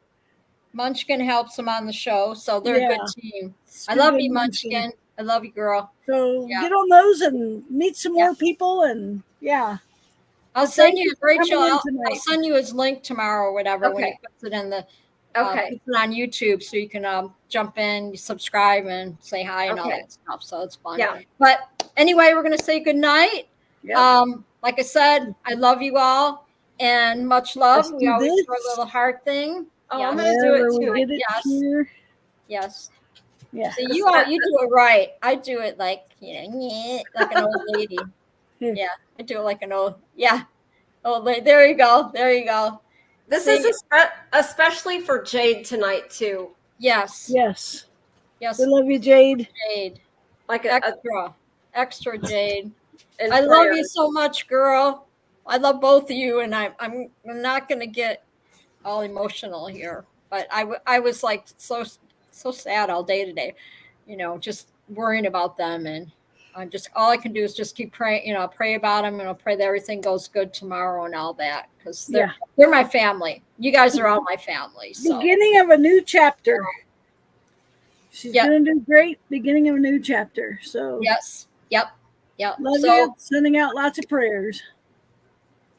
Munchkin helps him on the show, so they're a good team. I love you, Munchkin. I love you, girl. So get on those and meet some more people, and I'll send you Rachel. I'll send you his link tomorrow or whatever when he puts it in the puts it on YouTube, so you can jump in, subscribe, and say hi and all that stuff. So it's fun. Yeah. But anyway, we're gonna say good night. Yep. Like I said, I love you all and much love. We always do a little heart thing. Oh, I'm gonna do it too. Yes. Yeah. So you do it right. I do it like like an old lady. Yeah, I do it like an old old lady. There you go. There you go. This is especially for Jade tonight too. Yes. Yes. Yes. We love you, Jade. Jade. Like extra Jade. I love you so much, girl. I love both of you, and I'm not gonna get all emotional here, but I was like so sad all day today, just worrying about them, and I'm just all I can do is just keep praying, pray about them, and I'll pray that everything goes good tomorrow and all that, because they're my family. You guys are all my family. So. Beginning of a new chapter. She's gonna do great. Beginning of a new chapter. So yes, yep. Love you. Sending out lots of prayers.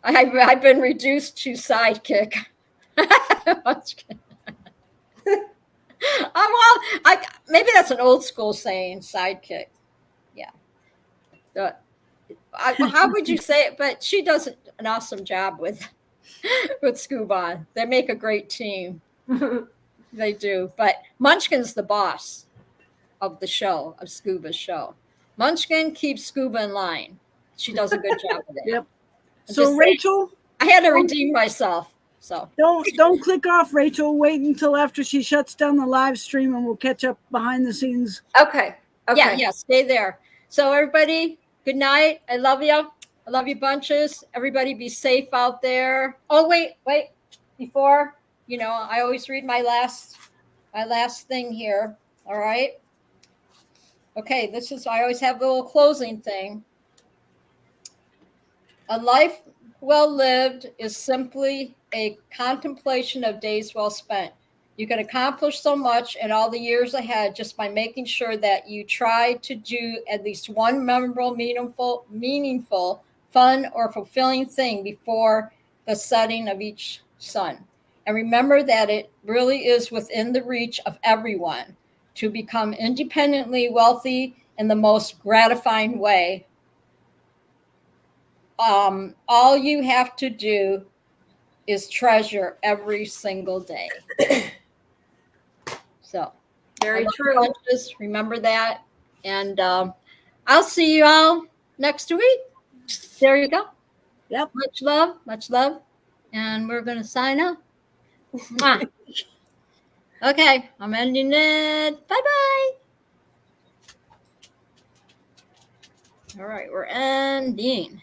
I've been reduced to sidekick. Maybe that's an old school saying, sidekick. Yeah. How would you say it? But she does an awesome job with Scuba. They make a great team. They do. But Munchkin's the boss of the show, of Scuba's show. Munchkin keeps Scuba in line. She does a good job with it. Yep. So Rachel, I had to redeem myself. So don't click off, Rachel. Wait until after she shuts down the live stream, and we'll catch up behind the scenes. Okay. Yeah. Stay there. So everybody, good night. I love you. I love you bunches. Everybody be safe out there. Oh, wait. Before, I always read my last thing here. All right. Okay. I always have the little closing thing. A life well lived is simply a contemplation of days well spent. You can accomplish so much in all the years ahead just by making sure that you try to do at least one memorable, meaningful, fun, or fulfilling thing before the setting of each sun. And remember that it really is within the reach of everyone to become independently wealthy in the most gratifying way. All you have to do is treasure every single day. So very true. Just remember that. And I'll see you all next week. There you go. Yep. Much love. And we're going to sign up. Okay. I'm ending it. Bye-bye. All right. We're ending.